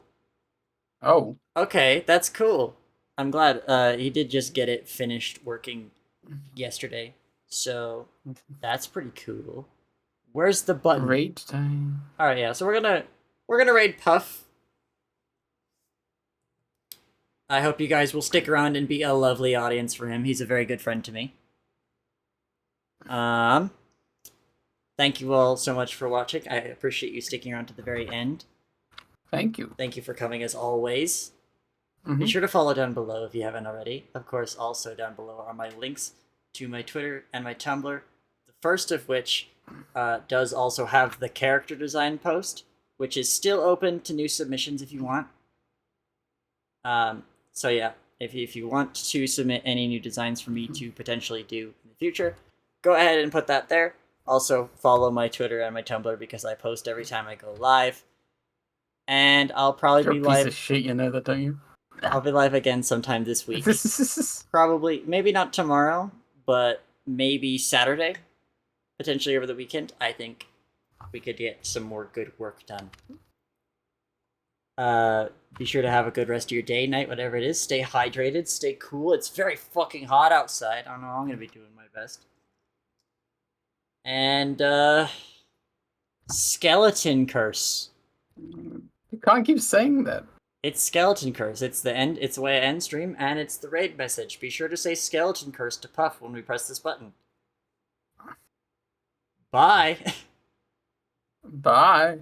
Oh. Okay, that's cool. I'm glad. He did just get it finished working yesterday, so that's pretty cool. Where's the button? Raid time. All right, yeah. So we're gonna raid Puff. I hope you guys will stick around and be a lovely audience for him. He's a very good friend to me. Thank you all so much for watching. I appreciate you sticking around to the very end. Thank you. Thank you for coming as always. Be sure to follow down below if you haven't already. Of course, also down below are my links to my Twitter and my Tumblr. The first of which does also have the character design post, which is still open to new submissions if you want. So yeah, if you want to submit any new designs for me to potentially do in the future, go ahead and put that there. Also, follow my Twitter and my Tumblr because I post every time I go live. And I'll probably You're be a live. piece of shit, you know that, don't you? I'll be live again sometime this week. Probably, maybe not tomorrow, but maybe Saturday. Potentially over the weekend. I think we could get some more good work done. Be sure to have a good rest of your day, night, whatever it is. Stay hydrated, stay cool. It's very fucking hot outside. I don't know, I'm gonna be doing my best. And, Skeleton Curse. You can't keep saying that. It's Skeleton Curse. It's the end. It's the way I end stream, and it's the raid message. Be sure to say Skeleton Curse to Puff when we press this button. Bye. Bye.